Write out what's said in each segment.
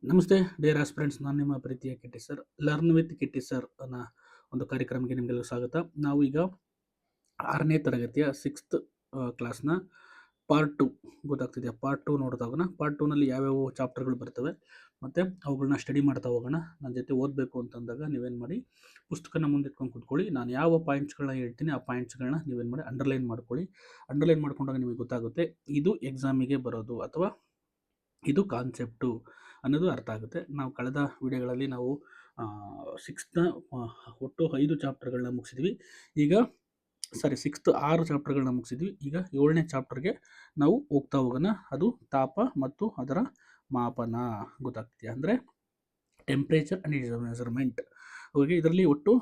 ನಮಸ್ತೆ dear aspirants, ನಾನು ನಿಮ್ಮ ಪ್ರೀತಿಯ Kitti sir. Learn with Kitti sir ಅನ್ನೋ ಒಂದು ಕಾರ್ಯಕ್ರಮಕ್ಕೆ ನಿಮಗೆಲ್ಲ ಸ್ವಾಗತ. ನಾವು ಈಗ 6ನೇ ತರಗತಿಯ 6th ಕ್ಲಾಸ್ನ ಪಾರ್ಟ್ 2 ಗೊತ್ತಾಗ್ತಿದೆಯಾ? ಪಾರ್ಟ್ 2 ನೋಡ್ತಾ ಹೋಗೋಣ. ಪಾರ್ಟ್ 2ನಲ್ಲಿ ಯಾವ್ಯಾವ ಚಾಪ್ಟರ್ಗಳು ಬರ್ತವೆ ಮತ್ತು ಅವುಗಳನ್ನ ಸ್ಟಡಿ ಮಾಡ್ತಾ ಹೋಗೋಣ. ನನ್ನ ಜೊತೆ ಓದಬೇಕು ಅಂತಂದಾಗ ನೀವೇನು ಮಾಡಿ, ಪುಸ್ತಕನ ಮುಂದಿಟ್ಕೊಂಡು ಕೂತ್ಕೊಳ್ಳಿ. ನಾನು ಯಾವ ಪಾಯಿಂಟ್ಸ್ಗಳನ್ನ ಹೇಳ್ತೀನಿ ಆ ಪಾಯಿಂಟ್ಸ್ಗಳನ್ನ ನೀವೇನು ಮಾಡಿ ಅಂಡರ್ಲೈನ್ ಮಾಡ್ಕೊಳ್ಳಿ. ಅಂಡರ್ಲೈನ್ ಮಾಡ್ಕೊಂಡಾಗ ನಿಮಗೆ ಗೊತ್ತಾಗುತ್ತೆ ಇದು ಎಕ್ಸಾಮಿಗೆ ಬರೋದು ಅಥವಾ ಇದು ಕಾನ್ಸೆಪ್ಟು ಅನ್ನೋದು ಅರ್ಥ ಆಗುತ್ತೆ. ನಾವು ಕಳೆದ ವಿಡಿಯೋಗಳಲ್ಲಿ ನಾವು 6th ಒಟ್ಟು 5 ಚಾಪ್ಟರ್ಗಳನ್ನ ಮುಗಿಸಿದ್ವಿ. ಈಗ 6th 6 ಚಾಪ್ಟರ್ಗಳನ್ನ ಮುಗಿಸಿದ್ವಿ. ಈಗ 7ನೇ ಚಾಪ್ಟರ್ಗೆ ನಾವು ಹೋಗ್ತಾ ಹೋಗೋಣ. ಅದು ತಾಪ ಮತ್ತು ಅದರ ಮಾಪನ. ಗೊತ್ತಾಗ್ತಿದೆಯಾ? ಅಂದರೆ ಟೆಂಪ್ರೇಚರ್ ಆ್ಯಂಡ್ ಇಟ್ಸ್ ಮೆಜರ್ಮೆಂಟ್. ಹೋಗಿ ಇದರಲ್ಲಿ ಒಟ್ಟು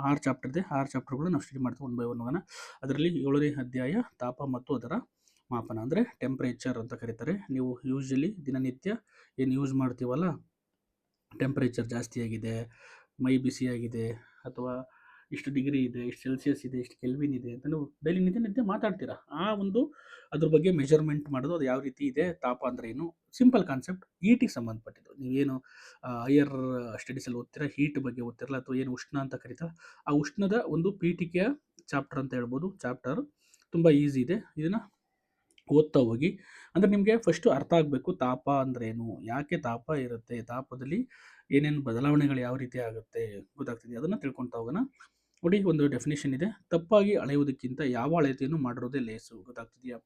6 ಚಾಪ್ಟರ್ ಇದೆ. 6 ಚಾಪ್ಟರ್ಗಳು ನಾವು ಸ್ಟಡಿ ಮಾಡ್ತೀವಿ ಒನ್ ಬೈ ಒನ್ ಹೋಗೋಣ. ಅದರಲ್ಲಿ 7ನೇ ಅಧ್ಯಾಯ ತಾಪ ಮತ್ತು ಅದರ ಮಾಪನ, ಅಂದರೆ ಟೆಂಪ್ರೇಚರ್ ಅಂತ ಕರೀತಾರೆ. ನೀವು ಯೂಶ್ವಲಿ ದಿನನಿತ್ಯ ಏನು ಯೂಸ್ ಮಾಡ್ತೀವಲ್ಲ, ಟೆಂಪ್ರೇಚರ್ ಜಾಸ್ತಿ ಆಗಿದೆ, ಮೈ ಬಿಸಿಯಾಗಿದೆ, ಅಥವಾ ಇಷ್ಟು ಡಿಗ್ರಿ ಇದೆ, ಇಷ್ಟು ಸೆಲ್ಸಿಯಸ್ ಇದೆ, ಇಷ್ಟು ಕೆಲ್ವಿನ್ ಇದೆ ಅಂತ ನೀವು ಡೈಲಿ ನಿತ್ಯ ಮಾತಾಡ್ತೀರಾ. ಆ ಒಂದು ಅದ್ರ ಬಗ್ಗೆ ಮೆಜರ್ಮೆಂಟ್ ಮಾಡೋದು, ಅದು ಯಾವ ರೀತಿ ಇದೆ, ತಾಪ ಅಂದರೆ ಏನು, ಸಿಂಪಲ್ ಕಾನ್ಸೆಪ್ಟ್, ಹೀಟಿಗೆ ಸಂಬಂಧಪಟ್ಟಿದ್ದು. ನೀವೇನು ಹೈಯರ್ ಸ್ಟಡೀಸಲ್ಲಿ ಓದ್ತೀರಾ, ಹೀಟ್ ಬಗ್ಗೆ ಓದ್ತಿರಲ್ಲ, ಅಥವಾ ಏನು ಉಷ್ಣ ಅಂತ ಕರೀತಾರೆ, ಆ ಉಷ್ಣದ ಒಂದು ಪೀಠಿಕೆಯ ಚಾಪ್ಟರ್ ಅಂತ ಹೇಳ್ಬೋದು. ಚಾಪ್ಟರ್ ತುಂಬ ಈಸಿ ಇದೆ, ಇದನ್ನು ಓದ್ತಾ ಹೋಗಿ. ಅಂದರೆ ನಿಮಗೆ ಫಸ್ಟು ಅರ್ಥ ಆಗಬೇಕು ತಾಪ ಅಂದ್ರೇನು, ಯಾಕೆ ತಾಪ ಇರುತ್ತೆ, ತಾಪದಲ್ಲಿ ಏನೇನು ಬದಲಾವಣೆಗಳು ಯಾವ ರೀತಿ ಆಗುತ್ತೆ ಗೊತ್ತಾಗ್ತಿದೆ, ಅದನ್ನು ತಿಳ್ಕೊತಾ ಹೋಗೋಣ. ನೋಡಿ, ಒಂದು ಡೆಫಿನೇಷನ್ ಇದೆ. ತಪ್ಪಾಗಿ ಅಳೆಯುವುದಕ್ಕಿಂತ ಯಾವ ಅಳತೆಯನ್ನು ಮಾಡಿರೋದೇ ಲೇಸು. ಗೊತ್ತಾಗ್ತಿದೆಯಾ?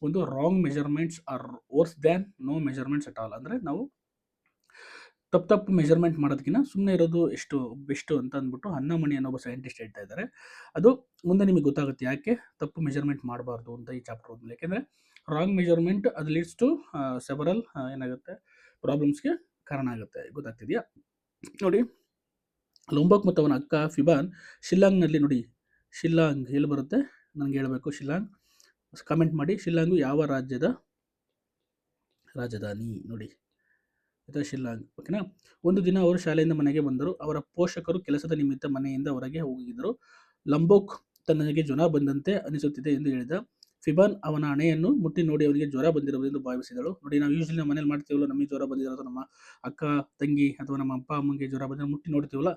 ಒಂದು wrong measurements are worse than no measurements at all. ಅಂದರೆ ನಾವು ತಪ್ಪು ಮೆಜರ್ಮೆಂಟ್ ಮಾಡೋದಕ್ಕಿಂತ ಸುಮ್ಮನೆ ಇರೋದು ಎಷ್ಟು ಬೆಸ್ಟು ಅಂತ ಅಂದ್ಬಿಟ್ಟು ಅನ್ನಮಣಿ ಅನ್ನೋ ಒಬ್ಬ ಸೈಂಟಿಸ್ಟ್ ಹೇಳ್ತಾ ಇದ್ದಾರೆ. ಅದು ಮುಂದೆ ನಿಮಗೆ ಗೊತ್ತಾಗುತ್ತೆ ಯಾಕೆ ತಪ್ಪು ಮೆಜರ್ಮೆಂಟ್ ಮಾಡಬಾರ್ದು ಅಂತ ಈ ಚಾಪ್ಟರ್ ಓದ್ಮೇಲೆ. ಯಾಕೆಂದರೆ ರಾಂಗ್ ಮೆಜರ್ಮೆಂಟ್ ಅದು ಲೀಡ್ಸ್ ಟು ಸೆವರಲ್ ಏನಾಗುತ್ತೆ ಪ್ರಾಬ್ಲಮ್ಸ್ಗೆ ಕಾರಣ ಆಗುತ್ತೆ. ಗೊತ್ತಾಗ್ತಿದೆಯಾ? ನೋಡಿ, ಲೊಂಬಾಕ್ ಮತ್ತು ಅವನ ಅಕ್ಕ ಫಿಬಾನ್ ಶಿಲ್ಲಾಂಗ್ನಲ್ಲಿ, ನೋಡಿ ಶಿಲ್ಲಾಂಗ್ ಎಲ್ಲಿ ಬರುತ್ತೆ ನನಗೆ ಹೇಳಬೇಕು. ಶಿಲ್ಲಾಂಗ್ ಕಮೆಂಟ್ ಮಾಡಿ. ಶಿಲ್ಲಾಂಗು ಯಾವ ರಾಜ್ಯದ ರಾಜಧಾನಿ? ನೋಡಿ, ಇದು ಶಿಲ್ಲಾಂಗ್. ಓಕೆನಾ? ಒಂದು ದಿನ ಅವರು ಶಾಲೆಯಿಂದ ಮನೆಗೆ ಬಂದರು. ಅವರ ಪೋಷಕರು ಕೆಲಸದ ನಿಮಿತ್ತ ಮನೆಯಿಂದ ಹೊರಗೆ ಹೋಗಿದ್ದರು. ಲಂಬೋಕ್ ತನಗೆ ಜ್ವರ ಬಂದಂತೆ ಅನಿಸುತ್ತಿದೆ ಎಂದು ಹೇಳಿದ. ಫಿಬಾನ್ ಅವನ ಹಣೆಯನ್ನು ಮುಟ್ಟಿ ನೋಡಿ ಅವನಿಗೆ ಜ್ವರ ಬಂದಿರಬಹುದೆಂದು ಭಾವಿಸಿದಳು. ನೋಡಿ, ನಾವು ಯೂಶ್ವಲಿ ನಮ್ಮ ಮನೇಲಿ ಮಾಡ್ತೀವಲ್ಲ, ನಮಗೆ ಜ್ವರ ಬಂದಿರೋದು, ನಮ್ಮ ಅಕ್ಕ ತಂಗಿ ಅಥವಾ ನಮ್ಮ ಅಪ್ಪ ಅಮ್ಮಂಗೆ ಜ್ವರ ಬಂದರೆ ಮುಟ್ಟಿ ನೋಡ್ತೀವಲ್ಲ,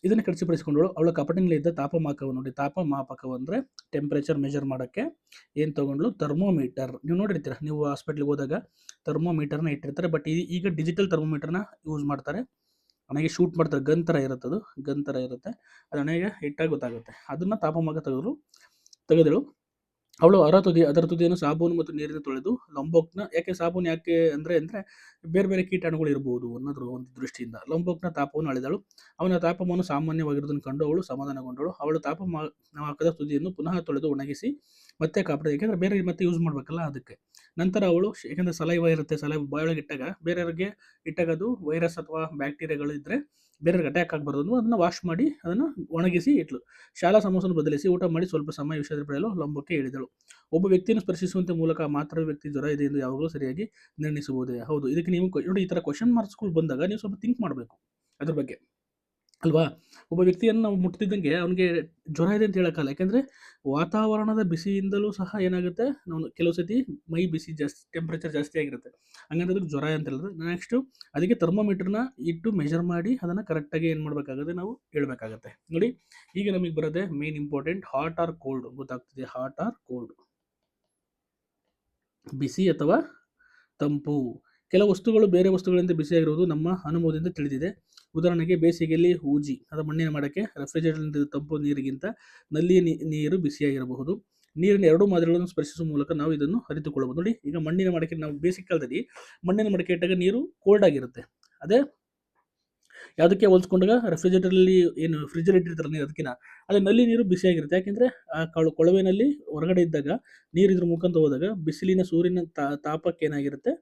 ಇದನ್ನು ಖಚಿತಪಡಿಸಿಕೊಂಡಳು. ಅವಳ ಕಪಟಿನಲ್ಲಿದ್ದ ತಾಪಮಾಪಕವು, ನೋಡಿ ತಾಪಮಾಪಕವು ಅಂದರೆ ಟೆಂಪ್ರೇಚರ್ ಮೆಜರ್ ಮಾಡೋಕ್ಕೆ ಏನು ತೊಗೊಂಡ್ಳು, ಥರ್ಮೋಮೀಟರ್. ನೀವು ನೋಡಿರ್ತೀರ, ನೀವು ಹಾಸ್ಪಿಟ್ಲಿಗೆ ಹೋದಾಗ ಥರ್ಮೋಮೀಟರ್ನ ಇಟ್ಟಿರ್ತಾರೆ. ಬಟ್ ಈಗ ಡಿಜಿಟಲ್ ಥರ್ಮೋಮೀಟರ್ನ ಯೂಸ್ ಮಾಡ್ತಾರೆ. ಹಣೆಗೆ ಶೂಟ್ ಮಾಡ್ತಾರೆ, ಗನ್ ಥರ ಇರುತ್ತೆ, ಅದು ಗನ್ ಥರ ಇರುತ್ತೆ, ಅದು ಹಣೆಗೆ ಇಟ್ಟಾಗ ಗೊತ್ತಾಗುತ್ತೆ. ಅದನ್ನು ತಾಪಮಾಪಕ ತೆಗೆದಳು. ಅವಳು ಅದರ ತುದಿಯನ್ನು ಸಾಬೂನು ಮತ್ತು ನೀರಿನ ತೊಳೆದು ಲಂಬೋಕ್ನ, ಯಾಕೆ ಸಾಬೂನು ಯಾಕೆ ಅಂದರೆ ಬೇರೆ ಬೇರೆ ಕೀಟಾಣುಗಳು ಇರಬಹುದು ಅನ್ನೋದ್ರ ಒಂದು ದೃಷ್ಟಿಯಿಂದ ಲಂಬೋಕ್ನ ತಾಪವನ್ನು ಅಳೆದಳು. ಅವನ ತಾಪಮಾನ ಸಾಮಾನ್ಯವಾಗಿರುವುದನ್ನು ಕಂಡು ಅವಳು ಸಮಾಧಾನಗೊಂಡಳು. ಅವಳು ತಾಪಮಾಪಕದ ತುದಿಯನ್ನು ಪುನಃ ತೊಳೆದು ಒಣಗಿಸಿ ಮತ್ತೆ ಕಾಪಾಡಿದ, ಯಾಕೆಂದರೆ ಬೇರೆ ಮತ್ತೆ ಯೂಸ್ ಮಾಡಬೇಕಲ್ಲ ಅದಕ್ಕೆ. ನಂತರ ಅವಳು, ಯಾಕೆಂದರೆ ಸಲೈವ ಇರುತ್ತೆ, ಸಲೈವ ಬಾಯೊಳಗೆ ಇಟ್ಟಾಗ ಬೇರೆಯವ್ರಿಗೆ ಇಟ್ಟಾಗ ಅದು ವೈರಸ್ ಅಥವಾ ಬ್ಯಾಕ್ಟೀರಿಯಾಗಳು ಇದ್ದರೆ ಬೇರೆಯವ್ರಿಗೆ ಅಟ್ಯಾಕ್ ಆಗಬಾರ್ದು, ಅದನ್ನು ವಾಶ್ ಮಾಡಿ ಅದನ್ನು ಒಣಗಿಸಿ ಇಟ್ಲು. ಶಾಲಾ ಸಮೋಸನ್ನು ಬದಲಿಸಿ ಊಟ ಮಾಡಿ ಸ್ವಲ್ಪ ಸಮಯ ವಿಶ್ರಾಂತಿ ಪಡೆಯಲು ಲಂಬೋಕ್ಕೆ ಹೇಳಿದಳು. ಒಬ್ಬ ವ್ಯಕ್ತಿಯನ್ನು ಸ್ಪರ್ಶಿಸುವಂತೆ ಮೂಲಕ ಮಾತ್ರ ವ್ಯಕ್ತಿ ಜ್ವರ ಇದೆ ಎಂದು ಯಾವಾಗಲೂ ಸರಿಯಾಗಿ ನಿರ್ಣಯಿಸಬಹುದೇ? ಹೌದು. ಇದಕ್ಕೆ ನೀವು ನೋಡಿ, ಈ ಥರ ಕ್ವಶನ್ ಮಾರ್ಕ್ಸ್ಗಳು ಬಂದಾಗ ನೀವು ಸ್ವಲ್ಪ ಥಿಂಕ್ ಮಾಡಬೇಕು ಅದ್ರ ಬಗ್ಗೆ, ಅಲ್ವಾ? ಒಬ್ಬ ವ್ಯಕ್ತಿಯನ್ನು ನಾವು ಮುಟ್ತಿದ್ದಂಗೆ ಅವನಿಗೆ ಜ್ವರ ಇದೆ ಅಂತ ಹೇಳೋಕ್ಕಲ್ಲ. ಯಾಕೆಂದರೆ ವಾತಾವರಣದ ಬಿಸಿಯಿಂದಲೂ ಸಹ ಏನಾಗುತ್ತೆ, ನಾವು ಕೆಲವು ಸತಿ ಮೈ ಬಿಸಿ ಜಾಸ್ತಿ, ಟೆಂಪ್ರೇಚರ್ ಜಾಸ್ತಿ ಆಗಿರುತ್ತೆ, ಹಂಗಂದ್ರೆ ಅದಕ್ಕೆ ಜ್ವರ ಅಂತ ಹೇಳಿದ್ರೆ. ನೆಕ್ಸ್ಟು ಅದಕ್ಕೆ ಥರ್ಮೋಮೀಟರ್ನ ಇಟ್ಟು ಮೆಜರ್ ಮಾಡಿ ಅದನ್ನು ಕರೆಕ್ಟಾಗಿ ಏನು ಮಾಡಬೇಕಾಗುತ್ತೆ, ನಾವು ಹೇಳಬೇಕಾಗತ್ತೆ. ನೋಡಿ, ಈಗ ನಮಗೆ ಬರೋದೇ main important, hot or cold. ಗೊತ್ತಾಗ್ತಿದೆ? ಹಾಟ್ ಆರ್ ಕೋಲ್ಡ್, ಬಿಸಿ ಅಥವಾ ತಂಪು. ಕೆಲವು ವಸ್ತುಗಳು ಬೇರೆ ವಸ್ತುಗಳಿಂದ ಬಿಸಿಯಾಗಿರುವುದು ನಮ್ಮ ಅನುಭವದಿಂದ ತಿಳಿದಿದೆ. ಉದಾಹರಣೆಗೆ, ಬೇಸಿಗೆಯಲ್ಲಿ ಹೂಜಿ ಅಥವಾ ಮಣ್ಣಿನ ಮಡಕೆ ರೆಫ್ರಿಜರೇಟರ್ನಿಂದ ತಂಪು ನೀರಿಗಿಂತ ನಲ್ಲಿಯ ನೀರು ಬಿಸಿಯಾಗಿರಬಹುದು. ನೀರಿನ ಎರಡೂ ಮಾದರಿಗಳನ್ನು ಸ್ಪರ್ಶಿಸುವ ಮೂಲಕ ನಾವು ಇದನ್ನು ಅರಿತುಕೊಳ್ಳಬಹುದು. ನೋಡಿ, ಈಗ ಮಣ್ಣಿನ ಮಡಕೆ, ನಾವು ಬೇಸಿಗೆ ಕಾಲದಲ್ಲಿ ಮಣ್ಣಿನ ಮಡಕೆ ಇಟ್ಟಾಗ ನೀರು ಕೋಲ್ಡ್ ಆಗಿರುತ್ತೆ. ಅದೇ ಯಾವುದಕ್ಕೆ ಹೋಲಿಸ್ಕೊಂಡಾಗ ರೆಫ್ರಿಜರೇಟರಲ್ಲಿ ಏನು ಫ್ರಿಜ್ಜಲ್ಲಿ ಇಟ್ಟಿರ್ತಾರೆ ನೀರು, ಅದಕ್ಕಿಂತ ಅದೇ ನಲ್ಲಿ ನೀರು ಬಿಸಿಯಾಗಿರುತ್ತೆ. ಯಾಕೆಂದರೆ ಆ ಕೊಳವೆನಲ್ಲಿ ಹೊರಗಡೆ ಇದ್ದಾಗ ನೀರು ಇದ್ರ ಮುಖಾಂತರ ಹೋದಾಗ ಬಿಸಿಲಿನ ಸೂರ್ಯನ ತಾಪಕ್ಕೆ ಏನಾಗಿರುತ್ತೆ,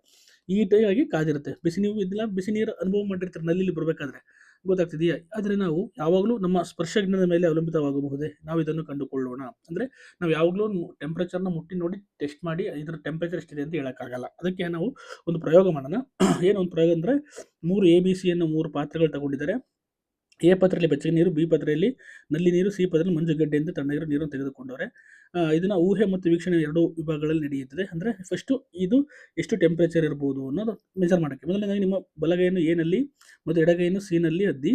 ಹೀಟಾಗಿ ಕಾದಿರುತ್ತೆ. ನೀವು ಇದೆಲ್ಲ ಬಿಸಿ ನೀರು ಅನುಭವ ಮಾಡಿರ್ತೀರ ನಲ್ಲಿ ಬರಬೇಕಾದ್ರೆ, ಗೊತ್ತಾಗ್ತಿದೆಯಾ? ಆದರೆ ನಾವು ಯಾವಾಗಲೂ ನಮ್ಮ ಸ್ಪರ್ಶಜ್ಞಾನದ ಮೇಲೆ ಅವಲಂಬಿತವಾಗಬಹುದೇ? ನಾವು ಇದನ್ನು ಕಂಡುಕೊಳ್ಳೋಣ. ಅಂದರೆ ನಾವು ಯಾವಾಗಲೂ ಟೆಂಪ್ರೇಚರ್ನ ಮುಟ್ಟಿ ನೋಡಿ ಟೆಸ್ಟ್ ಮಾಡಿ ಇದರ ಟೆಂಪ್ರೇಚರ್ ಎಷ್ಟಿದೆ ಅಂತ ಹೇಳೋಕ್ಕಾಗಲ್ಲ. ಅದಕ್ಕೆ ನಾವು ಒಂದು ಪ್ರಯೋಗ ಮಾಡೋಣ. ಏನು ಒಂದು ಪ್ರಯೋಗ ಅಂದರೆ, 3 ABC ಅನ್ನೋ 3 ಪಾತ್ರೆಗಳು ತಗೊಂಡಿದ್ದಾರೆ. ಎ ಪಾತ್ರೆಯಲ್ಲಿ ಬೆಚ್ಚಗೆ ನೀರು, ಬಿ ಪಾತ್ರೆಯಲ್ಲಿ ನಲ್ಲಿ ನೀರು, ಸಿ ಪಾತ್ರೆಯಲ್ಲಿ ಮಂಜುಗಡ್ಡೆಯಿಂದ ತಣ್ಣಗಿರೋ ನೀರನ್ನು ತೆಗೆದುಕೊಂಡವ್ರೆ. ಇದನ್ನ ಊಹೆ ಮತ್ತು ವೀಕ್ಷಣೆ 2 ವಿಭಾಗಗಳಲ್ಲಿ ನಡೆಯುತ್ತದೆ. ಅಂದ್ರೆ ಫಸ್ಟು ಇದು ಎಷ್ಟು ಟೆಂಪರೇಚರ್ ಇರ್ಬೋದು ಅನ್ನೋದು ಮೆಜರ್ ಮಾಡಕ್ಕೆ. ಮೊದಲನೇದಾಗಿ ನಿಮ್ಮ ಬಲಗೈಯನ್ನು ಎನಲ್ಲಿ ಮತ್ತು ಎಡಗೈಯನ್ನು ಸಿನಲ್ಲಿ ಅದ್ದಿ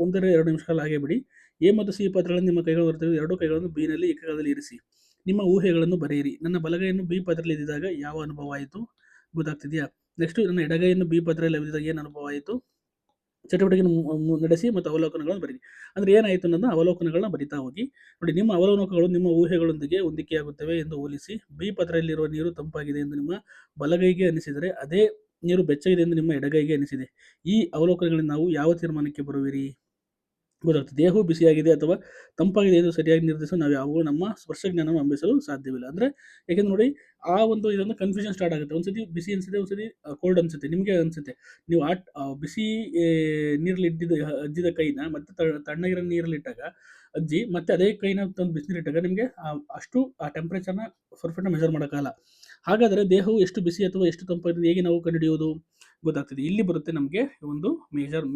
1-2 ನಿಮಿಷ ಕಾಲ ಹಾಗೆ ಬಿಡಿ. ಎ ಮತ್ತು ಸಿ ಪಾತ್ರಗಳನ್ನು ನಿಮ್ಮ ಕೈಗಳು ಬರುತ್ತವೆ. 2 ಕೈಗಳನ್ನು ಬಿನಲ್ಲಿ ಏಕಕಾಲದಲ್ಲಿ ಇರಿಸಿ. ನಿಮ್ಮ ಊಹೆಗಳನ್ನು ಬರೆಯಿರಿ. ನನ್ನ ಬಲಗೈಯನ್ನು ಬಿ ಪಾತ್ರದಲ್ಲಿ ಎದ್ದಿದಾಗ ಯಾವ ಅನುಭವ ಆಯಿತು ಗೊತ್ತಾಗ್ತಿದೆಯಾ? ನೆಕ್ಸ್ಟ್ ನನ್ನ ಎಡಗೈಯನ್ನು ಬಿ ಪಾತ್ರದಲ್ಲಿ ಎದ್ದಿದಾಗ ಏನು ಅನುಭವ ಆಯಿತು? ಚಟುವಟಿಕೆ ನಡೆಸಿ ಮತ್ತು ಅವಲೋಕನಗಳನ್ನು ಬರೀರಿ. ಅಂದರೆ ಏನಾಯಿತು ಅನ್ನೋದನ್ನ ಅವಲೋಕನಗಳನ್ನ ಬರಿತಾ ಹೋಗಿ. ನೋಡಿ, ನಿಮ್ಮ ಅವಲೋಕನಗಳು ನಿಮ್ಮ ಊಹೆಗಳೊಂದಿಗೆ ಹೊಂದಿಕೆಯಾಗುತ್ತವೆ ಎಂದು ಹೋಲಿಸಿ. ಬಿ ಪಾತ್ರೆಯಲ್ಲಿರುವ ನೀರು ತಂಪಾಗಿದೆ ಎಂದು ನಿಮ್ಮ ಬಲಗೈಗೆ ಅನಿಸಿದರೆ ಅದೇ ನೀರು ಬೆಚ್ಚಗಿದೆ ಎಂದು ನಿಮ್ಮ ಎಡಗೈಗೆ ಅನಿಸಿದೆ. ಈ ಅವಲೋಕನಗಳಿಂದ ನಾವು ಯಾವ ತೀರ್ಮಾನಕ್ಕೆ ಬರುವಿರಿ ಗೊತ್ತಾಗ್ತದೆ. ದೇಹವು ಬಿಸಿಯಾಗಿದೆ ಅಥವಾ ತಂಪಾಗಿದೆ ಎಂದು ಸರಿಯಾಗಿ ನಿರ್ಧರಿಸಲು ನಾವು ಯಾವಾಗಲೂ ನಮ್ಮ ಸ್ಪರ್ಶ ಜ್ಞಾನವನ್ನು ನಂಬಿಸಲು ಸಾಧ್ಯವಿಲ್ಲ. ಅಂದರೆ ಯಾಕೆಂದ್ರೆ ನೋಡಿ, ಆ ಒಂದು ಇದೊಂದು ಕನ್ಫ್ಯೂಷನ್ ಸ್ಟಾರ್ಟ್ ಆಗುತ್ತೆ. ಒಂದ್ಸತಿ ಬಿಸಿ ಅನ್ಸುತ್ತೆ, ಒಂದ್ಸತಿ ಕೋಲ್ಡ್ ಅನ್ಸುತ್ತೆ. ನಿಮಗೆ ಅನ್ಸುತ್ತೆ ನೀವು ಬಿಸಿ ನೀರಲ್ಲಿ ಅಜ್ಜಿದ ಕೈನ ಮತ್ತೆ ತಣ್ಣಗಿರೋ ನೀರಲ್ಲಿ ಇಟ್ಟಾಗ ಅಜ್ಜಿ ಮತ್ತೆ ಅದೇ ಕೈನ ತಂದು ಬಿಸಿನೀರಿಟ್ಟಾಗ ನಿಮಗೆ ಅಷ್ಟು ಆ ಟೆಂಪ್ರೇಚರ್ನ ಪರ್ಫೆಕ್ಟ್ ಮೆಜರ್ ಮಾಡೋಕ್ಕಾಗಲ್ಲ. ಹಾಗಾದರೆ ದೇಹವು ಎಷ್ಟು ಬಿಸಿ ಅಥವಾ ಎಷ್ಟು ತಂಪಾಗಿದೆ ಹೇಗೆ ನಾವು ಕಂಡುಹಿಡಿಯೋದು ಗೊತ್ತಾಗ್ತದೆ. ಇಲ್ಲಿ ಬರುತ್ತೆ ನಮಗೆ ಒಂದು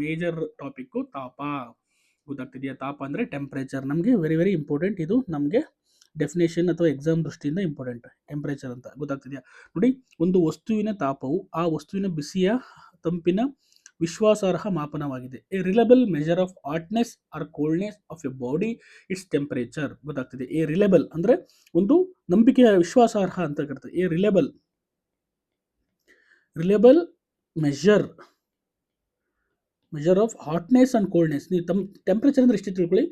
ಮೇಜರ್ ಟಾಪಿಕ್ಕು ತಾಪ ಗೊತ್ತಾಗ್ತಿದೆಯಾ? ತಾಪ ಅಂದರೆ ಟೆಂಪ್ರೇಚರ್. ನಮಗೆ ವೆರಿ ಇಂಪಾರ್ಟೆಂಟ್. ಇದು ನಮಗೆ ಡೆಫಿನೇಷನ್ ಅಥವಾ ಎಕ್ಸಾಮ್ ದೃಷ್ಟಿಯಿಂದ ಇಂಪಾರ್ಟೆಂಟ್ ಟೆಂಪ್ರೇಚರ್ ಅಂತ ಗೊತ್ತಾಗ್ತಿದೆಯಾ? ನೋಡಿ, ಒಂದು ವಸ್ತುವಿನ ತಾಪವು ಆ ವಸ್ತುವಿನ ಬಿಸಿಯ ತಂಪಿನ ವಿಶ್ವಾಸಾರ್ಹ ಮಾಪನವಾಗಿದೆ. A reliable measure of hotness or coldness of a body it's temperature ಗೊತ್ತಾಗ್ತಿದೆ. ಎ ರಿಲಯಬಲ್ ಅಂದರೆ ಒಂದು ನಂಬಿಕೆಯ ವಿಶ್ವಾಸಾರ್ಹ ಅಂತ ಕರೀತಾರೆ. A reliable measure of hotness and coldness. ನೀವು ಟೆಂಪರೇಚರ್ ಅಂದ್ರೆ ಇಷ್ಟೇ ತಿಳ್ಕೊಳ್ಳಿ.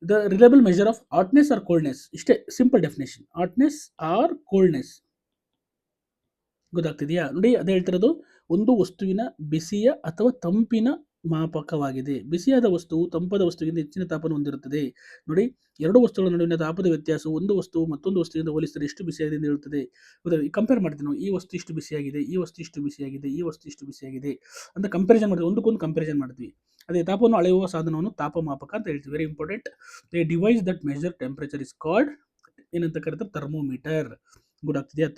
The reliable measure of hotness or coldness. ಇಷ್ಟೇ simple definition. Hotness or coldness ಗೊತ್ತಾಗ್ತಿದೆಯಾ? ನೋಡಿ, ಅದೇ ಹೇಳ್ತಿರೋದು ಒಂದು ವಸ್ತುವಿನ ಬಿಸಿಯ ಅಥವಾ ತಂಪಿನ ಮಾಪಕವಾಗಿದೆ. ಬಿಸಿಯಾದ ವಸ್ತುವು ತಂಪಾದ ವಸ್ತುವಿಗಿಂತ ಹೆಚ್ಚಿನ ತಾಪವನ್ನು ಹೊಂದಿರುತ್ತದೆ. ನೋಡಿ, ಎರಡು ವಸ್ತುಗಳ ನಡುವಿನ ತಾಪದ ವ್ಯತ್ಯಾಸವು ಒಂದು ವಸ್ತುವು ಮತ್ತೊಂದು ವಸ್ತುವಿನಿಂದ ಹೋಲಿಸಿದರೆ ಎಷ್ಟು ಬಿಸಿಯಾಗಿದೆ ಎಂದು ಹೇಳುತ್ತದೆ. ಕಂಪೇರ್ ಮಾಡ್ತೀವಿ ನಾವು. ಈ ವಸ್ತು ಇಷ್ಟು ಬಿಸಿಯಾಗಿದೆ, ಈ ವಸ್ತು ಇಷ್ಟು ಬಿಸಿಯಾಗಿದೆ, ಈ ವಸ್ತು ಇಷ್ಟು ಬಿಸಿಯಾಗಿದೆ ಅಂತ ಕಂಪ್ಯಾರಿಸನ್ ಮಾಡ್ತೀವಿ. ಒಂದಕ್ಕೊಂದು ಕಂಪ್ಯಾರಿಸನ್ ಮಾಡ್ತೀವಿ. ಅದೇ ತಾಪವನ್ನು ಅಳೆಯುವ ಸಾಧನವನ್ನು ತಾಪಮಾಪಕ ಅಂತ ಹೇಳ್ತೀವಿ. Very important. A device that measure temperature is called ಏನಂತ ಕರೀತಾರೆ? ಥರ್ಮೋಮೀಟರ್ ಗೊತ್ತಾಗ್ತಿದೆಯಾ?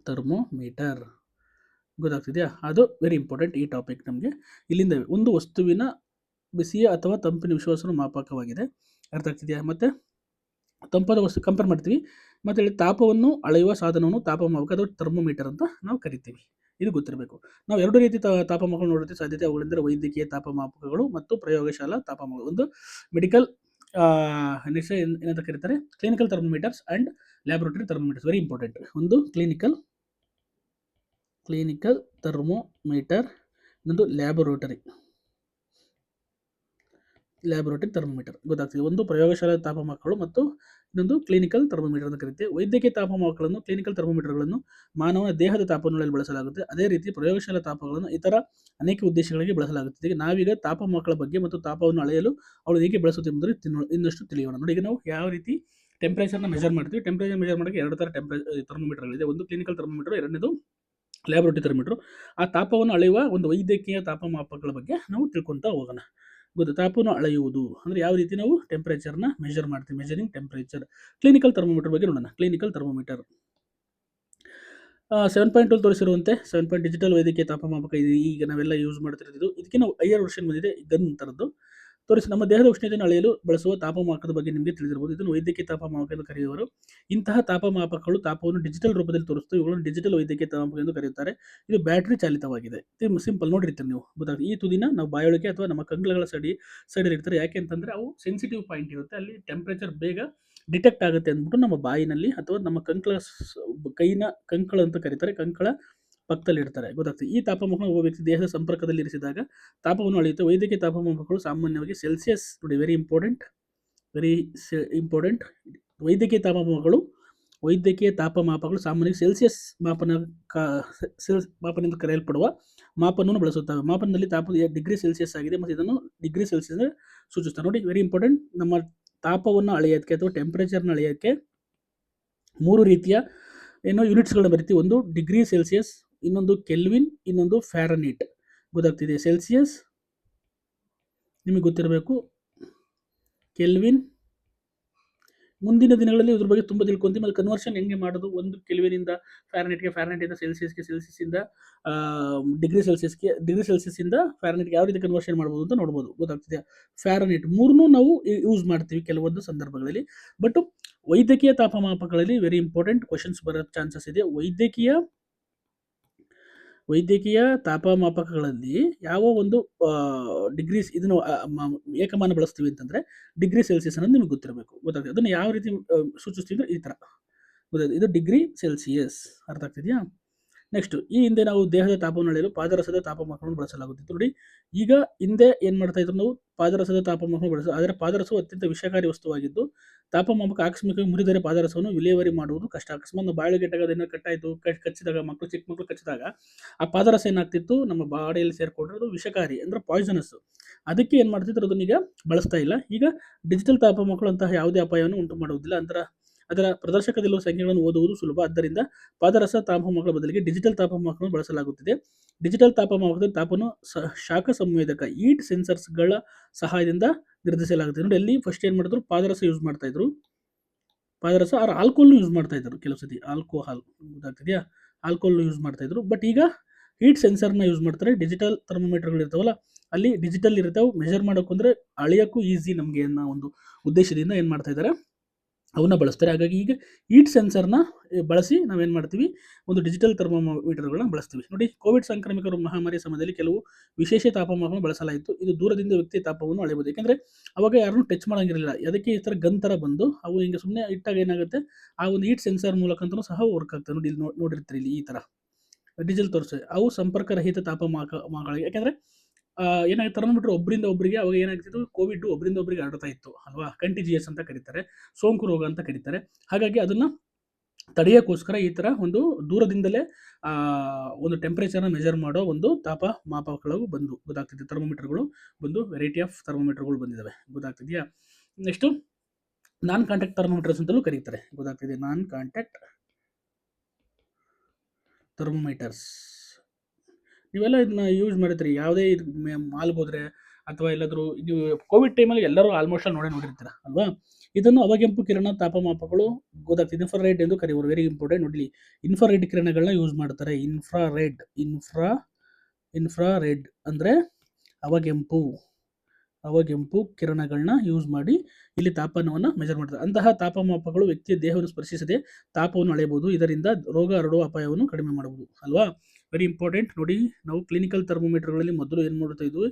ಥರ್ಮೋಮೀಟರ್ ಗೊತ್ತಾಗ್ತಿದೆಯಾ? ಅದು ವೆರಿ ಇಂಪಾರ್ಟೆಂಟ್ ಈ ಟಾಪಿಕ್ ನಮಗೆ. ಇಲ್ಲಿಂದ ಒಂದು ವಸ್ತುವಿನ ಬಿಸಿಯ ಅಥವಾ ತಂಪಿನ ವಿಶ್ವಾಸನ ಮಾಪಕವಾಗಿದೆ. ಅರ್ಥ ಆಗ್ತಿದೆಯಾ? ಮತ್ತು ತಂಪಾದ ವಸ್ತು ಕಂಪೇರ್ ಮಾಡ್ತೀವಿ. ಮತ್ತು ಹೇಳಿ ತಾಪವನ್ನು ಅಳೆಯುವ ಸಾಧನವನ್ನು ತಾಪಮಾಪಕ ಅಥವಾ ಥರ್ಮೋಮೀಟರ್ ಅಂತ ನಾವು ಕರಿತೀವಿ. ಇದು ಗೊತ್ತಿರಬೇಕು. ನಾವು ಎರಡು ರೀತಿ ತಾಪಮಾಪಕ ನೋಡೋದಕ್ಕೆ ಸಾಧ್ಯತೆ. ಅವುಗಳೆಂದರೆ ವೈದ್ಯಕೀಯ ತಾಪಮಾಪಕಗಳು ಮತ್ತು ಪ್ರಯೋಗಶಾಲಾ ತಾಪಮಾಪಕ. ಒಂದು ಮೆಡಿಕಲ್ ಏನಂತ ಕರೀತಾರೆ? Clinical thermometers and laboratory thermometers. Very important. ಒಂದು ಕ್ಲಿನಿಕಲ್ ಥರ್ಮೋಮೀಟರ್, ಇನ್ನೊಂದು ಲ್ಯಾಬೊರೇಟರಿ ಥರ್ಮೋಮೀಟರ್ ಗೊತ್ತಾಗ್ತದೆ. ಒಂದು ಪ್ರಯೋಗಶಾಲಾ ತಾಪಮಾಪಕಗಳು ಮತ್ತು ಇನ್ನೊಂದು ಕ್ಲಿನಿಕಲ್ ಥರ್ಮೋಮೀಟರ್ ಅಂತ ಕರೀತೀವಿ. ವೈದ್ಯಕೀಯ ತಾಪಮಾಪಕಗಳನ್ನು ಕ್ಲಿನಿಕಲ್ ಥರ್ಮೋಮೀಟರ್ಗಳನ್ನು ಮಾನವನ ದೇಹದ ತಾಪಮಾನದಲ್ಲಿ ಬಳಸಲಾಗುತ್ತೆ. ಅದೇ ರೀತಿ ಪ್ರಯೋಗಶಾಲಾ ತಾಪಗಳನ್ನು ಇತರ ಅನೇಕ ಉದ್ದೇಶಗಳಿಗೆ ಬಳಸಲಾಗುತ್ತದೆ. ನಾವೀಗ ತಾಪಮಾಪಕಗಳ ಬಗ್ಗೆ ಮತ್ತು ತಾಪವನ್ನು ಅಳೆಯಲು ಅವಳು ಹೇಗೆ ಬಳಸುತ್ತೆಂಬುದನ್ನು ಇನ್ನಷ್ಟು ತಿಳಿಯೋಣ. ನೋಡಿ, ಈಗ ನಾವು ಯಾವ ರೀತಿ ಟೆಂಪರೇಚರ್ನ ಮೆಜರ್ ಮಾಡ್ತೀವಿ. ಟೆಂಪರೇಚರ್ ಮೆಜರ್ ಮಾಡೋಕ್ಕೆ ಎರಡು ಥರ ಥರ್ಮೋಮೀಟರ್ಗಳಿದೆ. ಒಂದು ಕ್ಲಿನಿಕಲ್ ಥರ್ಮೋಮೀಟರ್, ಎರಡನೇದು ಲ್ಯಾಬೊರೇಟರಿ ಥರ್ಮೋಮೀಟರ್. ಆ ತಾಪವನ್ನು ಅಳೆಯುವ ಒಂದು ವೈದ್ಯಕೀಯ ತಾಪಮಾಪಕಗಳ ಬಗ್ಗೆ ನಾವು ತಿಳ್ಕೊತಾ ಹೋಗೋಣ. ತಾಪವನ್ನು ಅಳೆಯುವುದು ಅಂದರೆ ಯಾವ ರೀತಿ ನಾವು ಟೆಂಪರೇಚರ್ನ ಮೆಜರ್ ಮಾಡ್ತೀವಿ. Measuring temperature. ಕ್ಲಿನಿಕಲ್ ಥರ್ಮೋಮೀಟರ್ ಬಗ್ಗೆ ನೋಡೋಣ. ಕ್ಲಿನಿಕಲ್ ಥರ್ಮೋಮೀಟರ್ 7.2 ತೋರಿಸಿರುವಂತೆ 7 ಡಿಜಿಟಲ್ ವೈದ್ಯಕೀಯ ತಾಪಮಾಪಕ ಇದೆ. ಈಗ ನಾವೆಲ್ಲ ಯೂಸ್ ಮಾಡ್ತಿರೋದು. ಇದಕ್ಕೆ ನಾವು ಹೈಯರ್ ವರ್ಷನ್ ಬಂದಿದೆ, ಗನ್ ಥರದ್ದು ತೋರಿಸಿ. ನಮ್ಮ ದೇಹದ ಉಷ್ಣತೆಯನ್ನು ಅಳೆಯಲು ಬಳಸುವ ತಾಪಮಾಪಕದ ಬಗ್ಗೆ ನಿಮಗೆ ತಿಳಿದಿರಬಹುದು. ಇದನ್ನು ವೈದ್ಯಕೀಯ ತಾಪಮಾಪಕ ಎಂದು ಕರೆಯುವರು. ಇಂತಹ ತಾಪಮಾಪಕಗಳು ತಾಪವನ್ನು ಡಿಜಿಟಲ್ ರೂಪದಲ್ಲಿ ತೋರಿಸುತ್ತವೆ. ಇವುಗಳನ್ನು ಡಿಜಿಟಲ್ ವೈದ್ಯಕೀಯ ತಾಪಮಾಪಕ ಎಂದು ಕರೆಯುತ್ತಾರೆ. ಇದು ಬ್ಯಾಟರಿ ಚಾಲಿತವಾಗಿದೆ. ಸಿಂಪಲ್ ನೋಡಿರ್ತೀರಿ ನೀವು. ಗೊತ್ತಾಗ್ತದೆ. ಈ ತುದಿನ ನಾವು ಬಾಯೊಳಗೆ ಅಥವಾ ನಮ್ಮ ಕಂಗ್ಳಗಳ ಸೈಡಲ್ಲಿ ಇರ್ತಾರೆ. ಯಾಕೆ ಅಂತಂದರೆ ಅವು ಸೆನ್ಸಿಟಿವ್ ಪಾಯಿಂಟ್ ಇರುತ್ತೆ. ಅಲ್ಲಿ ಟೆಂಪರೇಚರ್ ಬೇಗ ಡಿಟೆಕ್ಟ್ ಆಗುತ್ತೆ ಅಂದ್ಬಿಟ್ಟು ನಮ್ಮ ಬಾಯಿನಲ್ಲಿ ಅಥವಾ ನಮ್ಮ ಕೈನ ಕಂಕಳ ಅಂತ ಕರೀತಾರೆ, ಕಂಕಳ ಪಕ್ಕದಲ್ಲಿ ಇಡ್ತಾರೆ. ಗೊತ್ತಾಗ್ತದೆ. ಈ ತಾಪಮಾಪಕ ಒಬ್ಬ ವ್ಯಕ್ತಿ ದೇಹದ ಸಂಪರ್ಕದಲ್ಲಿ ಇರಿಸಿದಾಗ ತಾಪವನ್ನು ಅಳೆಯುತ್ತೆ. ವೈದ್ಯಕೀಯ ತಾಪಮಾಪಕಗಳು ಸಾಮಾನ್ಯವಾಗಿ ಸೆಲ್ಸಿಯಸ್. ನೋಡಿ, ವೆರಿ ಇಂಪಾರ್ಟೆಂಟ್. ವೈದ್ಯಕೀಯ ತಾಪಮಾಪಕಗಳು ಸಾಮಾನ್ಯವಾಗಿ ಸೆಲ್ಸಿಯಸ್ ಮಾಪನ ಎಂದು ಕರೆಯಲ್ಪಡುವ ಮಾಪನವನ್ನು ಬಳಸುತ್ತವೆ. ಮಾಪನದಲ್ಲಿ ತಾಪದ ಡಿಗ್ರಿ ಸೆಲ್ಸಿಯಸ್ ಆಗಿದೆ ಮತ್ತು ಇದನ್ನು ಡಿಗ್ರಿ ಸೆಲ್ಸಿಯಸ್ ಸೂಚಿಸುತ್ತಾರೆ. ನೋಡಿ, ವೆರಿ ಇಂಪಾರ್ಟೆಂಟ್. ನಮ್ಮ ತಾಪವನ್ನು ಅಳೆಯೋಕ್ಕೆ ಅಥವಾ ಟೆಂಪರೇಚರ್ನ ಅಳೆಯೋಕ್ಕೆ 3 ರೀತಿಯ ಯೂನಿಟ್ಸ್ಗಳನ್ನ ಬರಿತೀವಿ. ಒಂದು ಡಿಗ್ರಿ ಸೆಲ್ಸಿಯಸ್, ಇನ್ನೊಂದು ಕೆಲ್ವಿನ್, ಇನ್ನೊಂದು ಫ್ಯಾರನೀಟ್. ಗೊತ್ತಾಗ್ತಿದೆ. ಸೆಲ್ಸಿಯಸ್ ನಿಮಗೆ ಗೊತ್ತಿರಬೇಕು, ಕೆಲ್ವಿನ್, ಮುಂದಿನ ದಿನಗಳಲ್ಲಿ ಇದ್ರ ಬಗ್ಗೆ ತುಂಬ ತಿಳ್ಕೊಂತೀವಿ. ಮತ್ತು ಕನ್ವರ್ಷನ್ ಹೆಂಗೆ ಮಾಡೋದು, ಒಂದು ಕೆಲ್ವಿನಿಂದ ಫ್ಯಾರನೈಟ್ಗೆ, ಫ್ಯಾರನೈಟಿಂದ ಸೆಲ್ಸಿಯಸ್ಗೆ, ಸೆಲ್ಸಿಯಸ್ಸಿಂದ ಡಿಗ್ರಿ ಸೆಲ್ಸಿಯಸ್ಸಿಂದ ಫ್ಯಾರನೈಟ್ಗೆ ಯಾವ ರೀತಿ ಕನ್ವರ್ಷನ್ ಮಾಡ್ಬೋದು ಅಂತ ನೋಡ್ಬೋದು. ಗೊತ್ತಾಗ್ತಿದೆಯಾ? ಫ್ಯಾರನೈಟ್ ಮೂರನ್ನೂ ನಾವು ಯೂಸ್ ಮಾಡ್ತೀವಿ ಕೆಲವೊಂದು ಸಂದರ್ಭಗಳಲ್ಲಿ. ಬಟ್ ವೈದ್ಯಕೀಯ ತಾಪಮಾಪಕಗಳಲ್ಲಿ ವೆರಿ ಇಂಪಾರ್ಟೆಂಟ್ ಕ್ವಶನ್ಸ್ ಬರೋ ಚಾನ್ಸಸ್ ಇದೆ. ವೈದ್ಯಕೀಯ ತಾಪಮಾಪಕಗಳಲ್ಲಿ ಯಾವ ಒಂದು ಡಿಗ್ರೀಸ್ ಇದನ್ನು ಏಕಮಾನ ಬಳಸ್ತೀವಿ ಅಂತಂದರೆ ಡಿಗ್ರಿ ಸೆಲ್ಸಿಯಸ್ ಅನ್ನೋದು ನಿಮಗೆ ಗೊತ್ತಿರಬೇಕು. ಗೊತ್ತಾಗ್ತದೆ. ಅದನ್ನು ಯಾವ ರೀತಿ ಸೂಚಿಸ್ತೀವಿ ಅಂದರೆ ಈ ಥರ ಗೊತ್ತಾಗ್ತದೆ. ಇದು ಡಿಗ್ರಿ ಸೆಲ್ಸಿಯಸ್. ಅರ್ಥ ಆಗ್ತಿದೆಯಾ? ನೆಕ್ಸ್ಟ್, ಈ ಹಿಂದೆ ನಾವು ದೇಹದ ತಾಪವನ್ನು ಅಳೆಯಲು ಪಾದರಸದ ತಾಪಮಾಪಕವನ್ನು ಬಳಸಲಾಗುತ್ತಿತ್ತು. ನೋಡಿ, ಈಗ ಹಿಂದೆ ಏನು ಮಾಡ್ತಾ ಇದ್ರು, ನಾವು ಪಾದರಸದ ತಾಪಮಾಪಕವನ್ನು ಬಳಸೋದು. ಆದರೆ ಪಾದರಸವು ಅತ್ಯಂತ ವಿಷಕಾರಿ ವಸ್ತುವಾಗಿದ್ದು ತಾಪಮಾಪಕ ಆಕಸ್ಮಿಕವಾಗಿ ಮುರಿದರೆ ಪಾದರಸವನ್ನು ವಿಲೇವಾರಿ ಮಾಡುವುದು ಕಷ್ಟ. ಅಕಸ್ಮಾತ್ ನಾವು ಬಾಯಿಗೆಟ್ಟಾಗ ಅದನ್ನು ಕಟ್ಟಾಯಿತು, ಕಚ್ಚಿದಾಗ ಚಿಕ್ಕ ಮಕ್ಕಳು ಕಚ್ಚಿದಾಗ ಆ ಪಾದರಸ ಏನಾಗ್ತಿತ್ತು, ನಮ್ಮ ಬಾಡಿಯಲ್ಲಿ ಸೇರಿಕೊಂಡ್ರೆ ಅದು ವಿಷಕಾರಿ, ಅಂದರೆ ಪಾಯ್ಸನಸ್. ಅದಕ್ಕೆ ಏನು ಮಾಡ್ತಿದ್ರು, ಅದನ್ನ ಈಗ ಬಳಸ್ತಾ ಇಲ್ಲ. ಈಗ ಡಿಜಿಟಲ್ ತಾಪಮಾಪಕಗಳು ಅಂತಹ ಯಾವುದೇ ಅಪಾಯವನ್ನು ಉಂಟು ಮಾಡುವುದಿಲ್ಲ. ಅದರ ಪ್ರದರ್ಶಕದಲ್ಲಿರುವ ಸಂಖ್ಯೆಗಳನ್ನು ಓದುವುದು ಸುಲಭ. ಆದ್ದರಿಂದ ಪಾದರಸ ತಾಪಮಾಪಕಗಳ ಬದಲಿಗೆ ಡಿಜಿಟಲ್ ತಾಪಮಾಪಕವನ್ನು ಬಳಸಲಾಗುತ್ತಿದೆ. ಡಿಜಿಟಲ್ ತಾಪಮಾಪಕದಲ್ಲಿ ತಾಪವನ್ನು ಶಾಖ ಸಂವೇದಕ ಈಟ್ ಸೆನ್ಸರ್ಸ್ಗಳ ಸಹಾಯದಿಂದ ನಿರ್ಧರಿಸಲಾಗುತ್ತದೆ. ನೋಡಿ, ಅಲ್ಲಿ ಫಸ್ಟ್ ಏನು ಮಾಡಿದ್ರು, ಪಾದರಸ ಯೂಸ್ ಮಾಡ್ತಾ ಇದ್ರು. ಪಾದರಸ ಆರ್ ಆಲ್ಕೋಹಾಲ್ ಯೂಸ್ ಮಾಡ್ತಾ ಇದ್ರು ಕೆಲವು ಸತಿ. ಆಲ್ಕೋಹಾಲ್ ಗೊತ್ತಾಗ್ತಿದೆಯಾ? ಆಲ್ಕೋಹಾಲ್ ಯೂಸ್ ಮಾಡ್ತಾ ಇದ್ರು. ಬಟ್ ಈಗ ಹೀಟ್ ಸೆನ್ಸರ್ನ ಯೂಸ್ ಮಾಡ್ತಾರೆ. ಡಿಜಿಟಲ್ ಥರ್ಮೋಮೀಟರ್ಗಳು ಇರ್ತಾವಲ್ಲ, ಅಲ್ಲಿ ಡಿಜಿಟಲ್ ಇರ್ತಾವೆ. ಮೆಜರ್ ಮಾಡೋಕೆ ಅಂದರೆ ಅಳಿಯೋಕ್ಕೂ ಈಸಿ ನಮಗೆ ಅನ್ನೋ ಒಂದು ಉದ್ದೇಶದಿಂದ ಏನು ಮಾಡ್ತಾ ಇದ್ದಾರೆ, ಅವನ್ನ ಬಳಸ್ತಾರೆ. ಹಾಗಾಗಿ ಈಗ ಹೀಟ್ ಸೆನ್ಸರ್ನ ಬಳಸಿ ನಾವೇನು ಮಾಡ್ತೀವಿ, ಒಂದು ಡಿಜಿಟಲ್ ಥರ್ಮೋಮೀಟರ್ಗಳನ್ನ ಬಳಸ್ತೀವಿ. ನೋಡಿ, ಕೋವಿಡ್ ಸಾಂಕ್ರಾಮಿಕ ಮಹಾಮಾರಿ ಸಮಯದಲ್ಲಿ ಕೆಲವು ವಿಶೇಷ ತಾಪಮಾಪನ ಬಳಸಲಾಯಿತು. ಇದು ದೂರದಿಂದ ವ್ಯಕ್ತಿ ತಾಪವನ್ನು ಅಳೆಯಬಹುದು. ಯಾಕೆಂದರೆ ಅವಾಗ ಯಾರನ್ನೂ ಟಚ್ ಮಾಡೋಂಗಿರಲಿಲ್ಲ. ಅದಕ್ಕೆ ಈ ಥರ ಗನ್ ಥರ ಬಂದು ಅವು ಹಿಂಗೆ ಸುಮ್ಮನೆ ಇಟ್ಟಾಗ ಏನಾಗುತ್ತೆ, ಆ ಒಂದು ಹೀಟ್ ಸೆನ್ಸರ್ ಮೂಲಕಂತೂ ಸಹ ವರ್ಕ್ ಆಗ್ತದೆ. ನೋಡಿ, ಇಲ್ಲಿ ನೋಡಿರ್ತೀರಿ, ಇಲ್ಲಿ ಈ ಥರ ಡಿಜಿಟಲ್ ತೋರಿಸ್ತದೆ. ಅವು ಸಂಪರ್ಕರಹಿತ ತಾಪಮಾಪಕಗಳು. ಯಾಕೆಂದರೆ ಏನಾಗುತ್ತೆ, ಥರ್ಮೋಮೀಟರ್ ಒಬ್ಬರಿಂದ ಒಬ್ಬರಿಗೆ ಅವಾಗ ಏನಾಗ್ತಿತ್ತು, ಕೋವಿಡ್ ಒಬ್ಬರಿಂದ ಒಬ್ಬರಿಗೆ ಹರಡ್ತಾ ಇತ್ತು ಅಲ್ವಾ. ಕಂಟಿಜಿಯಸ್ ಅಂತ ಕರೀತಾರೆ, ಸೋಂಕು ರೋಗ ಅಂತ ಕರೀತಾರೆ. ಹಾಗಾಗಿ ಅದನ್ನು ತಡೆಯೋಕ್ಕೋಸ್ಕರ ಈ ಥರ ಒಂದು ದೂರದಿಂದಲೇ ಒಂದು ಟೆಂಪ್ರೇಚರ್ನ ಮೆಜರ್ ಮಾಡೋ ಒಂದು ತಾಪಮಾಪಕಗಳು ಬಂದು ಗೊತ್ತಾಗ್ತಿದೆ. ಥರ್ಮೋಮೀಟರ್ಗಳು ಬಂದು ವೆರೈಟಿ ಆಫ್ ಥರ್ಮೋಮೀಟರ್ಗಳು ಬಂದಿದ್ದಾವೆ. ಗೊತ್ತಾಗ್ತಿದೆಯಾ? ನೆಕ್ಸ್ಟು ನಾನ್ ಕಾಂಟ್ಯಾಕ್ಟ್ ಥರ್ಮೋಮೀಟರ್ಸ್ ಅಂತಲೂ ಕರೀತಾರೆ. ಗೊತ್ತಾಗ್ತಿದೆ? ನಾನ್ ಕಾಂಟ್ಯಾಕ್ಟ್ ಥರ್ಮೋಮೀಟರ್ಸ್ ನೀವೆಲ್ಲ ಇದನ್ನ ಯೂಸ್ ಮಾಡಿದ್ರಿ. ಯಾವುದೇ ಇದು ಮಾಲ್ಗೆ ಹೋದರೆ ಅಥವಾ ಎಲ್ಲಾದರೂ ನೀವು ಕೋವಿಡ್ ಟೈಮಲ್ಲಿ ಎಲ್ಲರೂ ಆಲ್ಮೋಸ್ಟ್ ನೋಡಿರ್ತೀರ ಅಲ್ವಾ. ಇದನ್ನು ಅವಗೆಂಪು ಕಿರಣ ತಾಪಮಾಪಕಗಳು ಗೊತ್ತಾಗ್ತದೆ. ಇನ್ಫ್ರಾರೆಡ್ ಎಂದು ಕರೆಯುವರು. Very important. ನೋಡಿ, ಇನ್ಫ್ರಾರೆಡ್ ಕಿರಣಗಳನ್ನ ಯೂಸ್ ಮಾಡ್ತಾರೆ. ಇನ್ಫ್ರಾರೆಡ್ ಅಂದರೆ ಅವಗೆಂಪು ಕಿರಣಗಳನ್ನ ಯೂಸ್ ಮಾಡಿ ಇಲ್ಲಿ ತಾಪಮಾನವನ್ನು ಮೆಜರ್ ಮಾಡ್ತಾರೆ. ಅಂತಹ ತಾಪಮಾಪಕಗಳು ವ್ಯಕ್ತಿಯ ದೇಹವನ್ನು ಸ್ಪರ್ಶಿಸದೆ ತಾಪವನ್ನು ಅಳೆಯಬಹುದು. ಇದರಿಂದ ರೋಗ ಹರಡುವ ಅಪಾಯವನ್ನು ಕಡಿಮೆ ಮಾಡಬಹುದು ಅಲ್ವಾ. Very important. ನೋಡಿ, ನಾವು ಕ್ಲಿನಿಕಲ್ ಥರ್ಮೋಮೀಟರ್ಗಳಲ್ಲಿ ಮೊದಲು ಏನು ಮಾಡ್ತಾ ಇದ್ವಿ,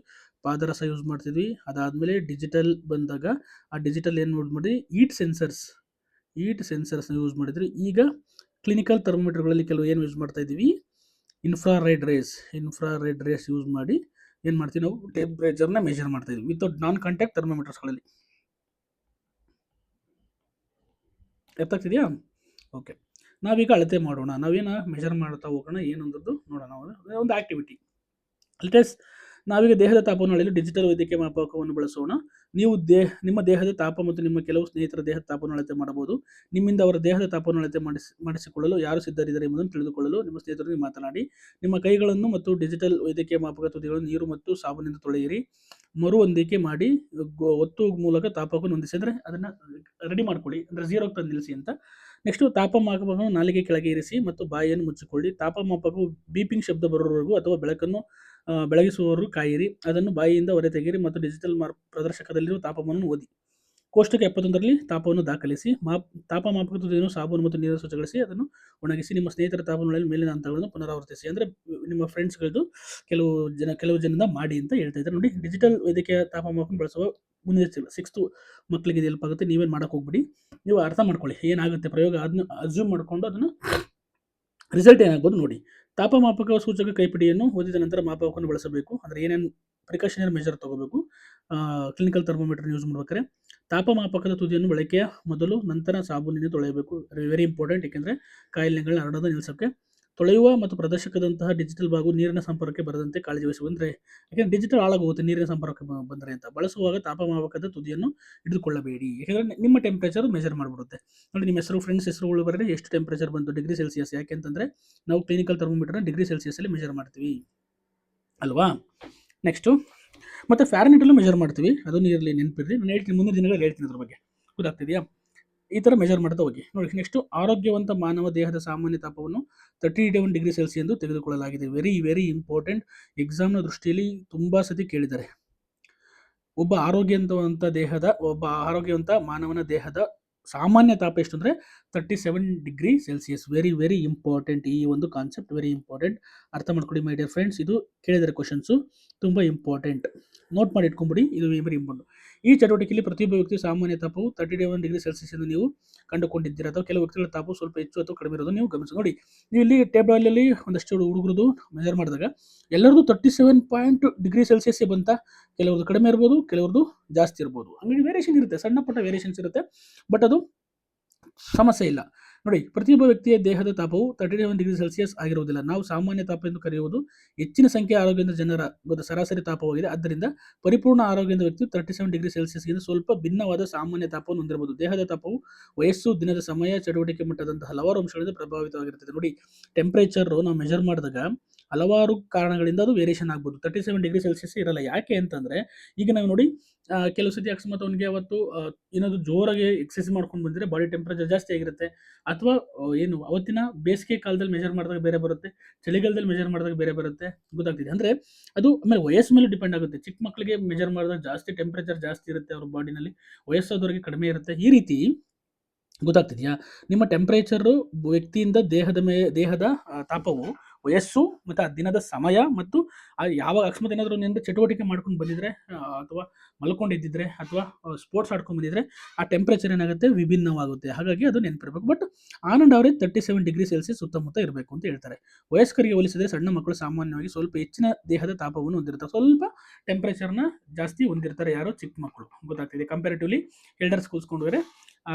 ಪಾದರಸ ಯೂಸ್ ಮಾಡ್ತಿದ್ವಿ. ಅದಾದಮೇಲೆ ಡಿಜಿಟಲ್ ಬಂದಾಗ ಆ ಡಿಜಿಟಲ್ ಏನು ಯೂಸ್ ಮಾಡಿ, ಹೀಟ್ ಸೆನ್ಸರ್ಸ್ನ ಯೂಸ್ ಮಾಡಿದ್ವಿ. ಈಗ ಕ್ಲಿನಿಕಲ್ ಥರ್ಮೋಮೀಟರ್ಗಳಲ್ಲಿ ಕೆಲವು ಏನು ಯೂಸ್ ಮಾಡ್ತಾ ಇದ್ದೀವಿ, ಇನ್ಫ್ರಾರೆಡ್ ರೇಸ್ ಯೂಸ್ ಮಾಡಿ ಏನು ಮಾಡ್ತೀವಿ, ನಾವು ಟೆಂಪ್ರೇಚರ್ನ ಮೆಜರ್ ಮಾಡ್ತಾ ಇದ್ವಿ ವಿತೌಟ್ ನಾನ್ ಕಾಂಟ್ಯಾಕ್ಟ್ ಥರ್ಮೋಮೀಟರ್ಸ್ಗಳಲ್ಲಿ. ಅರ್ಥ ಆಗ್ತಿದೆಯಾ? ಓಕೆ, ನಾವೀಗ ಅಳತೆ ಮಾಡೋಣ. ನಾವೇನು ಮೆಜರ್ ಮಾಡ್ತಾ ಹೋಗೋಣ, ಏನಂದದ್ದು ನೋಡೋಣ. ಒಂದು ಆಕ್ಟಿವಿಟಿ. ಲೆಟಸ್ ನಾವೀಗ ದೇಹದ ತಾಪವನ್ನು ಅಳೆಯಲು ಡಿಜಿಟಲ್ ವೈದ್ಯಕೀಯ ಮಾಪಕವನ್ನು ಬಳಸೋಣ. ನೀವು ನಿಮ್ಮ ದೇಹದ ತಾಪ ಮತ್ತು ನಿಮ್ಮ ಕೆಲವು ಸ್ನೇಹಿತರ ದೇಹದ ತಾಪವನ್ನು ಅಳತೆ ಮಾಡಬಹುದು. ನಿಮ್ಮಿಂದ ಅವರ ದೇಹದ ತಾಪವನ್ನು ಅಳತೆ ಮಾಡಿಸಿಕೊಳ್ಳಲು ಯಾರು ಸಿದ್ಧರಿದ್ದಾರೆ ಎಂಬುದನ್ನು ತಿಳಿದುಕೊಳ್ಳಲು ನಿಮ್ಮ ಸ್ನೇಹಿತರೊಂದಿಗೆ ಮಾತನಾಡಿ. ನಿಮ್ಮ ಕೈಗಳನ್ನು ಮತ್ತು ಡಿಜಿಟಲ್ ವೈದ್ಯಕೀಯ ಮಾಪಕ ತುದಿಗಳನ್ನು ನೀರು ಮತ್ತು ಸಾಬೂನಿಂದ ತೊಳೆಯಿರಿ. ಮರು ಹೊಂದಿಕೆ ಮಾಡಿ ಒತ್ತು ಮೂಲಕ ತಾಪವನ್ನು ಹೊಂದಿಸಿ, ಅಂದರೆ ಅದನ್ನು ರೆಡಿ ಮಾಡ್ಕೊಳ್ಳಿ, ಅಂದರೆ 0ಕ್ಕೆ ತಂದು ನಿಲ್ಲಿಸಿ ಅಂತ. ನೆಕ್ಸ್ಟು ತಾಪಮಾಪಕವನ್ನು ನಾಲಿಗೆ ಕೆಳಗೆ ಇರಿಸಿ ಮತ್ತು ಬಾಯಿಯನ್ನು ಮುಚ್ಚಿಕೊಳ್ಳಿ. ತಾಪಮಾಪಕವು ಬೀಪಿಂಗ್ ಶಬ್ದ ಬರುವವರೆಗೂ ಅಥವಾ ಬೆಳಗಿಸುವವರೆಗೂ ಕಾಯಿರಿ. ಅದನ್ನು ಬಾಯಿಯಿಂದ ಹೊರ ತೆಗೆಯಿರಿ ಮತ್ತು ಡಿಜಿಟಲ್ ಪ್ರದರ್ಶಕದಲ್ಲಿರುವ ತಾಪಮಾನವನ್ನು ಓದಿ. ಕೋಷ್ಟಕ 71ರಲ್ಲಿ ತಾಪವನ್ನು ದಾಖಲಿಸಿ. ತಾಪಮಾಪಕ ತುದಿಯನ್ನು ಸಾಬೂನು ಮತ್ತು ನೀರನ್ನು ಸ್ವಚ್ಛಗೊಳಿಸಿ ಅದನ್ನು ಒಣಗಿಸಿ. ನಿಮ್ಮ ಸ್ನೇಹಿತರ ತಾಪಮಾನದಲ್ಲಿ ಮೇಲಿನ ಹಂತಗಳನ್ನು ಪುನರಾವರ್ತಿಸಿ. ಅಂದರೆ ನಿಮ್ಮ ಫ್ರೆಂಡ್ಸ್ಗಳದ್ದು ಕೆಲವು ಜನದಿಂದ ಮಾಡಿ ಅಂತ ಹೇಳ್ತಾ ಇದ್ದಾರೆ. ನೋಡಿ, ಡಿಜಿಟಲ್ ವೈದ್ಯಕೀಯ ತಾಪಮಾಪಕ ಬಳಸುವ ಮುಂದಿನ 6th ಮಕ್ಕಳಿಗೆ ಹೆಲ್ಪ್ ಆಗುತ್ತೆ. ನೀವೇನು ಮಾಡೋಕೆ ಹೋಗ್ಬಿಡಿ, ನೀವು ಅರ್ಥ ಮಾಡ್ಕೊಳ್ಳಿ ಏನಾಗುತ್ತೆ ಪ್ರಯೋಗ, ಅದನ್ನು ಅಸ್ಯೂಮ್ ಮಾಡಿಕೊಂಡು ಅದನ್ನು ರಿಸಲ್ಟ್ ಏನಾಗ್ಬೋದು ನೋಡಿ. ತಾಪಮಾಪಕ ಸೂಚಕ ಕೈಪಿಡಿಯನ್ನು ಓದಿದ ನಂತರ ಮಾಪಕವನ್ನು ಬಳಸಬೇಕು. ಅಂದರೆ ಏನೇನು ಪ್ರಿಕಾಷನರಿ ಮೆಜರ್ ತಗೋಬೇಕು ಕ್ಲಿನಿಕಲ್ ಥರ್ಮೋಮೀಟರ್ ಯೂಸ್ ಮಾಡ್ಬೇಕಾದ್ರೆ. ತಾಪಮಾಪಕದ ತುದಿಯನ್ನು ಬಳಕೆಯ ಮೊದಲು ನಂತರ ಸಾಬೂನಿನ ತೊಳೆಯಬೇಕು. Very important. ಏಕೆಂದರೆ ಕಾಯಿಲೆಗಳನ್ನ ಹರಡೋದು ನಿಲ್ಲಿಸೋಕ್ಕೆ. ತೊಳೆಯುವ ಮತ್ತು ಪ್ರದರ್ಶಕದಂತಹ ಡಿಜಿಟಲ್ ಭಾಗವು ನೀರಿನ ಸಂಪರ್ಕಕ್ಕೆ ಬರದಂತೆ ಕಾಳಜಿ ವಹಿಸುವ. ಅಂದರೆ ಯಾಕೆಂದರೆ ಡಿಜಿಟಲ್ ಹಾಳಾಗೋಗುತ್ತೆ ನೀರಿನ ಸಂಪರ್ಕ ಬಂದರೆ ಅಂತ. ಬಳಸುವಾಗ ತಾಪಮಾಪಕದ ತುದಿಯನ್ನು ಹಿಡಿದುಕೊಳ್ಳಬೇಡಿ, ಯಾಕೆಂದರೆ ನಿಮ್ಮ ಟೆಂಪ್ರೇಚರ್ ಮೆಜರ್ ಮಾಡಿಬಿಡುತ್ತೆ. ನೋಡಿ, ನಿಮ್ಮ ಹೆಸರು, ಫ್ರೆಂಡ್ಸ್ ಹೆಸರುಗಳು ಬರೀ ಎಷ್ಟು ಟೆಂಪ್ರೇಚರ್ ಬಂತು, ಡಿಗ್ರಿ ಸೆಲ್ಸಿಯಸ್. ಯಾಕೆಂತಂದರೆ ನಾವು ಕ್ಲಿನಿಕಲ್ ಥರ್ಮೋಮೀಟರ್ನ ಡಿಗ್ರಿ ಸೆಲ್ಸಿಯಸ್ಸಲ್ಲಿ ಮೆಜರ್ ಮಾಡ್ತೀವಿ ಅಲ್ವಾ. ನೆಕ್ಸ್ಟು ಮತ್ತು ಫ್ಯಾರನೈಟಲ್ಲೂ ಮೆಜರ್ ಮಾಡ್ತೀವಿ. ಅದನ್ನು ಇರಲಿ ನೆನಪಿರಲಿ. ನಾನು ಹೇಳ್ತೀನಿ, ಮುಂದಿನ ದಿನಗಳಲ್ಲಿ ಹೇಳ್ತೀನಿ ಅದ್ರ ಬಗ್ಗೆ. ಗೊತ್ತಾಗ್ತಿದೆಯಾ? ಈ ಥರ ಮೆಜರ್ ಮಾಡ್ತಾ ಹೋಗಿ. ನೋಡಿ ನೆಕ್ಸ್ಟು ಆರೋಗ್ಯವಂತ ಮಾನವ ದೇಹದ ಸಾಮಾನ್ಯ ತಾಪವನ್ನು 37 ಡಿಗ್ರಿ ಸೆಲ್ಸಿಯಸ್ ಎಂದು ತೆಗೆದುಕೊಳ್ಳಲಾಗಿದೆ. Very very important. ಎಕ್ಸಾಮ್ನ ದೃಷ್ಟಿಯಲ್ಲಿ ತುಂಬ ಸತಿ ಕೇಳಿದ್ದಾರೆ. ಒಬ್ಬ ಆರೋಗ್ಯವಂತ ಮಾನವನ ದೇಹದ ಸಾಮಾನ್ಯ ತಾಪ ಎಷ್ಟು ಅಂದರೆ 37 degree Celsius. Very very important. ಈ ಒಂದು ಕಾನ್ಸೆಪ್ಟ್ ವೆರಿ ಇಂಪಾರ್ಟೆಂಟ್. ಅರ್ಥ ಮಾಡ್ಕೊಳ್ಳಿ ಮೈ ಡಿಯರ್ ಫ್ರೆಂಡ್ಸ್. ಇದು ಕೇಳಿದರೆ ಕ್ವಶನ್ಸು ತುಂಬ ಇಂಪಾರ್ಟೆಂಟ್. ನೋಟ್ ಮಾಡಿ ಇಟ್ಕೊಂಬಿಡಿ. ಇದು ವೆರಿ ಇಂಪಾರ್ಟೆಂಟ್. ಈ ಚಟುವಟಿಕೆಯಲ್ಲಿ ಪ್ರತಿಯೊಬ್ಬ ವ್ಯಕ್ತಿ ಸಾಮಾನ್ಯ ತಾಪವು 37 ಡಿಗ್ರಿ ಸೆಲ್ಸಿಯಸ್ ಎಂದು ನೀವು ಕಂಡುಕೊಂಡಿದ್ದೀರಾ, ಅಥವಾ ಕೆಲವು ವ್ಯಕ್ತಿಗಳ ತಾಪವು ಸ್ವಲ್ಪ ಹೆಚ್ಚು ಅಥವಾ ಕಡಿಮೆ ಇರೋದು ನೀವು ಗಮನಿಸಿ. ನೋಡಿ, ನೀವು ಇಲ್ಲಿ ಟೇಬಲಲ್ಲಿ ಒಂದಷ್ಟು ಹುಡುಗರದು ಮೆಜರ್ ಮಾಡಿದಾಗ ಎಲ್ಲರದು 37 ಡಿಗ್ರಿ ಸೆಲ್ಸಿಯಸ್ಸೇ ಬಂತ. ಕೆಲವ್ರದ್ದು ಕಡಿಮೆ ಇರ್ಬೋದು, ಕೆಲವ್ರದ್ದು ಜಾಸ್ತಿ ಇರ್ಬೋದು. ಹಂಗಾಗಿ ವೇರಿಯೇಷನ್ ಇರುತ್ತೆ, ಸಣ್ಣ ಪುಟ್ಟ ವೇರಿಯೇಷನ್ಸ್ ಇರುತ್ತೆ, ಬಟ್ ಅದು ಸಮಸ್ಯೆ ಇಲ್ಲ. ನೋಡಿ, ಪ್ರತಿಯೊಬ್ಬ ವ್ಯಕ್ತಿಯ ದೇಹದ ತಾಪವು 37 ಡಿಗ್ರಿ ಸೆಲ್ಸಿಯಸ್ ಆಗಿರುವುದಿಲ್ಲ. ನಾವು ಸಾಮಾನ್ಯ ತಾಪ ಎಂದು ಕರೆಯುವುದು ಹೆಚ್ಚಿನ ಸಂಖ್ಯೆಯ ಆರೋಗ್ಯದ ಜನರ ಸರಾಸರಿ ತಾಪವಾಗಿದೆ. ಆದ್ದರಿಂದ ಪರಿಪೂರ್ಣ ಆರೋಗ್ಯದ ವ್ಯಕ್ತಿಯು 37 ಡಿಗ್ರಿ ಸೆಲ್ಸಿಯಸ್ಗಿಂತ ಸ್ವಲ್ಪ ಭಿನ್ನವಾದ ಸಾಮಾನ್ಯ ತಾಪವನ್ನು ಹೊಂದಿರಬಹುದು. ದೇಹದ ತಾಪವು ವಯಸ್ಸು, ದಿನದ ಸಮಯ, ಚಟುವಟಿಕೆ ಮಟ್ಟದಂತಹ ಹಲವಾರು ಅಂಶಗಳಿಂದ ಪ್ರಭಾವಿತವಾಗಿರುತ್ತದೆ. ನೋಡಿ, ಟೆಂಪರೇಚರ್ ನಾವು ಮೆಜರ್ ಮಾಡಿದಾಗ ಹಲವಾರು ಕಾರಣಗಳಿಂದ ಅದು ವೇರಿಯೇಷನ್ ಆಗ್ಬೋದು. 37 ಡಿಗ್ರಿ ಸೆಲ್ಸಿಯಸ್ ಇರಲ್ಲ. ಯಾಕೆ ಅಂತಂದರೆ, ಈಗ ನಾವು ನೋಡಿ ಕೆಲವು ಸತಿ ಅಕಸ್ಮಾತ್ ಅವನಿಗೆ ಅವತ್ತು ಏನಾದರೂ ಜೋರಾಗಿ ಎಕ್ಸಸೈಸ್ ಮಾಡ್ಕೊಂಡು ಬಂದರೆ ಬಾಡಿ ಟೆಂಪರೇಚರ್ ಜಾಸ್ತಿ ಆಗಿರುತ್ತೆ, ಅಥವಾ ಅವತ್ತಿನ ಬೇಸಿಗೆ ಕಾಲದಲ್ಲಿ ಮೆಜರ್ ಮಾಡಿದಾಗ ಬೇರೆ ಬರುತ್ತೆ, ಚಳಿಗಾಲದಲ್ಲಿ ಮೆಜರ್ ಮಾಡಿದಾಗ ಬೇರೆ ಬರುತ್ತೆ. ಗೊತ್ತಾಗ್ತಿದೆ ಅಂದರೆ ಅದು ಆಮೇಲೆ ವಯಸ್ಸು ಮೇಲೆ ಡಿಪೆಂಡ್ ಆಗುತ್ತೆ. ಚಿಕ್ಕ ಮಕ್ಕಳಿಗೆ ಮೆಜರ್ ಮಾಡಿದಾಗ ಜಾಸ್ತಿ ಟೆಂಪರೇಚರ್ ಜಾಸ್ತಿ ಇರುತ್ತೆ ಅವ್ರ ಬಾಡಿನಲ್ಲಿ, ವಯಸ್ಸಾದವರಿಗೆ ಕಡಿಮೆ ಇರುತ್ತೆ. ಈ ರೀತಿ ಗೊತ್ತಾಗ್ತಿದೆಯಾ? ನಿಮ್ಮ ಟೆಂಪರೇಚರು ವ್ಯಕ್ತಿಯಿಂದ ದೇಹದ ತಾಪವು ವಯಸ್ಸು ಮತ್ತು ಆ ದಿನದ ಸಮಯ ಮತ್ತು ಯಾವಾಗ ಅಕಸ್ಮಾತ್ ಏನಾದರೂ ನಿಂದ ಚಟುವಟಿಕೆ ಮಾಡ್ಕೊಂಡು ಬಂದಿದ್ರೆ, ಅಥವಾ ಮಲ್ಕೊಂಡಿದ್ದಿದ್ರೆ, ಅಥವಾ ಸ್ಪೋರ್ಟ್ಸ್ ಆಡ್ಕೊಂಡು ಬಂದಿದ್ರೆ, ಆ ಟೆಂಪರೇಚರ್ ಏನಾಗುತ್ತೆ, ವಿಭಿನ್ನವಾಗುತ್ತೆ. ಹಾಗಾಗಿ ಅದು ನೆನಪಿರಬೇಕು. But on an average 37 degree Celsius ಸುತ್ತಮುತ್ತ ಇರಬೇಕು ಅಂತ ಹೇಳ್ತಾರೆ. ವಯಸ್ಕರಿಗೆ ಹೋಲಿಸಿದರೆ ಸಣ್ಣ ಮಕ್ಕಳು ಸಾಮಾನ್ಯವಾಗಿ ಸ್ವಲ್ಪ ಹೆಚ್ಚಿನ ದೇಹದ ತಾಪವನ್ನು ಹೊಂದಿರ್ತಾರೆ. ಸ್ವಲ್ಪ ಟೆಂಪರೇಚರ್ನ ಜಾಸ್ತಿ ಹೊಂದಿರ್ತಾರೆ. ಯಾರು? ಚಿಕ್ಕ ಮಕ್ಕಳು. ಗೊತ್ತಾಗ್ತಿದೆ. ಕಂಪ್ಯಾರಿಟಿವ್ಲಿ ಎಲ್ಡರ್ಸ್ ಕೂರಿಸ್ಕೊಂಡ್ರೆ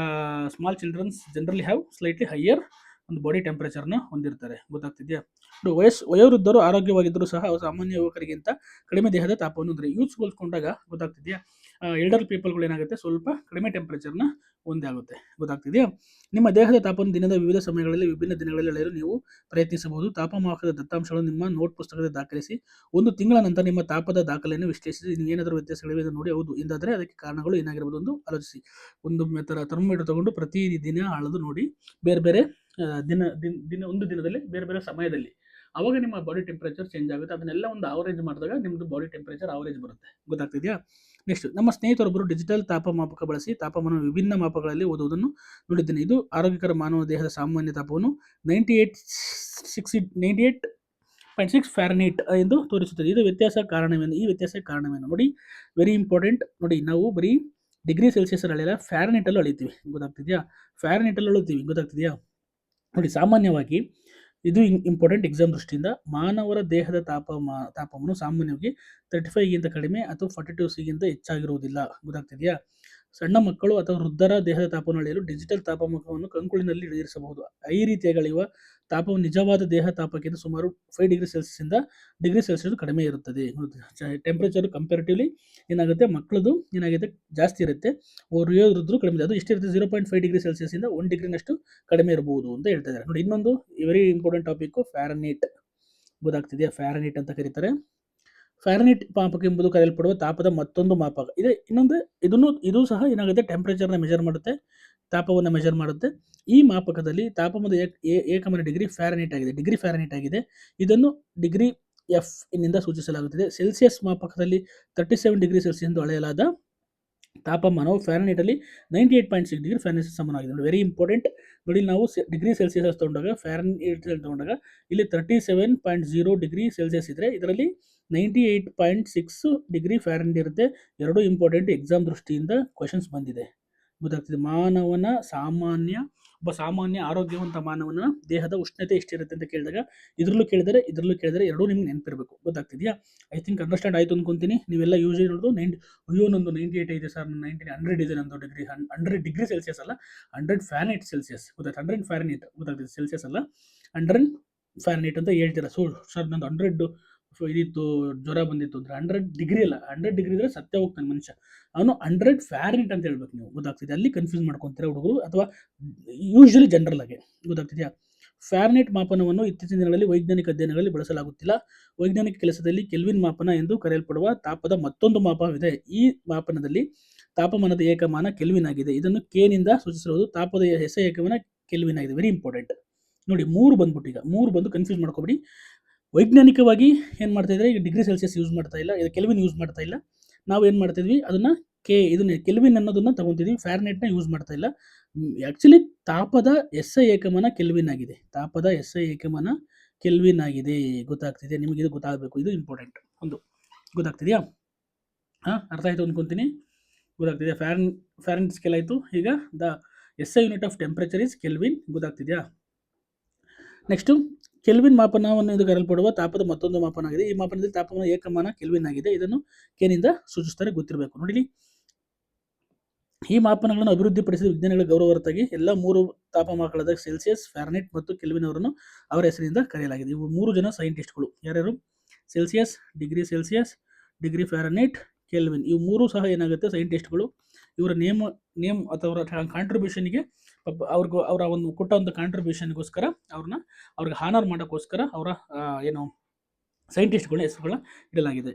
small childrens generally have slightly higher ಒಂದು ಬಾಡಿ ಟೆಂಪರೇಚರ್ನ ಹೊಂದಿರ್ತಾರೆ. ಗೊತ್ತಾಗ್ತಿದೆಯಾ? ವಯೋವೃದ್ಧರು ಆರೋಗ್ಯವಾಗಿದ್ದರೂ ಸಹ ಸಾಮಾನ್ಯ ಯುವಕರಿಗಿಂತ ಕಡಿಮೆ ದೇಹದ ತಾಪವನ್ನು ಹೊಂದಿದ್ದಾರೆ. ಯೂತ್ಸ್ ಹೋಲಿಸ್ಕೊಂಡಾಗ ಗೊತ್ತಾಗ್ತಿದೆಯಾ, ಎಲ್ಡರ್ ಪೀಪಲ್ಗಳು ಏನಾಗುತ್ತೆ, ಸ್ವಲ್ಪ ಕಡಿಮೆ ಟೆಂಪರೇಚರ್ನ ಒಂದೇ ಆಗುತ್ತೆ. ಗೊತ್ತಾಗ್ತಿದೆಯಾ? ನಿಮ್ಮ ದೇಹದ ತಾಪವನ್ನು ದಿನದ ವಿವಿಧ ಸಮಯಗಳಲ್ಲಿ ವಿಭಿನ್ನ ದಿನಗಳಲ್ಲಿ ಅಳೆಯಲು ನೀವು ಪ್ರಯತ್ನಿಸಬಹುದು. ತಾಪಮಾಪಕದ ದತ್ತಾಂಶಗಳನ್ನು ನಿಮ್ಮ ನೋಟ್ ಪುಸ್ತಕದಲ್ಲಿ ದಾಖಲಿಸಿ. 1 ತಿಂಗಳ ನಂತರ ನಿಮ್ಮ ತಾಪದ ದಾಖಲೆಯನ್ನು ವಿಶ್ಲೇಷಿಸಿ. ನೀವು ಏನಾದರೂ ವ್ಯತ್ಯಾಸಗಳಿವೆ ಎಂದು ನೋಡಿ. ಹೌದು ಎಂದಾದರೆ ಅದಕ್ಕೆ ಕಾರಣಗಳು ಏನಾಗಿರಬಹುದು ಎಂದು ಆಲೋಚಿಸಿ. ಒಂದು ಥರ್ಮೋಮೀಟರ್ ತಗೊಂಡು ಪ್ರತಿ ದಿನ ಅಳೆದು ನೋಡಿ, ಬೇರೆ ಬೇರೆ ಒಂದು ದಿನದಲ್ಲಿ ಬೇರೆ ಬೇರೆ ಸಮಯದಲ್ಲಿ, ಅವಾಗ ನಿಮ್ಮ ಬಾಡಿ ಟೆಂಪರೇಚರ್ ಚೇಂಜ್ ಆಗುತ್ತೆ. ಅದನ್ನೆಲ್ಲ ಒಂದು ಆವರೇಜ್ ಮಾಡಿದಾಗ ನಿಮ್ಮದು ಬಾಡಿ ಟೆಂಪರೇಚರ್ ಆವರೇಜ್ ಬರುತ್ತೆ. ಗೊತ್ತಾಗ್ತಿದೆಯಾ? ನೆಕ್ಸ್ಟ್, ನಮ್ಮ ಸ್ನೇಹಿತರೊಬ್ಬರು ಡಿಜಿಟಲ್ ತಾಪಮಾಪಕ ಬಳಸಿ ತಾಪಮಾನ ವಿಭಿನ್ನ ಮಾಪಕಗಳಲ್ಲಿ ಓದುವುದನ್ನು ನೋಡಿದ್ದೇನೆ. ಇದು ಆರೋಗ್ಯಕರ ಮಾನವ ದೇಹದ ಸಾಮಾನ್ಯ ತಾಪವನ್ನು 98.6 ಫ್ಯಾರನೈಟ್ ಎಂದು ತೋರಿಸುತ್ತದೆ. ಈ ವ್ಯತ್ಯಾಸಕ್ಕೆ ಕಾರಣವೇನು? ನೋಡಿ, ವೆರಿ ಇಂಪಾರ್ಟೆಂಟ್. ನೋಡಿ, ನಾವು ಬರೀ ಡಿಗ್ರಿ ಸೆಲ್ಸಿಯಸ್ ಅಳೆಯಲ್ಲ, ಫ್ಯಾರನೈಟಲ್ಲೂ ಅಳಿತೀವಿ. ಗೊತ್ತಾಗ್ತಿದೆಯಾ? ಫ್ಯಾರನೈಟಲ್ಲೂ ಅಳಿತೀವಿ. ಗೊತ್ತಾಗ್ತಿದೆಯಾ? ನೋಡಿ, ಸಾಮಾನ್ಯವಾಗಿ ಇದು ಇಂಪಾರ್ಟೆಂಟ್ ಎಕ್ಸಾಮ್ ದೃಷ್ಟಿಯಿಂದ. ಮಾನವರ ದೇಹದ ತಾಪವನ್ನು ಸಾಮಾನ್ಯವಾಗಿ 35ಗಿಂತ ಕಡಿಮೆ ಅಥವಾ 42°ಗಿಂತ ಹೆಚ್ಚಾಗಿರುವುದಿಲ್ಲ. ಗೊತ್ತಾಗ್ತಿದೆಯಾ? ಸಣ್ಣ ಮಕ್ಕಳು ಅಥವಾ ವೃದ್ಧರ ದೇಹದ ತಾಪವನ್ನು ಅಳೆಯಲು ಡಿಜಿಟಲ್ ತಾಪಮಾಪಕವನ್ನು ಕಂಕುಳಿನಲ್ಲಿ ಇರಿಸಬಹುದು. ಈ ರೀತಿಯಾಗಿ ಅಳೆಯುವ ತಾಪವು ನಿಜವಾದ ದೇಹ ತಾಪಕ್ಕಿಂತ ಸುಮಾರು 5 ಡಿಗ್ರಿ ಸೆಲ್ಸಿಯಸ್ ಕಡಿಮೆ ಇರುತ್ತದೆ. ಟೆಂಪರೇಚರ್ ಕಂಪ್ಯಾರಿಟಿವ್ಲಿ ಏನಾಗುತ್ತೆ, ಮಕ್ಕಳದು ಏನಾಗುತ್ತೆ, ಜಾಸ್ತಿ ಇರುತ್ತೆ, ವೃದ್ಧರು ಕಡಿಮೆ. ಅದು ಎಷ್ಟಿರುತ್ತೆ? 0.5 ಡಿಗ್ರಿ ಸೆಲ್ಸಿಯಸ್ಸಿಂದ 1 ಡಿಗ್ರಿನಷ್ಟು ಕಡಿಮೆ ಇರಬಹುದು ಅಂತ ಹೇಳ್ತಾ ಇದ್ದಾರೆ. ನೋಡಿ, ಇನ್ನೊಂದು ವೆರಿ ಇಂಪಾರ್ಟೆಂಟ್ ಟಾಪಿಕ್ ಫ್ಯಾರನೈಟ್. ಗೊತ್ತಾಗ್ತಿದೆಯಾ? ಫ್ಯಾರನೈಟ್ ಅಂತ ಕರೀತಾರೆ. ಫ್ಯಾರನೈಟ್ ಮಾಪಕ ಎಂಬುದು ಕರೆಯಲ್ಪಡುವ ತಾಪದ ಮತ್ತೊಂದು ಮಾಪಕ ಇದೆ. ಇದು ಸಹ ಏನಾಗುತ್ತೆ, ಟೆಂಪರೇಚರ್ನ ಮೆಜರ್ ಮಾಡುತ್ತೆ, ತಾಪವನ್ನು ಮೆಜರ್ ಮಾಡುತ್ತೆ. ಈ ಮಾಪಕದಲ್ಲಿ ತಾಪಮಾನ ಏಕಮಾನ ಡಿಗ್ರಿ ಫ್ಯಾರನೈಟ್ ಆಗಿದೆ. ಇದನ್ನು ಡಿಗ್ರಿ ಎಫ್ ನಿಂದ ಸೂಚಿಸಲಾಗುತ್ತದೆ. ಸೆಲ್ಸಿಯಸ್ ಮಾಪಕದಲ್ಲಿ 37 ಡಿಗ್ರಿ ಸೆಲ್ಸಿಯಸ್ ಎಂದು ಅಳೆಯಲಾದ ತಾಪಮಾನವು ಫ್ಯಾರನೈಟಲ್ಲಿ 98.6 ಡಿಗ್ರಿ ಫ್ಯಾರನೈಟ್ ಸಮಾನವಾಗಿದೆ. ನೋಡಿ, ವೆರಿ ಇಂಪಾರ್ಟೆಂಟ್. ನೋಡಿ, ನಾವು ಡಿಗ್ರಿ ಸೆಲ್ಸಿಯಸ್ ತಗೊಂಡಾಗ, ಫ್ಯಾರನೈಟ್ ತಗೊಂಡಾಗ ಇಲ್ಲಿ 37.0 ಡಿಗ್ರಿ ಸೆಲ್ಸಿಯಸ್ ಇದ್ದರೆ, ಇದರಲ್ಲಿ 98.6 ಡಿಗ್ರಿ ಫ್ಯಾರನೈಟ್ ಇರುತ್ತೆ. ಎರಡೂ ಇಂಪಾರ್ಟೆಂಟ್. ಎಕ್ಸಾಮ್ ದೃಷ್ಟಿಯಿಂದ ಕ್ವಶನ್ಸ್ ಬಂದಿದೆ. ಗೊತ್ತಾಗ್ತಿದೆ? ಒಬ್ಬ ಸಾಮಾನ್ಯ ಆರೋಗ್ಯವಂತ ಮಾನವನ ದೇಹದ ಉಷ್ಣತೆ ಎಷ್ಟಿರುತ್ತೆ ಅಂತ ಕೇಳಿದಾಗ ಇದರಲ್ಲೂ ಕೇಳಿದರೆ ಎರಡೂ ನಿಮ್ಗೆ ನೆನಪಿರಬೇಕು. ಗೊತ್ತಾಗ್ತಿದೆಯಾ? ಐ ಥಿಂಕ್ ಅಂಡರ್ಸ್ಟ್ಯಾಂಡ್ ಆಯಿತು ಅಂದ್ಕೊತೀನಿ. ನೀವೆಲ್ಲ ಯೂಶಲಿ ನೋಡೋದು ನಂದು 98 ಇದೆ ಸರ್, 100 ಇದೆ ನಂದು ಡಿಗ್ರಿ. 100 ಡಿಗ್ರಿ ಸೆಲ್ಸಿಯಸ್ ಅಲ್ಲ, 100 ಫ್ಯಾರನೈಟ್ ಸೆಲ್ಸಿಯಸ್. ಗೊತ್ತಾಯ್ತು? 100 ಫ್ಯಾರನೈಟ್. ಗೊತ್ತಾಗ್ತಿದೆ? ಸೆಲ್ಸಿಯಸ್ ಅಲ್ಲ, 100 ಫ್ಯಾರನೈಟ್ ಅಂತ ಹೇಳ್ತೀರಾ. ಸರ್ ನಂದು 100 ಇದಿತ್ತು, ಜ್ವರ ಬಂದಿತ್ತು ಅಂದರೆ 100 ಡಿಗ್ರಿ ಅಲ್ಲ, 100 ಡಿಗ್ರಿ ಇದ್ರೆ ಸತ್ಯ ಹೋಗ್ತಾನೆ ಮನುಷ್ಯ. ಅವನು 100 ಫ್ಯಾರನೈಟ್ ಅಂತ ಹೇಳ್ಬೇಕು ನೀವು. ಗೊತ್ತಾಗ್ತಿದೆ? ಅಲ್ಲಿ ಕನ್ಫ್ಯೂಸ್ ಮಾಡ್ಕೊತೀರಾ ಹುಡುಗರು, ಅಥವಾ ಯೂಶಲಿ ಜನರಲ್ ಆಗಿ. ಗೊತ್ತಾಗ್ತಿದೆಯಾ? ಫ್ಯಾರನೈಟ್ ಮಾಪನವನ್ನು ಇತ್ತೀಚಿನ ದಿನಗಳಲ್ಲಿ ವೈಜ್ಞಾನಿಕ ಅಧ್ಯಯನಗಳಲ್ಲಿ ಬಳಸಲಾಗುತ್ತಿಲ್ಲ. ವೈಜ್ಞಾನಿಕ ಕೆಲಸದಲ್ಲಿ ಕೆಲ್ವಿನ್ ಮಾಪನ ಎಂದು ಕರೆಯಲ್ಪಡುವ ತಾಪದ ಮತ್ತೊಂದು ಮಾಪನವಿದೆ. ಈ ಮಾಪನದಲ್ಲಿ ತಾಪಮಾನದ ಏಕಮಾನ ಕೆಲ್ವಿನ್ ಆಗಿದೆ. ಇದನ್ನು ಕೆನಿಂದ ಸೂಚಿಸಿರುವುದು. ತಾಪದ ಎಸ್ಐ ಏಕಮಾನ ಕೆಲ್ವಿನ್ ಆಗಿದೆ. Very important. ನೋಡಿ 3 ಬಂದ್ಬಿಟ್ಟು, ಈಗ 3 ಬಂದು ಕನ್ಫ್ಯೂಸ್ ಮಾಡ್ಕೊಬೇಡಿ. ವೈಜ್ಞಾನಿಕವಾಗಿ ಏನು ಮಾಡ್ತಾ ಇದ್ದಾರೆ, ಈಗ ಡಿಗ್ರಿ ಸೆಲ್ಸಿಯಸ್ ಯೂಸ್ ಮಾಡ್ತಾ ಇಲ್ಲ, ಇದು ಕೆಲ್ವಿನ್ ಯೂಸ್ ಮಾಡ್ತಾ ಇಲ್ಲ. ನಾವು ಏನು ಮಾಡ್ತಿದ್ವಿ, ಅದನ್ನು ಇದನ್ನ ಕೆಲ್ವಿನ್ ಅನ್ನೋದನ್ನ ತಗೊಂತಿದ್ವಿ, ಫ್ಯಾರನೈಟ್ನ ಯೂಸ್ ಮಾಡ್ತಾ ಇಲ್ಲ. ಆ್ಯಕ್ಚುಲಿ ತಾಪದ ಎಸ್ಐ ಏಕಮಾನ ಕೆಲ್ವಿನ್ ಆಗಿದೆ. ತಾಪದ ಎಸ್ಐ ಏಕಮಾನ ಕೆಲ್ವಿನ್ ಆಗಿದೆ. ಗೊತ್ತಾಗ್ತಿದೆ ನಿಮಗೆ? ಇದು ಗೊತ್ತಾಗಬೇಕು, ಇದು ಇಂಪಾರ್ಟೆಂಟ್. ಒಂದು ಗೊತ್ತಾಗ್ತಿದೆಯಾ? ಅರ್ಥ ಆಯಿತು ಅನ್ಕೊಂತೀನಿ. ಗೊತ್ತಾಗ್ತಿದೆಯಾ? ಫ್ಯಾರನೈಟ್ ಸ್ಕೇಲ್ ಆಯಿತು. ಈಗ the SI unit of temperature is Kelvin. ಗೊತ್ತಾಗ್ತಿದೆಯಾ? ನೆಕ್ಸ್ಟು ಕೆಲ್ವಿನ್ ಮಾಪನವನ್ನು ಎಂದು ಕರೆಯಲ್ಪಡುವ ತಾಪದ ಮತ್ತೊಂದು ಮಾಪನ ಆಗಿದೆ. ಈ ಮಾಪನದಲ್ಲಿ ತಾಪಮಾನ ಏಕಮಾನ ಕೆಲ್ವಿನ್ ಆಗಿದೆ. ಇದನ್ನು ಕೆನಿಂದ ಸೂಚಿಸ್ತಾರೆ, ಗೊತ್ತಿರಬೇಕು. ನೋಡಿ, ಈ ಮಾಪನಗಳನ್ನು ಅಭಿವೃದ್ಧಿಪಡಿಸಿದ ವಿಜ್ಞಾನಿಗಳ ಗೌರವಾರ್ಥವಾಗಿ ಎಲ್ಲ 3 ತಾಪಮಾನಗಳಾದ ಸೆಲ್ಸಿಯಸ್, ಫ್ಯಾರನೈಟ್ ಮತ್ತು ಕೆಲ್ವಿನ್ ಅವರನ್ನು ಅವರ ಹೆಸರಿನಿಂದ ಕರೆಯಲಾಗಿದೆ. ಇವು 3 ಜನ ಸೈಂಟಿಸ್ಟ್ಗಳು. ಯಾರ್ಯಾರು? Celsius, degree Celsius, degree Fahrenheit, kelvin. ಇವು 3 ಸಹ ಏನಾಗುತ್ತೆ, ಸೈಂಟಿಸ್ಟ್ಗಳು. ಇವರ ನೇಮ್ ಅಥವಾ ಅವರ ಕಾಂಟ್ರಿಬ್ಯೂಷನ್ಗೆ ಅವರ ಒಂದು ಕೊಟ್ಟಂಥ ಕಾಂಟ್ರಿಬ್ಯೂಷನ್ಗೋಸ್ಕರ ಅವ್ರಿಗೆ ಹಾನರ್ ಮಾಡೋಕ್ಕೋಸ್ಕರ ಅವರ ಏನು ಸೈಂಟಿಸ್ಟ್ಗಳ ಹೆಸರುಗಳನ್ನ ಇಡಲಾಗಿದೆ.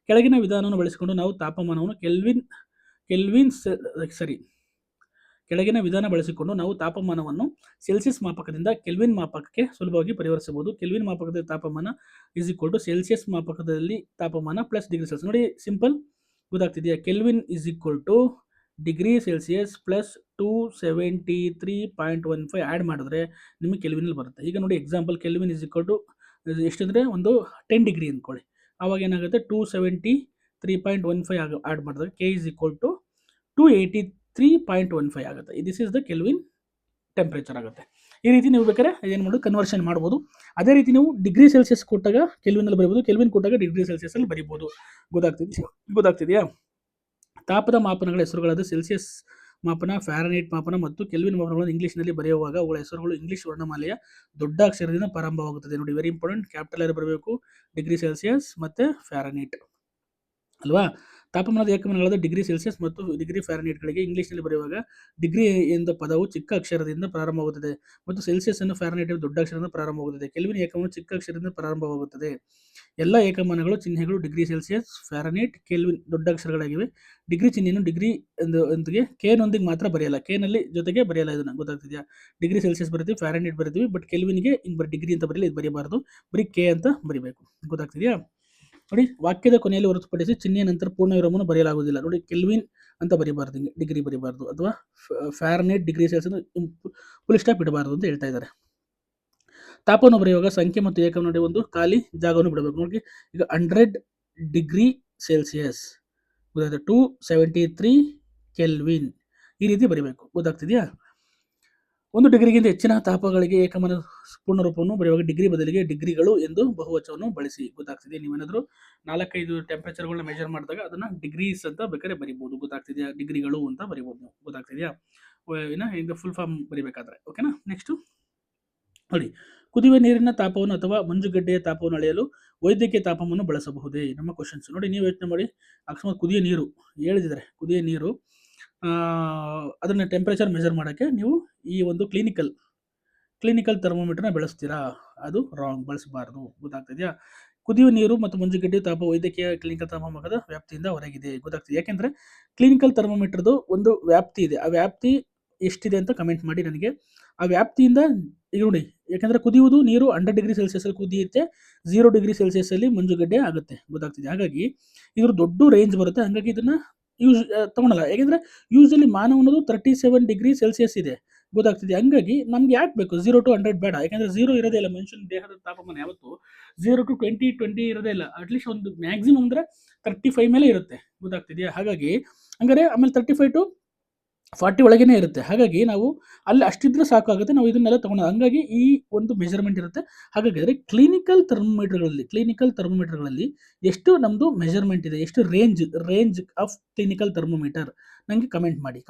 ಕೆಳಗಿನ ವಿಧಾನವನ್ನು ಬಳಸಿಕೊಂಡು ನಾವು ತಾಪಮಾನವನ್ನು ಕೆಳಗಿನ ವಿಧಾನ ಬಳಸಿಕೊಂಡು ನಾವು ತಾಪಮಾನವನ್ನು ಸೆಲ್ಸಿಯಸ್ ಮಾಪಕದಿಂದ ಕೆಲ್ವಿನ್ ಮಾಪಕಕ್ಕೆ ಸುಲಭವಾಗಿ ಪರಿವರ್ತಿಸಬಹುದು. ಕೆಲ್ವಿನ್ ಮಾಪಕದ ತಾಪಮಾನ ಇಸ್ ಈಕ್ವಲ್ ಟು ಸೆಲ್ಸಿಯಸ್ ಮಾಪಕದಲ್ಲಿ ತಾಪಮಾನ ಪ್ಲಸ್ ಡಿಗ್ರಿ ಸೆಲ್ಸಿಯಸ್. ನೋಡಿ, ಸಿಂಪಲ್. ಗೊತ್ತಾಗ್ತಿದೆಯಾ? Kelvin is equal to degree Celsius plus 273.15 add ಮಾಡಿದ್ರೆ ನಿಮಗೆ ಕೆಲ್ವಿನಲ್ಲಿ ಬರುತ್ತೆ. ಈಗ ನೋಡಿ, example, Kelvin is equal to ಎಷ್ಟಂದರೆ ಒಂದು 10 ಡಿಗ್ರಿ ಅಂದ್ಕೊಳ್ಳಿ. ಆವಾಗ ಏನಾಗುತ್ತೆ, 273.15 ಆ್ಯಡ್ ಮಾಡಿದ್ರೆ ಕೆ ಇಸ್ ಈಕ್ವಲ್ ಟು 283.15 ಆಗುತ್ತೆ. This is the kelvin temperature ಆಗುತ್ತೆ. ಈ ರೀತಿ ನೀವು ಬೇಕಾದ್ರೆ ಏನು ಮಾಡೋದು, ಕನ್ವರ್ಷನ್ ಮಾಡ್ಬೋದು. ಅದೇ ರೀತಿ ನೀವು ಡಿಗ್ರಿ ಸೆಲ್ಸಿಯಸ್ ಕೊಟ್ಟಾಗ ಕೆಲ್ವಿನಲ್ಲಿ ಬರೀಬೋದು, ಕೆಲ್ವಿನ್ ಕೊಟ್ಟಾಗ ಡಿಗ್ರಿ ಸೆಲ್ಸಿಯಸ್ಸಲ್ಲಿ ಬರೀಬೋದು. ಗೊತ್ತಾಗ್ತಿದೆಯಾ? ತಾಪದ ಮಾಪನಗಳ ಹೆಸರುಗಳಾದ ಸೆಲ್ಸಿಯಸ್ ಮಾಪನ, ಫ್ಯಾರನೈಟ್ ಮಾಪನ ಮತ್ತು ಕೆಲ್ವಿನ್ ಮಾಪನಗಳನ್ನು ಇಂಗ್ಲೀಷ್ನಲ್ಲಿ ಬರೆಯುವಾಗ ಅವುಗಳ ಹೆಸರುಗಳು ಇಂಗ್ಲೀಷ್ ವರ್ಣಮಾಲೆಯ ದೊಡ್ಡ ಅಕ್ಷರದಿಂದ ಪ್ರಾರಂಭವಾಗುತ್ತದೆ. ನೋಡಿ, ವೆರಿ ಇಂಪಾರ್ಟೆಂಟ್. ಕ್ಯಾಪಿಟಲ್ ಆಗಿ ಬರಬೇಕು, ಡಿಗ್ರಿ ಸೆಲ್ಸಿಯಸ್ ಮತ್ತು ಫ್ಯಾರನೈಟ್ ಅಲ್ವಾ? ತಾಪಮಾನದ ಏಕಮಾನಗಳಾದ ಡಿಗ್ರಿ ಸೆಲ್ಸಿಯಸ್ ಮತ್ತು ಡಿಗ್ರಿ ಫ್ಯಾರನೈಟ್ಗಳಿಗೆ ಇಂಗ್ಲೀಷ್ನಲ್ಲಿ ಬರೆಯುವಾಗ ಡಿಗ್ರಿ ಎಂದ ಪದವು ಚಿಕ್ಕ ಅಕ್ಷರದಿಂದ ಪ್ರಾರಂಭವಾಗುತ್ತದೆ ಮತ್ತು ಸೆಲ್ಸಿಯಸ್ ಅನ್ನು ಫ್ಯಾರನೈಟ್ ದೊಡ್ಡ ಅಕ್ಷರದಿಂದ ಪ್ರಾರಂಭವಾಗುತ್ತದೆ. ಕೆಲ್ವಿನ್ ಏಕಮಾನ ಚಿಕ್ಕ ಅಕ್ಷರದಿಂದ ಪ್ರಾರಂಭವಾಗುತ್ತದೆ. ಎಲ್ಲ ಏಕಮಾನಗಳು ಚಿಹ್ನೆಗಳು ಡಿಗ್ರಿ ಸೆಲ್ಸಿಯಸ್, ಫ್ಯಾರನೈಟ್, ಕೆಲ್ವಿನ್ ದೊಡ್ಡ ಅಕ್ಷರಗಳಾಗಿವೆ. ಡಿಗ್ರಿ ಚಿಹ್ನೆಯನ್ನು ಡಿಗ್ರಿ ಎಂದಿಗೆ ಕೆನೊಂದಿಗೆ ಮಾತ್ರ ಬರೆಯಲ್ಲ, ಕೆನಲ್ಲಿ ಜೊತೆಗೆ ಬರೆಯಲ್ಲ. ಇದನ್ನು ಗೊತ್ತಾಗ್ತಿದೆಯಾ? ಡಿಗ್ರಿ ಸೆಲ್ಸಿಯಸ್ ಬರೀತೀವಿ, ಫ್ಯಾರನೈಟ್ ಬರೀತೀವಿ, ಬಟ್ ಕೆಲ್ವಿನ್ಗೆ ಹಿಂಗೆ ಡಿಗ್ರಿ ಅಂತ ಬರೀಲಿ, ಇದು ಬರೀಬಾರ್ದು, ಬರೀ ಕೆ ಅಂತ ಬರೀಬೇಕು. ಗೊತ್ತಾಗ್ತಿದೆಯಾ? ನೋಡಿ, ವಾಕ್ಯದ ಕೊನೆಯಲ್ಲಿ ಹೊರತುಪಡಿಸಿ ಚಿಹ್ನೆಯ ನಂತರ ಪೂರ್ಣ ವಿರಾಮವನ್ನು ಬರೆಯಲಾಗುವುದಿಲ್ಲ. ನೋಡಿ, ಕೆಲ್ವಿನ್ ಅಂತ ಬರೀಬಾರ್ದು, ಡಿಗ್ರಿ ಬರೀಬಾರ್ದು, ಅಥವಾ Fahrenheit degree Celsius full stop ಇಡಬಾರ್ದು ಅಂತ ಹೇಳ್ತಾ ಇದ್ದಾರೆ. ತಾಪವನ್ನು ಬರೆಯುವಾಗ ಸಂಖ್ಯೆ ಮತ್ತು ಏಕಮ ನಡುವೆ ಒಂದು ಖಾಲಿ ಜಾಗವನ್ನು ಬಿಡಬೇಕು. ನೋಡಿ, ಈಗ 100 ಡಿಗ್ರಿ ಸೆಲ್ಸಿಯಸ್, ಗೊತ್ತಾಗ್ತದೆ, 273 ಕೆಲ್ವಿನ್, ಈ ರೀತಿ ಬರೀಬೇಕು. ಗೊತ್ತಾಗ್ತಿದೆಯಾ? 1 ಡಿಗ್ರಿಗಿಂತ ಹೆಚ್ಚಿನ ತಾಪಗಳಿಗೆ ಏಕಮಾನ ಪೂರ್ಣ ರೂಪವನ್ನು ಬರೆಯುವಾಗ ಡಿಗ್ರಿ ಬದಲಿಗೆ ಡಿಗ್ರಿಗಳು ಎಂದು ಬಹುವಚನವನ್ನು ಬಳಸಿ. ಗೊತ್ತಾಗ್ತಿದೆ? ನೀವೇನಾದರೂ 4-5 ಟೆಂಪರೇಚರ್ಗಳನ್ನ ಮೆಜರ್ ಮಾಡಿದಾಗ ಅದನ್ನು ಡಿಗ್ರೀಸ್ ಅಂತ ಬೇಕಾದ್ರೆ ಬರಿಬೋದು. ಗೊತ್ತಾಗ್ತಿದೆಯಾ? ಡಿಗ್ರಿಗಳು ಅಂತ ಬರಿಬೋದು ನೀವು. ಗೊತ್ತಾಗ್ತಿದೆಯಾ? ಈಗ ಫುಲ್ ಫಾರ್ಮ್ ಬರಿಬೇಕಾದ್ರೆ. ಓಕೆನಾ? ನೆಕ್ಸ್ಟು ನೋಡಿ, ಕುದಿಯುವ ನೀರಿನ ತಾಪವನ್ನು ಅಥವಾ ಮಂಜುಗಡ್ಡೆಯ ತಾಪವನ್ನು ಅಳೆಯಲು ವೈದ್ಯಕೀಯ ತಾಪಮಾನವನ್ನು ಬಳಸಬಹುದೇ? ನಮ್ಮ ಕ್ವಶನ್ಸ್. ನೋಡಿ, ನೀವು ಯೋಚನೆ ಮಾಡಿ, ಅಕಸ್ಮಾತ್ ಕುದಿಯೋ ನೀರು ಹೇಳಿದರೆ, ಕುದಿಯೋ ನೀರು ಅದನ್ನು ಟೆಂಪ್ರೇಚರ್ ಮೆಜರ್ ಮಾಡೋಕ್ಕೆ ನೀವು ಈ ಒಂದು ಕ್ಲಿನಿಕಲ್ ಥರ್ಮೋಮೀಟರ್ನ ಬಳಸ್ತೀರಾ? ಅದು ರಾಂಗ್, ಬಳಸಬಾರ್ದು. ಗೊತ್ತಾಗ್ತಿದೆಯಾ? ಕುದಿಯುವ ನೀರು ಮತ್ತು ಮಂಜುಗಡ್ಡೆ ತಾಪ ವೈದ್ಯಕೀಯ ಕ್ಲಿನಿಕಲ್ ಥರ್ಮೋಮೀಟರ್ದ ವ್ಯಾಪ್ತಿಯಿಂದ ಹೊರಗಿದೆ. ಗೊತ್ತಾಗ್ತಿದೆ? ಯಾಕೆಂದರೆ ಕ್ಲಿನಿಕಲ್ ಥರ್ಮೋಮೀಟರ್ದು ಒಂದು ವ್ಯಾಪ್ತಿ ಇದೆ. ಆ ವ್ಯಾಪ್ತಿ ಎಷ್ಟಿದೆ ಅಂತ ಕಮೆಂಟ್ ಮಾಡಿ ನನಗೆ. ಆ ವ್ಯಾಪ್ತಿಯಿಂದ ಈಗ ನೋಡಿ, ಯಾಕಂದರೆ ಕುದಿಯುವುದು ನೀರು 100 ಡಿಗ್ರಿ ಸೆಲ್ಸಿಯಸ್ಸಲ್ಲಿ ಕುದಿಯುತ್ತೆ, 0 ಡಿಗ್ರಿ ಸೆಲ್ಸಿಯಸ್ಸಲ್ಲಿ ಮಂಜುಗಡ್ಡೆ ಆಗುತ್ತೆ. ಗೊತ್ತಾಗ್ತಿದೆ? ಹಾಗಾಗಿ ಇದ್ರ ದೊಡ್ಡ ರೇಂಜ್ ಬರುತ್ತೆ. ಹಾಗಾಗಿ ಇದನ್ನು ತೊಗೊಳಲ್ಲ. ಯಾಕೆಂದರೆ ಯೂಶಲಿ ಮಾನವ ಅನ್ನೋದು 37 ಡಿಗ್ರಿ ಸೆಲ್ಸಿಯಸ್ ಇದೆ. ಗೊತ್ತಾಗ್ತಿದೆ? ಹಂಗಾಗಿ ನಮ್ಗೆ ಯಾಕೆ ಬೇಕು 0 to 100 ಬೇಡ. ಯಾಕಂದರೆ 0 ಇರೋದೇ ಇಲ್ಲ. ಮನುಷ್ಯನ ದೇಹದ ತಾಪಮಾನ ಯಾವತ್ತು 0 to 20 ಇರೋದೇ ಇಲ್ಲ. ಅಟ್ಲೀಸ್ಟ್ ಒಂದು ಮ್ಯಾಕ್ಸಿಮಮ್ ಅಂದರೆ 35 ಮೇಲೆ ಇರುತ್ತೆ. ಗೊತ್ತಾಗ್ತಿದೆಯಾ? ಹಾಗಾಗಿ ಹಂಗಾರೆ ಆಮೇಲೆ 35 to 40 ಒಳಗೇನೆ ಇರುತ್ತೆ. ಹಾಗಾಗಿ ನಾವು ಅಲ್ಲಿ ಅಷ್ಟಿದ್ರೆ ಸಾಕಾಗುತ್ತೆ, ನಾವು ಇದನ್ನೆಲ್ಲ ತೊಗೊಳೋದು. ಹಂಗಾಗಿ ಈ ಒಂದು ಮೆಜರ್ಮೆಂಟ್ ಇರುತ್ತೆ. ಹಾಗಾದರೆ ಕ್ಲಿನಿಕಲ್ ಥರ್ಮೋಮೀಟರ್ಗಳಲ್ಲಿ ಎಷ್ಟು ನಮ್ಮದು ಮೆಜರ್ಮೆಂಟ್ ಇದೆ, ಎಷ್ಟು ರೇಂಜ್ ಆಫ್ ಕ್ಲಿನಿಕಲ್ ಥರ್ಮೋಮೀಟರ್ ನನಗೆ ಕಮೆಂಟ್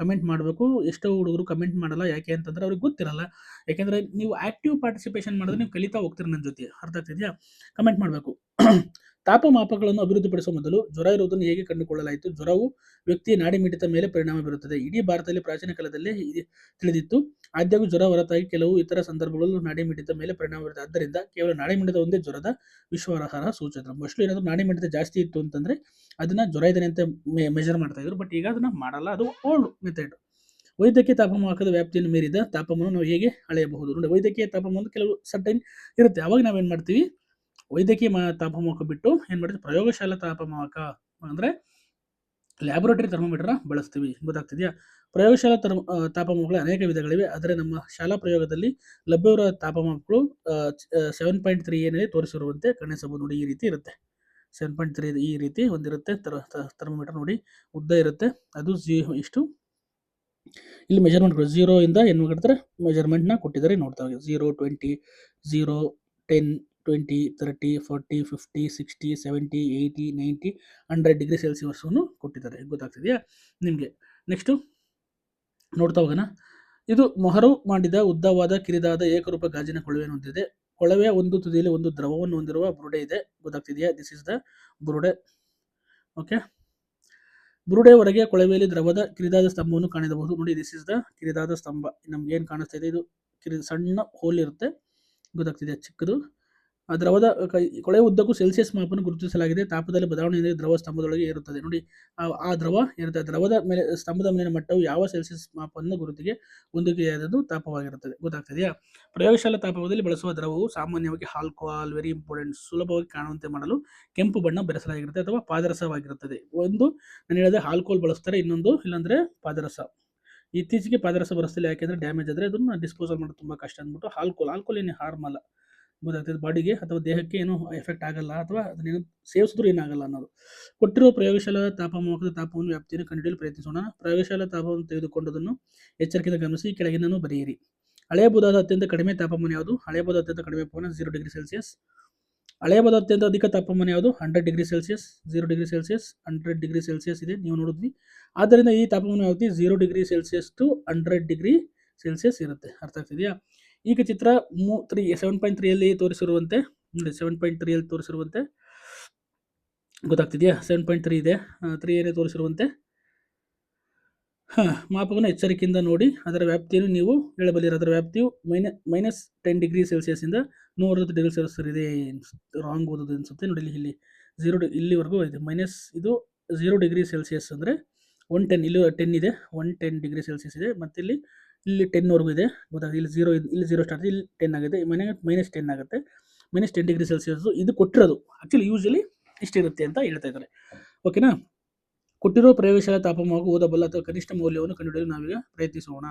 ಮಾಡಬೇಕು. ಎಷ್ಟೋ ಹುಡುಗರು ಕಮೆಂಟ್ ಮಾಡಲ್ಲ. ಯಾಕೆ ಅಂತಂದರೆ ಅವ್ರಿಗೆ ಗೊತ್ತಿರಲ್ಲ. ಯಾಕೆಂದರೆ ನೀವು ಆ್ಯಕ್ಟಿವ್ ಪಾರ್ಟಿಸಿಪೇಷನ್ ಮಾಡಿದ್ರೆ ನೀವು ಕಲಿತಾ ಹೋಗ್ತೀರಿ ನನ್ನ ಜೊತೆ. ಅರ್ಥ ಆಗ್ತಿದೆಯಾ? ಕಮೆಂಟ್ ಮಾಡಬೇಕು. ತಾಪಮಾಪಕಗಳನ್ನು ಅಭಿವೃದ್ಧಿಪಡಿಸುವ ಮೊದಲು ಜ್ವರ ಇರುವುದನ್ನು ಹೇಗೆ ಕಂಡುಕೊಳ್ಳಲಾಯಿತು? ಜ್ವರವು ವ್ಯಕ್ತಿಯ ನಾಡಿ ಮಿಡಿತದ ಮೇಲೆ ಪರಿಣಾಮ ಬೀರುತ್ತದೆ. ಇಡೀ ಭಾರತದಲ್ಲಿ ಪ್ರಾಚೀನ ಕಾಲದಲ್ಲೇ ತಿಳಿದಿತ್ತು. ಆದಾಗ್ಯೂ ಜ್ವರ ಹೊರತಾಗಿ ಕೆಲವು ಇತರ ಸಂದರ್ಭಗಳಲ್ಲೂ ನಾಡಿ ಮಿಡಿತ ಮೇಲೆ ಪರಿಣಾಮ ಬೀರುತ್ತದೆ. ಆದ್ದರಿಂದ ಕೇವಲ ನಾಡಿ ಮಿಡಿತ ಒಂದೇ ಜ್ವರದ ವಿಶ್ವಾಸಾರ್ಹ ಸೂಚಕ. ಮೋಸ್ಟ್ಲಿ ಏನಾದರೂ ನಾಡಿ ಮಿಡಿತ ಜಾಸ್ತಿ ಇತ್ತು ಅಂತಂದ್ರೆ ಅದನ್ನ ಜ್ವರ ಇದೆ ಅಂತ ಮೆಜರ್ ಮಾಡ್ತಾ ಇದ್ರು. ಬಟ್ ಈಗ ಅದನ್ನ ಮಾಡಲ್ಲ, ಅದು ಓಲ್ಡ್ ಮೆಥಡ್. ವೈದ್ಯಕೀಯ ತಾಪಮಾಪಕದ ವ್ಯಾಪ್ತಿಯನ್ನು ಮೀರಿದ ತಾಪಮಾನ ನಾವು ಹೇಗೆ ಅಳೆಯಬಹುದು? ನೋಡಿ, ವೈದ್ಯಕೀಯ ತಾಪಮಾನ ಕೆಲವು ಸರ್ಟೈನ್ ಇರುತ್ತೆ. ಅವಾಗ ನಾವೇನ್ ಮಾಡ್ತೀವಿ, ವೈದ್ಯಕೀಯ ತಾಪಮಾಪಕ ಬಿಟ್ಟು ಏನ್ ಮಾಡ್ತೀವಿ, ಪ್ರಯೋಗಶಾಲಾ ತಾಪಮಾಪಕ ಅಂದ್ರೆ ಲ್ಯಾಬೊರೇಟರಿ ಥರ್ಮೋಮೀಟರ್ ಬಳಸ್ತೀವಿ. ಗೊತ್ತಾಗ್ತಿದೆಯಾ? ಪ್ರಯೋಗಶಾಲಾ ತಾಪಮಾಪಕಗಳು ಅನೇಕ ವಿಧಗಳಿವೆ. ಆದರೆ ನಮ್ಮ ಶಾಲಾ ಪ್ರಯೋಗದಲ್ಲಿ ಲಭ್ಯವಿರುವ ತಾಪಮಾಪಕಗಳು 7.3 ಏನಲ್ಲಿ ತೋರಿಸಿರುವಂತೆ ಗಮನಿಸಬಹುದು. ನೋಡಿ, ಈ ರೀತಿ ಇರುತ್ತೆ. 7.3 ಈ ರೀತಿ ಒಂದಿರುತ್ತೆ ಥರ್ಮೋಮೀಟರ್. ನೋಡಿ, ಉದ್ದ ಇರುತ್ತೆ. ಅದು ಇಷ್ಟು ಇಲ್ಲಿ ಮೆಜರ್ಮೆಂಟ್ 0 ಇಂದ ಏನು ಮಾಡಿದ್ರೆ ಮೆಜರ್ಮೆಂಟ್ನ ಕೊಟ್ಟಿದ್ದಾರೆ, ನೋಡ್ತಾ ಹೋಗಿ. 0, 20, 0, 10, 20, 30, 40, 50, 60, 70, 80, 90, 100 ಡಿಗ್ರಿ ಸೆಲ್ಸಿಯಸ್ವನ್ನು ಕೊಟ್ಟಿದ್ದಾರೆ. ಗೊತ್ತಾಗ್ತಿದೆಯಾ ನಿಮಗೆ? ನೆಕ್ಸ್ಟು ನೋಡ್ತಾ ಹೋಗೋಣ. ಇದು ಮೊಹರು ಮಾಡಿದ ಉದ್ದವಾದ ಕಿರಿದಾದ ಏಕರೂಪ ಗಾಜಿನ ಕೊಳವೆಯನ್ನು ಹೊಂದಿದೆ. ಕೊಳವೆಯ ಒಂದು ತುದಿಯಲ್ಲಿ ಒಂದು ದ್ರವವನ್ನು ಹೊಂದಿರುವ ಬುರುಡೆ ಇದೆ. ಗೊತ್ತಾಗ್ತಿದೆಯಾ? This is the Burude. Okay, ಬುರುಡೆ ಹೊರಗೆ ಕೊಳವೆಯಲ್ಲಿ ದ್ರವದ ಕಿರಿದಾದ ಸ್ತಂಭವನ್ನು ಕಾಣಬಹುದು. ನೋಡಿ, ದಿಸ್ ಇಸ್ ದ ಕಿರಿದಾದ ಸ್ತಂಭ. ನಮ್ಗೆ ಏನು ಕಾಣಿಸ್ತಾ ಇದೆ, ಇದು ಸಣ್ಣ ಹೋಲ್ ಇರುತ್ತೆ. ಗೊತ್ತಾಗ್ತಿದೆ? ಚಿಕ್ಕದು. ಆ ದ್ರವದ ಕೊಳವೆ ಉದ್ದಕ್ಕೂ ಸೆಲ್ಸಿಯಸ್ ಮಾಪನ್ನು ಗುರುತಿಸಲಾಗಿದೆ. ತಾಪದಲ್ಲಿ ಬದಲಾವಣೆಯಿಂದ ದ್ರವ ಸ್ತಂಭದೊಳಗೆ ಏರುತ್ತದೆ. ನೋಡಿ, ಆ ದ್ರವ ಇರುತ್ತೆ. ದ್ರವದ ಮೇಲೆ ಸ್ತಂಭದ ಮೇಲಿನ ಮಟ್ಟವು ಯಾವ ಸೆಲ್ಸಿಯಸ್ ಮಾಪನ ಗುರುತಿಗೆ ಹೊಂದಿಕೆಯಾದದ್ದು ತಾಪವಾಗಿರುತ್ತದೆ. ಗೊತ್ತಾಗ್ತಿದೆಯಾ? ಪ್ರಯೋಗಶಾಲಾ ತಾಪಮಾನದಲ್ಲಿ ಬಳಸುವ ದ್ರವವು ಸಾಮಾನ್ಯವಾಗಿ ಆಲ್ಕೋಹಾಲ್, ವೆರಿ ಇಂಪಾರ್ಟೆಂಟ್, ಸುಲಭವಾಗಿ ಕಾಣುವಂತೆ ಮಾಡಲು ಕೆಂಪು ಬಣ್ಣ ಬೆರೆಸಲಾಗಿರುತ್ತೆ ಅಥವಾ ಪಾದರಸವಾಗಿರುತ್ತದೆ. ಒಂದು ನಾನು ಹೇಳಿದೆ ಆಲ್ಕೋಹಾಲ್ ಬಳಸ್ತಾರೆ, ಇನ್ನೊಂದು ಇಲ್ಲಾಂದ್ರೆ ಪಾದರಸ. ಇತ್ತೀಚೆಗೆ ಪಾದರಸ ಬಳಸ್ತಿಲ್ಲ, ಯಾಕೆಂದ್ರೆ ಡ್ಯಾಮೇಜ್ ಆದರೆ ಅದನ್ನ ಡಿಸ್ಪೋಸಲ್ ಮಾಡೋದು ತುಂಬಾ ಕಷ್ಟ ಅಂದ್ಬಿಟ್ಟು ಆಲ್ಕೋಹಾಲ್ ಏನು ಹಾರ್ಮ್ ಅಲ್ಲ. ಗೊತ್ತಾಗ್ತದೆ, ಬಾಡಿಗೆ ಅಥವಾ ದೇಹಕ್ಕೆ ಏನು ಎಫೆಕ್ಟ್ ಆಗಲ್ಲ, ಅಥವಾ ಅದನ್ನೇನು ಸೇವಿಸಿದ್ರು ಏನಾಗಲ್ಲ ಅನ್ನೋದು. ಕೊಟ್ಟಿರುವ ಪ್ರಯೋಗಶಾಲಾ ತಾಪಮಾಪಕದ ತಾಪವನ್ನು ವ್ಯಾಪ್ತಿಯನ್ನು ಕಂಡುಹಿಡಿಯಲು ಪ್ರಯತ್ನಿಸೋಣ. ಪ್ರಯೋಗಶಾಲಾ ತಾಪವನ್ನು ತೆಗೆದುಕೊಂಡದನ್ನು ಎಚ್ಚರಿಕೆಯಿಂದ ಗಮನಿಸಿ. ಕೆಳಗಿನನ್ನು ಬರೆಯಿರಿ. ಅಳೆಯಬಹುದಾದ ಅತ್ಯಂತ ಕಡಿಮೆ ತಾಪಮಾನ ಯಾವುದು? ಅಳೆಯಬಹುದಾದ ಅತ್ಯಂತ ಕಡಿಮೆ ತಾಪಮಾನ 0 ಡಿಗ್ರಿ ಸೆಲ್ಸಿಯಸ್. ಅಳೆಯಬಹುದಾದ ಅತ್ಯಂತ ಅಧಿಕ ತಾಪಮಾನ ಯಾವುದು? 100 degree Celsius. 0 degree Celsius, 100 degree Celsius ಇದೆ, ನೀವು ನೋಡಿದ್ವಿ. ಆದ್ದರಿಂದ ಈ ತಾಪಮಾನ ಯಾವುದು? 0 degree Celsius to 100 degree Celsius ಇರುತ್ತೆ. ಅರ್ಥ ಆಗ್ತಿದೆಯಾ? ಈಗ ಚಿತ್ರ 7.3 ಯಲ್ಲಿ ತೋರಿಸಿರುವಂತೆ ನೋಡಿ, 7.3 ಯಲ್ಲಿ ತೋರಿಸಿರುವಂತೆ ಗೊತ್ತಾಗ್ತಿದೆಯಾ? 7.3 ಇದೆ, 3 ಏನೇ ತೋರಿಸಿರುವಂತೆ ಮಾಪಕವನ್ನು ಎಚ್ಚರಿಕೆಯಿಂದ ನೋಡಿ. ಅದರ ವ್ಯಾಪ್ತಿಯನ್ನು ನೀವು ಹೇಳಬಲ್ಲಿರ. ಅದರ ವ್ಯಾಪ್ತಿಯು -10 ಡಿಗ್ರಿ ಸೆಲ್ಸಿಯಸ್ ಇಂದ 110 ಡಿಗ್ರಿ ಸೆಲ್ಸಿಯಸ್ ಇದೆ. ರಾಂಗ್ ಓದೋದು ಅನ್ಸುತ್ತೆ. ನೋಡಿ, ಇಲ್ಲಿ 0 ಇಲ್ಲಿವರೆಗೂ ಇದೆ. ಇದು 0 ಡಿಗ್ರಿ ಸೆಲ್ಸಿಯಸ್ ಅಂದರೆ 110, ಇಲ್ಲಿ 10 ಇದೆ, 110 ಡಿಗ್ರಿ ಸೆಲ್ಸಿಯಸ್ ಇದೆ. ಮತ್ತೆ ಇಲ್ಲಿ 10 ವರೆಗೂ ಇದೆ. ಗೊತ್ತಾಗಿದೆ? ಇಲ್ಲಿ 0 ಸ್ಟಾರ್ಟ್, ಇಲ್ಲಿ 10 ಆಗಿದೆ, -10 ಆಗುತ್ತೆ. -10 ಡಿಗ್ರಿ ಸೆಲ್ಸಿಯಸ್ ಇದು ಕೊಟ್ಟಿರೋದು. ಆಕ್ಚುಲಿ ಯೂಶಲಿ ಇಷ್ಟಿರುತ್ತೆ ಅಂತ ಹೇಳ್ತಾ ಇದ್ದಾರೆ. ಓಕೆನಾ? ಕೊಟ್ಟಿರುವ ಪ್ರಯೋಗಶಾಲಾ ತಾಪಮಾನವು ಓದಬಲ್ಲ ಅಥವಾ ಕನಿಷ್ಠ ಮೌಲ್ಯವನ್ನು ಕಂಡುಹಿಡಿಯಲು ನಾವೀಗ ಪ್ರಯತ್ನಿಸೋಣ.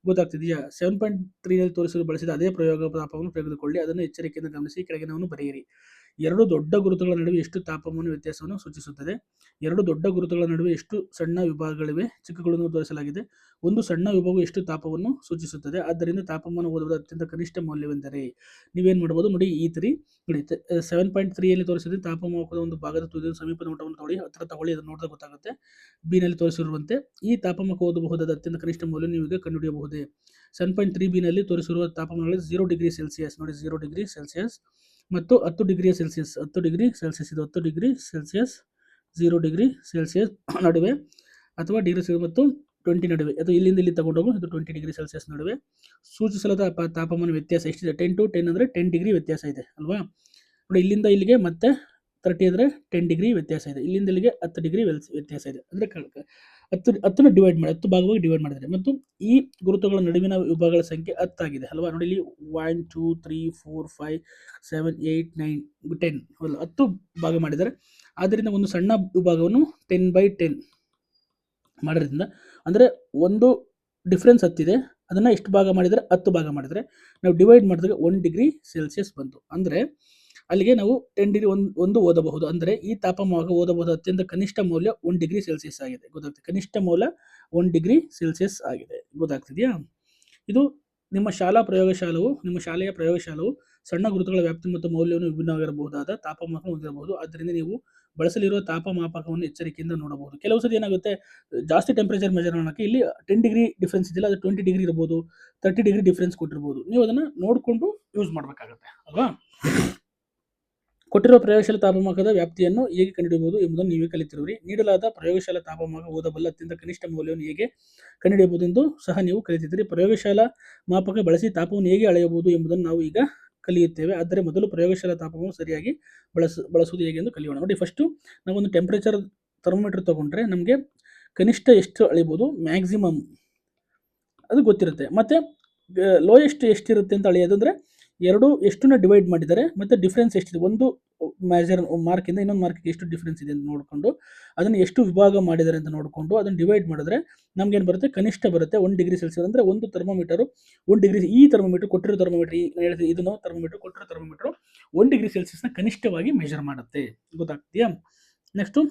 ಗೊತ್ತಾಗ್ತಿದೆಯಾ? 7.3 ನಲ್ಲಿ ತೋರಿಸಲು ಬಳಸಿದ ಅದೇ ಪ್ರಯೋಗ ತಾಪವನ್ನು ತೆಗೆದುಕೊಳ್ಳಿ. ಅದನ್ನು ಎಚ್ಚರಿಕೆಯಿಂದ ಗಮನಿಸಿ. ಕೆಳಗಿನವನ್ನು ಬರೆಯಿರಿ. ಎರಡು ದೊಡ್ಡ ಗುರುತುಗಳ ನಡುವೆ ಎಷ್ಟು ತಾಪಮಾನ ವ್ಯತ್ಯಾಸವನ್ನು ಸೂಚಿಸುತ್ತದೆ? ಎರಡು ದೊಡ್ಡ ಗುರುತುಗಳ ನಡುವೆ ಎಷ್ಟು ಸಣ್ಣ ವಿಭಾಗಗಳಿವೆ? ಚಿಕ್ಕಗಳನ್ನು ತೋರಿಸಲಾಗಿದೆ. ಒಂದು ಸಣ್ಣ ವಿಭಾಗವು ಎಷ್ಟು ತಾಪವನ್ನು ಸೂಚಿಸುತ್ತದೆ? ಆದ್ದರಿಂದ ತಾಪಮಾನ ಓದುವ ಅತ್ಯಂತ ಕನಿಷ್ಠ ಮೌಲ್ಯವೆಂದರೆ ನೀವೇನು ಮಾಡಬಹುದು? ನೋಡಿ, ಈ 3 ನೋಡಿ, 7.3 ಯಲ್ಲಿ ತೋರಿಸಿದ್ರೆ ತಾಪಮಾಪಕದ ಒಂದು ಭಾಗದ ತುದಿಯ ಸಮೀಪದ ನೋಟವನ್ನು ತಗೊಳ್ಳಿ, ಹತ್ತಿರ ತಗೊಳ್ಳಿ, ಅದನ್ನು ನೋಡಿದ್ರೆ ಗೊತ್ತಾಗುತ್ತೆ. ಬಿ ನಲ್ಲಿ ತೋರಿಸಿರುವಂತೆ ಈ ತಾಪಮಾನ ಓದಬಹುದಾದ ಅತ್ಯಂತ ಕನಿಷ್ಠ ಮೌಲ್ಯ ನೀವೀಗ ಕಂಡುಹಿಡಿಯಬಹುದೇ? 7.3 ಬಿ ನಲ್ಲಿ ತೋರಿಸಿರುವ ತಾಪಮಾನಗಳಲ್ಲಿ 0 ಡಿಗ್ರಿ ಸೆಲ್ಸಿಯಸ್. ನೋಡಿ, 0 ಡಿಗ್ರಿ ಸೆಲ್ಸಿಯಸ್ ಮತ್ತು 10 ಡಿಗ್ರಿ ಸೆಲ್ಸಿಯಸ್. 10 ಡಿಗ್ರಿ ಸೆಲ್ಸಿಯಸ್ ಇದು 10 ಡಿಗ್ರಿ ಸೆಲ್ಸಿಯಸ್, 0 ಡಿಗ್ರಿ ಸೆಲ್ಸಿಯಸ್ ನಡುವೆ, ಅಥವಾ ಡಿಗ್ರಿ ಮತ್ತು 20 ನಡುವೆ, ಅದು ಇಲ್ಲಿಂದ ಇಲ್ಲಿ ತಗೊಂಡೋಗು, ಇದು 20 ಡಿಗ್ರಿ ಸೆಲ್ಸಿಯಸ್ ನಡುವೆ ಸೂಚಿಸಲಾದ ತಾಪಮಾನ ವ್ಯತ್ಯಾಸ ಎಷ್ಟಿದೆ? 10 to 10 ಅಂದರೆ 10 ಡಿಗ್ರಿ ವ್ಯತ್ಯಾಸ ಇದೆ ಅಲ್ವಾ? ನೋಡಿ, ಇಲ್ಲಿಂದ ಇಲ್ಲಿಗೆ ಮತ್ತೆ 30 ಅಂದರೆ 10 ಡಿಗ್ರಿ ವ್ಯತ್ಯಾಸ ಇದೆ. ಇಲ್ಲಿಂದ ಇಲ್ಲಿಗೆ 10 ಡಿಗ್ರಿ ವ್ಯತ್ಯಾಸ ಇದೆ. ಅಂದರೆ 10 ಡಿವೈಡ್ ಮಾಡಿ 10 ಭಾಗವಾಗಿ ಡಿವೈಡ್ ಮಾಡಿದರೆ, ಮತ್ತು ಈ ಗುರುತುಗಳ ನಡುವಿನ ವಿಭಾಗಗಳ ಸಂಖ್ಯೆ 10 ಆಗಿದೆ ಅಲ್ವಾ? ನೋಡಿ, ಇಲ್ಲಿ 1 2 3 4 5 7 8 9 10 10 ಭಾಗ ಮಾಡಿದರೆ, ಆದ್ದರಿಂದ ಒಂದು ಸಣ್ಣ ವಿಭಾಗವನ್ನು 10/10 ಮಾಡೋದ್ರಿಂದ, ಅಂದರೆ ಒಂದು ಡಿಫ್ರೆನ್ಸ್ 10 ಇದೆ, ಅದನ್ನು ಎಷ್ಟು ಭಾಗ ಮಾಡಿದರೆ 10 ಭಾಗ ಮಾಡಿದರೆ ನಾವು ಡಿವೈಡ್ ಮಾಡಿದಾಗ 1 ಡಿಗ್ರಿ ಸೆಲ್ಸಿಯಸ್ ಬಂತು. ಅಂದರೆ ಅಲ್ಲಿಗೆ ನಾವು 10 ಡಿಗ್ರಿ ಒಂದು ಓದಬಹುದು. ಅಂದರೆ ಈ ತಾಪಮಾನ ಓದಬಹುದು ಅತ್ಯಂತ ಕನಿಷ್ಠ ಮೌಲ್ಯ 1 ಡಿಗ್ರಿ ಸೆಲ್ಸಿಯಸ್ ಆಗಿದೆ. ಗೊತ್ತಾಗ್ತದೆ? ಕನಿಷ್ಠ ಮೌಲ್ಯ 1 ಡಿಗ್ರಿ ಸೆಲ್ಸಿಯಸ್ ಆಗಿದೆ. ಗೊತ್ತಾಗ್ತಿದೆಯಾ? ಇದು ನಿಮ್ಮ ಶಾಲೆಯ ಪ್ರಯೋಗಶಾಲೆಯು ಸಣ್ಣ ಗುರುತುಗಳ ವ್ಯಾಪ್ತಿ ಮತ್ತು ಮೌಲ್ಯವನ್ನು ವಿಭಿನ್ನವಾಗಿರಬಹುದಾದ ತಾಪಮಾನ ಹೊಂದಿರಬಹುದು. ಆದ್ದರಿಂದ ನೀವು ಬಳಸಲಿರುವ ತಾಪಮಾಪಕವನ್ನು ಎಚ್ಚರಿಕೆಯಿಂದ ನೋಡಬಹುದು. ಕೆಲವು ಸತಿ ಏನಾಗುತ್ತೆ, ಜಾಸ್ತಿ ಟೆಂಪರೇಚರ್ ಮೆಜರ್ ಮಾಡೋಕ್ಕೆ ಇಲ್ಲಿ 10 ಡಿಗ್ರಿ ಡಿಫ್ರೆನ್ಸ್ ಇದೆಯಲ್ಲ, ಅದು 20 ಡಿಗ್ರಿ ಇರ್ಬೋದು, 30 ಡಿಗ್ರಿ ಡಿಫ್ರೆನ್ಸ್ ಕೊಟ್ಟಿರ್ಬೋದು. ನೀವು ಅದನ್ನು ನೋಡಿಕೊಂಡು ಯೂಸ್ ಮಾಡಬೇಕಾಗುತ್ತೆ ಅಲ್ವಾ? ಕೊಟ್ಟಿರುವ ಪ್ರಯೋಗಶಾಲಾ ತಾಪಮಾನದ ವ್ಯಾಪ್ತಿಯನ್ನು ಹೇಗೆ ಕಂಡುಹಿಡಿಯಬಹುದು ಎಂಬುದನ್ನು ನೀವೇ ಕಲಿತಿರುವಿರಿ. ನೀಡಲಾದ ಪ್ರಯೋಗಶಾಲಾ ತಾಪಮಾನ ಓದಬಲ್ಲ ಅತ್ಯಂತ ಕನಿಷ್ಠ ಮೌಲ್ಯವನ್ನು ಹೇಗೆ ಕಂಡುಹಿಡಿಯಬಹುದು ಎಂದು ಸಹ ನೀವು ಕಲಿತಿದ್ದೀರಿ. ಪ್ರಯೋಗಶಾಲಾ ಮಾಪಕ ಬಳಸಿ ತಾಪವನ್ನು ಹೇಗೆ ಅಳೆಯಬಹುದು ಎಂಬುದನ್ನು ನಾವು ಈಗ ಕಲಿಯುತ್ತೇವೆ. ಆದರೆ ಮೊದಲು ಪ್ರಯೋಗಶಾಲಾ ತಾಪಮಾನ ಸರಿಯಾಗಿ ಬಳಸುವುದು ಹೇಗೆ ಎಂದು ಕಲಿಯೋಣ. ನೋಡಿ, ಫಸ್ಟು ನಾವೊಂದು ಟೆಂಪ್ರೇಚರ್ ಥರ್ಮೋಮೀಟರ್ ತಗೊಂಡ್ರೆ ನಮಗೆ ಕನಿಷ್ಠ ಎಷ್ಟು ಅಳಿಬೋದು, ಮ್ಯಾಕ್ಸಿಮಮ್ ಅದು ಗೊತ್ತಿರುತ್ತೆ. ಮತ್ತು ಲೋಯೆಸ್ಟ್ ಎಷ್ಟಿರುತ್ತೆ ಅಂತ ಅಳೆಯೋದು ಅಂದರೆ ಎರಡು ಎಷ್ಟನ್ನ ಡಿವೈಡ್ ಮಾಡಿದ್ದಾರೆ ಮತ್ತು ಡಿಫ್ರೆನ್ಸ್ ಎಷ್ಟಿದೆ, ಒಂದು ಮಾರ್ಕಿಂದ ಇನ್ನೊಂದು ಮಾರ್ಕಿಗೆ ಎಷ್ಟು ಡಿಫ್ರೆನ್ಸ್ ಇದೆ ಅಂತ ನೋಡಿಕೊಂಡು ಅದನ್ನು ಎಷ್ಟು ವಿಭಾಗ ಮಾಡಿದ್ದಾರೆ ಅಂತ ನೋಡಿಕೊಂಡು ಅದನ್ನು ಡಿವೈಡ್ ಮಾಡಿದ್ರೆ ನಮ್ಗೇನು ಬರುತ್ತೆ, ಕನಿಷ್ಠ ಬರುತ್ತೆ 1 ಡಿಗ್ರಿ ಸೆಲ್ಸಿಯಸ್. ಅಂದರೆ ಒಂದು ಥರ್ಮೋಮೀಟರು 1 ಡಿಗ್ರಿ, ಈ ಥರ್ಮೋಮೀಟರ್ ಕೊಟ್ಟಿರೋ ಥರ್ಮೋಮೀಟರ್, ಇದನ್ನು ಥರ್ಮೋಮೀಟರ್ ಕೊಟ್ಟಿರೋ ಥರ್ಮೋಮೀಟರ್ 1 ಡಿಗ್ರಿ ಸೆಲ್ಸಿಯಸ್ನ ಕನಿಷ್ಠವಾಗಿ ಮೆಜರ್ ಮಾಡುತ್ತೆ. ಗೊತ್ತಾಗ್ತೀಯಾ? ನೆಕ್ಸ್ಟು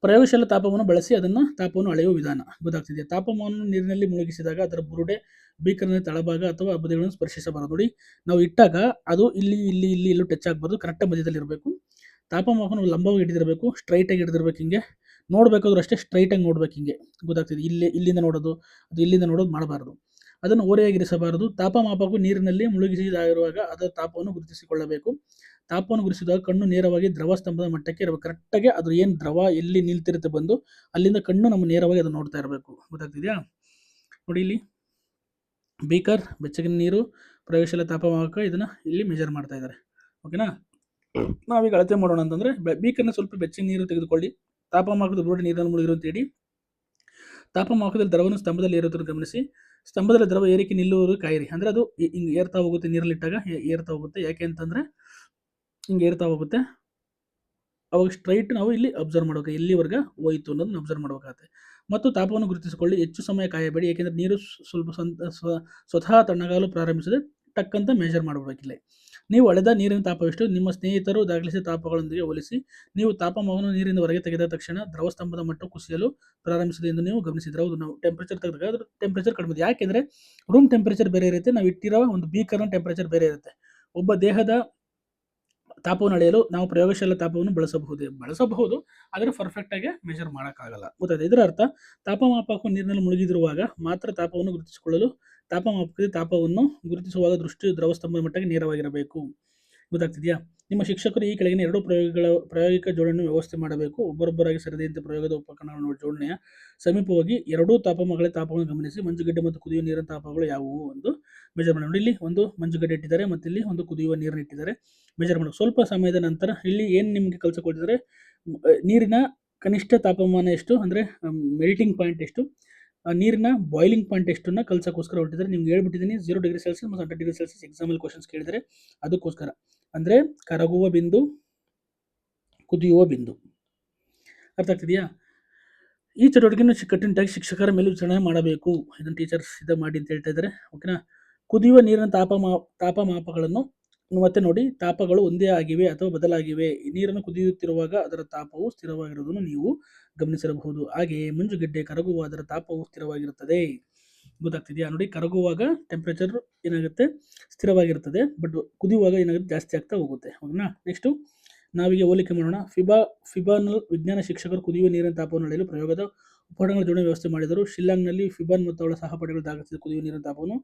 ಪ್ರಯೋಗಶಾಲಾ ತಾಪವನ್ನು ಬಳಸಿ ತಾಪವನ್ನು ಅಳೆಯುವ ವಿಧಾನ ಗೊತ್ತಾಗ್ತಿದೆಯಾ? ತಾಪಮಾನವನ್ನು ನೀರಿನಲ್ಲಿ ಮುಳುಗಿಸಿದಾಗ ಅದರ ಬುರುಡೆ ಬೀಕರ್ನ ತಳಭಾಗ ಅಥವಾ ಬದಿಗಳನ್ನು ಸ್ಪರ್ಶಿಸಬಾರದು. ನೋಡಿ, ನಾವು ಇಟ್ಟಾಗ ಅದು ಇಲ್ಲಿ ಎಲ್ಲೂ ಟಚ್ ಆಗಬಾರ್ದು, ಕರೆಕ್ಟಾಗಿ ಮಧ್ಯದಲ್ಲಿ ಇರಬೇಕು. ತಾಪಮಾಪನ ಲಂಬವಾಗಿ ಹಿಡಿದಿರಬೇಕು, ಸ್ಟ್ರೈಟಾಗಿ ಹಿಡಿದಿರ್ಬೇಕು. ಹಿಂಗೆ ನೋಡಬೇಕಾದ್ರೂ ಅಷ್ಟೇ ಸ್ಟ್ರೈಟಾಗಿ ನೋಡ್ಬೇಕು. ಹಿಂಗೆ ಗೊತ್ತಾಗ್ತಿದೆ, ಇಲ್ಲಿಂದ ನೋಡೋದು, ಅದು ಇಲ್ಲಿಂದ ನೋಡೋದು ಮಾಡಬಾರ್ದು. ಅದನ್ನು ಓರೆಯಾಗಿರಿಸಬಾರದು. ತಾಪಮಾಪಕವು ನೀರಿನಲ್ಲಿ ಮುಳುಗಿಸಿದಾಗಿರುವಾಗ ಅದರ ತಾಪವನ್ನು ಗುರುತಿಸಿಕೊಳ್ಳಬೇಕು. ತಾಪವನ್ನು ಗುರುತಿಸಿದಾಗ ಕಣ್ಣು ನೇರವಾಗಿ ದ್ರವ ಸ್ತಂಭದ ಮಟ್ಟಕ್ಕೆ ಇರಬೇಕು. ಕರೆಕ್ಟಾಗಿ ಅದು ಏನು ದ್ರವ ಎಲ್ಲಿ ನಿಲ್ತಿರುತ್ತೆ ಬಂದು ಅಲ್ಲಿಂದ ಕಣ್ಣು ನಮ್ಮ ನೇರವಾಗಿ ಅದನ್ನು ನೋಡ್ತಾ ಇರಬೇಕು. ಗೊತ್ತಾಗ್ತಿದೆಯಾ? ನೋಡಿ, ಇಲ್ಲಿ ಬೀಕರ್, ಬೆಚ್ಚಗಿನ ನೀರು, ಪ್ರಯೋಗಶಾಲಾ ತಾಪಮಾಪಕ, ಇದನ್ನು ಇಲ್ಲಿ ಮೆಜರ್ ಮಾಡ್ತಾ ಇದ್ದಾರೆ. ಓಕೆನಾ? ನಾವೀಗ ಅಳತೆ ಮಾಡೋಣ ಅಂತಂದರೆ ಬೀಕರ್ನ ಸ್ವಲ್ಪ ಬೆಚ್ಚಗಿನ ನೀರು ತೆಗೆದುಕೊಳ್ಳಿ. ತಾಪಮಾಪಕದ ಬುರುಡೆ ನೀರನ್ನು ಮುಳುಗಿರುವಂತ ಇಡಿ. ತಾಪಮಾಪಕದಲ್ಲಿ ದ್ರವವನ್ನು ಸ್ತಂಭದಲ್ಲಿ ಏರುವುದನ್ನು ಗಮನಿಸಿ. ಸ್ತಂಭದಲ್ಲಿ ದ್ರವ ಏರಿಕೆ ನಿಲ್ಲುವುದು ಕಾಯಿರಿ. ಅಂದರೆ ಅದು ಹಿಂಗೆ ಏರ್ತಾ ಹೋಗುತ್ತೆ, ನೀರಲ್ಲಿಟ್ಟಾಗ ಏರ್ತಾ ಹೋಗುತ್ತೆ. ಯಾಕೆ ಅಂತಂದರೆ ಹಿಂಗೆ ಏರ್ತಾ ಹೋಗುತ್ತೆ. ಅವಾಗ ಸ್ಟ್ರೈಟ್ ನಾವು ಇಲ್ಲಿ ಅಬ್ಸರ್ವ್ ಮಾಡಬೇಕು, ಎಲ್ಲಿವರೆಗೆ ಹೋಯಿತು ಅನ್ನೋದನ್ನ ಅಬ್ಸರ್ವ್ ಮಾಡಬೇಕಾಗುತ್ತೆ. ಮತ್ತು ತಾಪವನ್ನು ಗುರುತಿಸಿಕೊಳ್ಳಿ. ಹೆಚ್ಚು ಸಮಯ ಕಾಯಬೇಡಿ, ಏಕೆಂದರೆ ನೀರು ಸ್ವಲ್ಪ ಸ್ವತಃ ತಣ್ಣಗಾಗಲು ಪ್ರಾರಂಭಿಸಿದೆ ಟಕ್ಕಂತ ಮೆಜರ್ ಮಾಡಬೇಕಿಲ್ಲ. ನೀವು ಅಳೆದ ನೀರಿನ ತಾಪವೆಷ್ಟು, ನಿಮ್ಮ ಸ್ನೇಹಿತರು ದಾಖಲಿಸಿದ ತಾಪಗಳೊಂದಿಗೆ ಹೋಲಿಸಿ. ನೀವು ತಾಪಮಾನವನ್ನು ನೀರಿನ ಹೊರಗೆ ತೆಗೆದ ತಕ್ಷಣ ದ್ರವಸ್ತಂಭದ ಮಟ್ಟ ಕುಸಿಯಲು ಪ್ರಾರಂಭಿಸಿದೆ ಎಂದು ನೀವು ಗಮನಿಸಿದ್ರೆ, ಹೌದು, ನಾವು ಟೆಂಪ್ರೇಚರ್ ತೆಗೆದಾಗ ಅದ್ರ ಟೆಂಪ್ರೇಚರ್ ಕಡಿಮೆ ಇದೆ. ಯಾಕೆಂದರೆ ರೂಮ್ ಟೆಂಪ್ರೇಚರ್ ಬೇರೆ ಇರುತ್ತೆ, ನಾವು ಇಟ್ಟಿರೋ ಒಂದು ಬೀಕರ್ನ ಟೆಂಪ್ರೇಚರ್ ಬೇರೆ ಇರುತ್ತೆ. ಒಬ್ಬ ದೇಹದ ತಾಪವನ್ನು ಅಳೆಯಲು ನಾವು ಪ್ರಯೋಗಶಾಲಾ ತಾಪವನ್ನು ಬಳಸಬಹುದು, ಆದರೆ ಪರ್ಫೆಕ್ಟಾಗಿ ಮೆಜರ್ ಮಾಡೋಕ್ಕಾಗಲ್ಲ. ಗೊತ್ತಾಯ್ತು? ಇದರ ಅರ್ಥ ತಾಪಮಾಪಕವು ನೀರಿನಲ್ಲಿ ಮುಳುಗಿದಿರುವಾಗ ಮಾತ್ರ ತಾಪವನ್ನು ಗುರುತಿಸಿಕೊಳ್ಳಲು ತಾಪಮಾಪಕದ ತಾಪವನ್ನು ಗುರುತಿಸುವಾಗ ದೃಷ್ಟಿ ದ್ರವಸ್ತಂಭದ ಮಟ್ಟಕ್ಕೆ ನೇರವಾಗಿರಬೇಕು. ಗೊತ್ತಾಗ್ತಿದೆಯಾ? ನಿಮ್ಮ ಶಿಕ್ಷಕರು ಈ ಕೆಳಗಿನ 2 ಪ್ರಾಯೋಗಿಕ ಜೋಡಣೆ ವ್ಯವಸ್ಥೆ ಮಾಡಬೇಕು. ಒಬ್ಬರೊಬ್ಬರಾಗಿ ಸರದಿಯಂತೆ ಪ್ರಯೋಗದ ಉಪಕರಣಗಳ ಜೋಡಣೆಯ ಸಮೀಪವಾಗಿ ಎರಡೂ ತಾಪಮಾನಗಳ ತಾಪವನ್ನು ಗಮನಿಸಿ. ಮಂಜುಗಡ್ಡೆ ಮತ್ತು ಕುದಿಯುವ ನೀರಿನ ತಾಪಗಳು ಯಾವುವು ಎಂದು ಮೆಜರ್ ಮಾಡಿ. ಇಲ್ಲಿ ಒಂದು ಮಂಜುಗಡ್ಡೆ ಇಟ್ಟಿದ್ದಾರೆ ಮತ್ತು ಇಲ್ಲಿ ಒಂದು ಕುದಿಯುವ ನೀರನ್ನು ಇಟ್ಟಿದ್ದಾರೆ. ಮೆಜರ್ ಮಾಡಿ ಸ್ವಲ್ಪ ಸಮಯದ ನಂತರ ಇಲ್ಲಿ ಏನು ನಿಮಗೆ ಕಲಿಸಿಕೊಟ್ಟಿದ್ದಾರೆ, ನೀರಿನ ಕನಿಷ್ಠ ತಾಪಮಾನ ಎಷ್ಟು, ಅಂದರೆ ಮೆಲ್ಟಿಂಗ್ ಪಾಯಿಂಟ್ ಎಷ್ಟು, ನೀರಿನ ಬಾಯ್ಲಿಂಗ್ ಪಾಯಿಂಟ್ ಎಷ್ಟನ್ನು ಕಲ್ಸೋಕ್ಕೋಸ್ಕರ ಹೊರಟಿದ್ದಾರೆ. ನಿಮ್ಗೆ ಹೇಳ್ಬಿಟ್ಟಿದ್ದೀನಿ 0 ಡಿಗ್ರಿ ಸೆಲ್ಸಿಯಸ್ ಮತ್ತು 100 ಡಿಗ್ರಿ ಸೆಲ್ಸಿಯಸ್ ಎಕ್ಸಾಮಲ್ಲಿ ಕ್ವಶನ್ಸ್ ಕೇಳಿದರೆ ಅದಕ್ಕೋಸ್ಕರ. ಅಂದರೆ ಕರಗುವ ಬಿಂದು, ಕುದಿಯುವ ಬಿಂದು. ಅರ್ಥ ಆಗ್ತಿದೆಯಾ? ಈ ಚಟುವಟಿಕೆಯನ್ನು ಕಟ್ಟುನಿಟ್ಟಾಗಿ ಶಿಕ್ಷಕರ ಮೇಲೆ ವಿಚಾರಣೆ ಮಾಡಬೇಕು. ಇದನ್ನು ಟೀಚರ್ಸ್ ಮಾಡಿ ಅಂತ ಹೇಳ್ತಾ ಇದ್ದಾರೆ. ಓಕೆನಾ? ಕುದಿಯುವ ನೀರಿನ ತಾಪಮಾಪಗಳನ್ನು ಮತ್ತೆ ನೋಡಿ, ತಾಪಗಳು ಒಂದೇ ಆಗಿವೆ ಅಥವಾ ಬದಲಾಗಿವೆ. ನೀರನ್ನು ಕುದಿಯುತ್ತಿರುವಾಗ ಅದರ ತಾಪವು ಸ್ಥಿರವಾಗಿರುವುದನ್ನು ನೀವು ಗಮನಿಸಿರಬಹುದು. ಹಾಗೆಯೇ ಮಂಜುಗಡ್ಡೆ ಕರಗುವ ಅದರ ತಾಪವು ಸ್ಥಿರವಾಗಿರುತ್ತದೆ. ಗೊತ್ತಾಗ್ತಿದೆಯಾ? ನೋಡಿ, ಕರಗುವಾಗ ಟೆಂಪ್ರೇಚರ್ ಏನಾಗುತ್ತೆ, ಸ್ಥಿರವಾಗಿರ್ತದೆ. ಬಟ್ ಕುದಿಯುವಾಗ ಏನಾಗುತ್ತೆ, ಜಾಸ್ತಿ ಆಗ್ತಾ ಹೋಗುತ್ತೆ. ಓಕೆನಾ? ನೆಕ್ಸ್ಟು ನಾವೀಗ ಹೋಲಿಕೆ ಮಾಡೋಣ. ಫಿಬಾನಲ್ ವಿಜ್ಞಾನ ಶಿಕ್ಷಕರು ಕುದಿಯುವ ನೀರಿನ ತಾಪವನ್ನು ಅಳೆಯಲು ಪ್ರಯೋಗದ ಉಪಕರಣಗಳ ಜೋಡಣೆ ವ್ಯವಸ್ಥೆ ಮಾಡಿದರು. ಶಿಲ್ಲಾಂಗ್ನಲ್ಲಿ ಫಿಬಾನ್ ಮತ್ತು ಅವಳ ಸಹಪಾಠಿಗಳು ದಾಖಲಿಸಿದ ಕುದಿಯುವ ನೀರಿನ ತಾಪವನ್ನು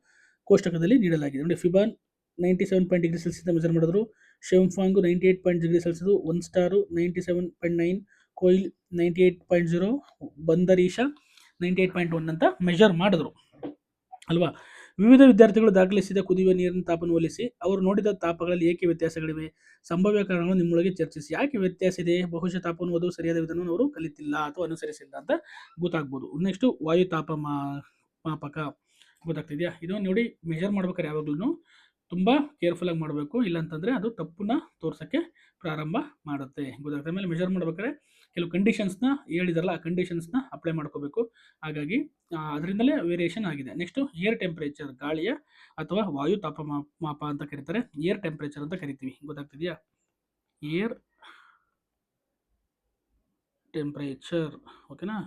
ಕೋಷ್ಟಕದಲ್ಲಿ ನೀಡಲಾಗಿದೆ. ನೋಡಿ, ಫಿಬಾನ್ 97 ಡಿಗ್ರಿ ಸೆಲ್ಸಿಯಸ್ ಮೆಜರ್ ಮಾಡಿದ್ರು. ಶೆಂಫಾಂಗು 98 ಡಿಗ್ರಿ ಸೆಲ್ಸಿಯಸ್, 1 ಸ್ಟಾರು 97.9, ಕೊಯಿಲ್ 98.0, ಬಂದರೀಶಾ 98.1 ಅಂತ ಮೆಜರ್ ಮಾಡಿದ್ರು ಅಲ್ವಾ? ವಿವಿಧ ವಿದ್ಯಾರ್ಥಿಗಳು ದಾಖಲಿಸಿದ ಕುದಿಯುವ ನೀರಿನ ತಾಪವನ್ನು ಹೋಲಿಸಿ. ಅವರು ನೋಡಿದ ತಾಪಗಳಲ್ಲಿ ಏಕೆ ವ್ಯತ್ಯಾಸಗಳಿವೆ, ಸಂಭಾವ್ಯ ಕಾರಣಗಳನ್ನು ನಿಮ್ಮೊಳಗೆ ಚರ್ಚಿಸಿ. ಯಾಕೆ ವ್ಯತ್ಯಾಸ ಇದೆ? ಬಹುಶಃ ತಾಪವನ್ನು ಓದುವ ಸರಿಯಾದ ವಿಧಾನವನ್ನು ಅವರು ಕಲಿತಿಲ್ಲ ಅಥವಾ ಅನುಸರಿಸಿಲ್ಲ ಅಂತ ಗೊತ್ತಾಗ್ಬೋದು. ನೆಕ್ಸ್ಟು ವಾಯು ಮಾಪಕ. ಗೊತ್ತಾಗ್ತಿದೆಯಾ? ಇದು ನೋಡಿ, ಮೆಜರ್ ಮಾಡ್ಬೇಕಾದ್ರೆ ಯಾವಾಗಲೂ ತುಂಬ ಕೇರ್ಫುಲ್ಲಾಗಿ ಮಾಡಬೇಕು, ಇಲ್ಲಾಂತಂದರೆ ಅದು ತಪ್ಪನ್ನ ತೋರ್ಸೋಕ್ಕೆ ಪ್ರಾರಂಭ ಮಾಡುತ್ತೆ. ಗೊತ್ತಾಗ್ತದೆ? ಆಮೇಲೆ ಮೆಜರ್ ಮಾಡ್ಬೇಕಾದ್ರೆ ಕೆಲವು ಕಂಡೀಷನ್ಸ್ನ ಹೇಳಿದಾರಲ್ಲ, ಆ ಕಂಡೀಷನ್ಸ್ನ ಅಪ್ಲೈ ಮಾಡ್ಕೋಬೇಕು. ಹಾಗಾಗಿ ಅದರಿಂದಲೇ ವೇರಿಯೇಷನ್ ಆಗಿದೆ. ನೆಕ್ಸ್ಟು ಏರ್ ಟೆಂಪ್ರೇಚರ್, ಗಾಳಿಯ ಅಥವಾ ವಾಯು ತಾಪಮಾಪ ಅಂತ ಕರೀತಾರೆ, ಏರ್ ಟೆಂಪ್ರೇಚರ್ ಅಂತ ಕರಿತೀವಿ. ಗೊತ್ತಾಗ್ತಿದೆಯಾ? Air temperature. ಓಕೆನಾ?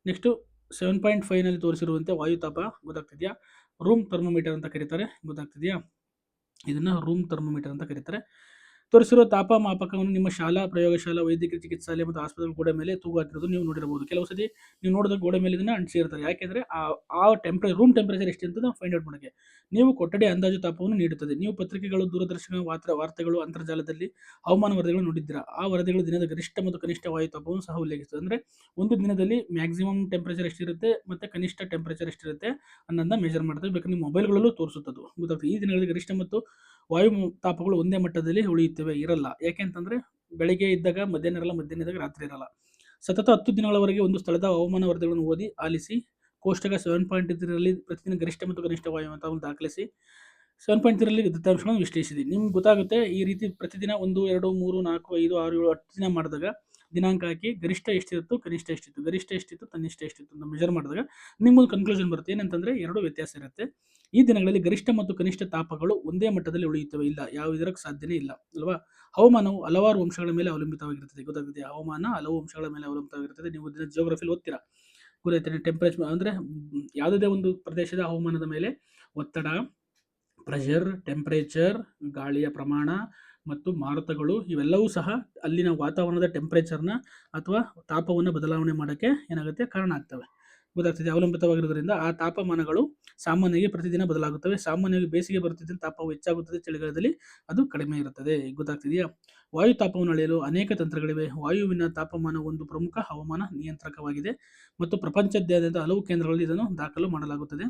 ನೆಕ್ಸ್ಟು 7.5ನಲ್ಲಿ ತೋರಿಸಿರುವಂತೆ ವಾಯುತಾಪ. ಗೊತ್ತಾಗ್ತಿದೆಯಾ? ರೂಮ್ ಥರ್ಮೋಮೀಟರ್ ಅಂತ ಕರೀತಾರೆ. ಗೊತ್ತಾಗ್ತಿದೆಯಾ? ಇದನ್ನು ರೂಮ್ ಥರ್ಮೋಮೀಟರ್ ಅಂತ ಕರೀತಾರೆ. ತೋರಿಸಿರುವ ತಾಪಮಾಪಕವನ್ನು ನಿಮ್ಮ ಶಾಲಾ, ಪ್ರಯೋಗಶಾಲಾ, ವೈದ್ಯಕೀಯ ಚಿಕಿತ್ಸಾಲಯ ಮತ್ತು ಆಸ್ಪತ್ರೆಗಳ ಗೋಡೆ ಮೇಲೆ ತೂಗು ಹಾಕಿರೋದು ನೀವು ನೋಡಿರಬಹುದು. ಕೆಲವು ಸತಿ ನೀವು ನೋಡಿದ ಗೋಡೆ ಮೇಲೆ ಇದನ್ನ ಅಂಟಿಸಿರ್ತಾರೆ. ಯಾಕೆಂದ್ರೆ ಆ ರೂಮ್ ಟೆಂಪರೇಚರ್ ಎಷ್ಟು ಅಂತ ಫೈಂಡ್ ಔಟ್ ಮಾಡೋಕ್ಕೆ. ನೀವು ಕೊಠಡಿ ಅಂದಾಜು ತಾಪವನ್ನು ನೀಡುತ್ತದೆ. ನೀವು ಪತ್ರಿಕೆಗಳು, ದೂರದರ್ಶನ, ವಾರ್ತೆಗಳು, ಅಂತರ್ಜಾಲದಲ್ಲಿ ಹವಾಮಾನ ವರದಿಗಳು ನೋಡಿದ್ದೀರಾ. ಆ ವರದಿಗಳು ದಿನದ ಗರಿಷ್ಠ ಮತ್ತು ಕನಿಷ್ಠ ವಾಯು ತಾಪವನ್ನು ಸಹ ಉಲ್ಲೇಖಿಸುತ್ತದೆ. ಅಂದ್ರೆ ಒಂದು ದಿನದಲ್ಲಿ ಮ್ಯಾಕ್ಸಿಮಮ್ ಟೆಂಪರೇಚರ್ ಎಷ್ಟಿರುತ್ತೆ ಮತ್ತೆ ಕನಿಷ್ಠ ಟೆಂಪರೇಚರ್ ಎಷ್ಟಿರುತ್ತೆ ಅನ್ನೋದನ್ನ ಮೆಜರ್ ಮಾಡ್ತದೆ. ಬೇಕಾದ್ರೆ ನಿಮ್ಮ ಮೊಬೈಲ್ಗಳಲ್ಲೂ ತೋರಿಸುತ್ತದೆ, ಗೊತ್ತಾಗ್ತದೆ. ಈ ದಿನಗಳಲ್ಲಿ ಗರಿಷ್ಠ ಮತ್ತು ವಾಯು ತಾಪಗಳು ಒಂದೇ ಮಟ್ಟದಲ್ಲಿ ಉಳಿಯುತ್ತವೆ, ಇರಲ್ಲ. ಯಾಕೆಂತಂದ್ರೆ ಬೆಳಿಗ್ಗೆ ಇದ್ದಾಗ ಮಧ್ಯಾಹ್ನ ಇರಲ್ಲ, ಮಧ್ಯಾಹ್ನ ಇದ್ದಾಗ ರಾತ್ರಿ ಇರಲ್ಲ. ಸತತ 10 ದಿನಗಳವರೆಗೆ ಒಂದು ಸ್ಥಳದ ಹವಾಮಾನ ವರದಿಗಳನ್ನು ಓದಿ ಆಲಿಸಿ. ಕೋಷ್ಟಕ 7.3 ರಲ್ಲಿ ಪ್ರತಿದಿನ ಗರಿಷ್ಠ ಮತ್ತು ಕನಿಷ್ಠ ವಾಯು ತಾಪವನ್ನು ದಾಖಲಿಸಿ 7.3 ರಲ್ಲಿ ದತ್ತಾಂಶಗಳನ್ನು ವಿಶ್ಲೇಷಿಸಿ. ನಿಮ್ಗೆ ಗೊತ್ತಾಗುತ್ತೆ ಈ ರೀತಿ ಪ್ರತಿದಿನ 1, 2, 3, 4, 5, 6, 7, 10 ದಿನ ಮಾಡಿದಾಗ ದಿನಾಂಕ ಹಾಕಿ ಗರಿಷ್ಠ ಎಷ್ಟಿರುತ್ತೋ ಕನಿಷ್ಠ ಎಷ್ಟಿತ್ತು, ಗರಿಷ್ಠ ಎಷ್ಟಿತ್ತು ಕನಿಷ್ಠ ಎಷ್ಟಿತ್ತು ಅಂತ ಮೆಜರ್ ಮಾಡಿದಾಗ ನಿಮ್ಮೊಂದು ಕನ್ಕ್ಲೂಷನ್ ಬರುತ್ತೆ. ಏನಂತಂದ್ರೆ ಎರಡು ವ್ಯತ್ಯಾಸ ಇರುತ್ತೆ. ಈ ದಿನಗಳಲ್ಲಿ ಗರಿಷ್ಠ ಮತ್ತು ಕನಿಷ್ಠ ತಾಪಗಳು ಒಂದೇ ಮಟ್ಟದಲ್ಲಿ ಉಳಿಯುತ್ತವೆ, ಇಲ್ಲ, ಯಾವುದಕ್ಕೆ ಸಾಧ್ಯನೇ ಇಲ್ಲ ಅಲ್ವಾ. ಹವಾಮಾನವು ಹಲವಾರು ಅಂಶಗಳ ಮೇಲೆ ಅವಲಂಬಿತವಾಗಿರುತ್ತದೆ, ಗೊತ್ತಾಗುತ್ತೆ. ಹವಾಮಾನ ಹಲವು ಅಂಶಗಳ ಮೇಲೆ ಅವಲಂಬಿತವಾಗಿರುತ್ತದೆ. ನೀವು ಜಿಯೋಗ್ರಫಿಲಿ ಓದ್ತೀರಾ, ಗೊತ್ತಾಯ್ತು. ಟೆಂಪರೇಚರ್ ಅಂದ್ರೆ ಯಾವುದೇ ಒಂದು ಪ್ರದೇಶದ ಹವಾಮಾನದ ಮೇಲೆ ಒತ್ತಡ, ಪ್ರೆಷರ್, ಟೆಂಪರೇಚರ್, ಗಾಳಿಯ ಪ್ರಮಾಣ ಮತ್ತು ಮಾರುತಗಳು ಇವೆಲ್ಲವೂ ಸಹ ಅಲ್ಲಿನ ವಾತಾವರಣದ ಟೆಂಪರೇಚರ್ನ ಅಥವಾ ತಾಪವನ್ನು ಬದಲಾವಣೆ ಮಾಡೋಕ್ಕೆ ಏನಾಗುತ್ತೆ, ಕಾರಣ ಆಗ್ತವೆ, ಗೊತ್ತಾಗ್ತದೆ. ಅವಲಂಬಿತವಾಗಿರೋದ್ರಿಂದ ಆ ತಾಪಮಾನಗಳು ಸಾಮಾನ್ಯವಾಗಿ ಪ್ರತಿದಿನ ಬದಲಾಗುತ್ತವೆ. ಸಾಮಾನ್ಯವಾಗಿ ಬೇಸಿಗೆ ಬರುತ್ತಿದ್ದ ತಾಪವು ಹೆಚ್ಚಾಗುತ್ತದೆ, ಚಳಿಗಾಲದಲ್ಲಿ ಅದು ಕಡಿಮೆ ಇರುತ್ತದೆ, ಗೊತ್ತಾಗ್ತಿದೆಯಾ. ವಾಯು ತಾಪವನ್ನು ಅಳೆಯಲು ಅನೇಕ ತಂತ್ರಗಳಿವೆ. ವಾಯುವಿನ ತಾಪಮಾನ ಒಂದು ಪ್ರಮುಖ ಹವಾಮಾನ ನಿಯಂತ್ರಕವಾಗಿದೆ ಮತ್ತು ಪ್ರಪಂಚದಾದ್ಯಂತ ಹಲವು ಕೇಂದ್ರಗಳಲ್ಲಿ ಇದನ್ನು ದಾಖಲು ಮಾಡಲಾಗುತ್ತದೆ.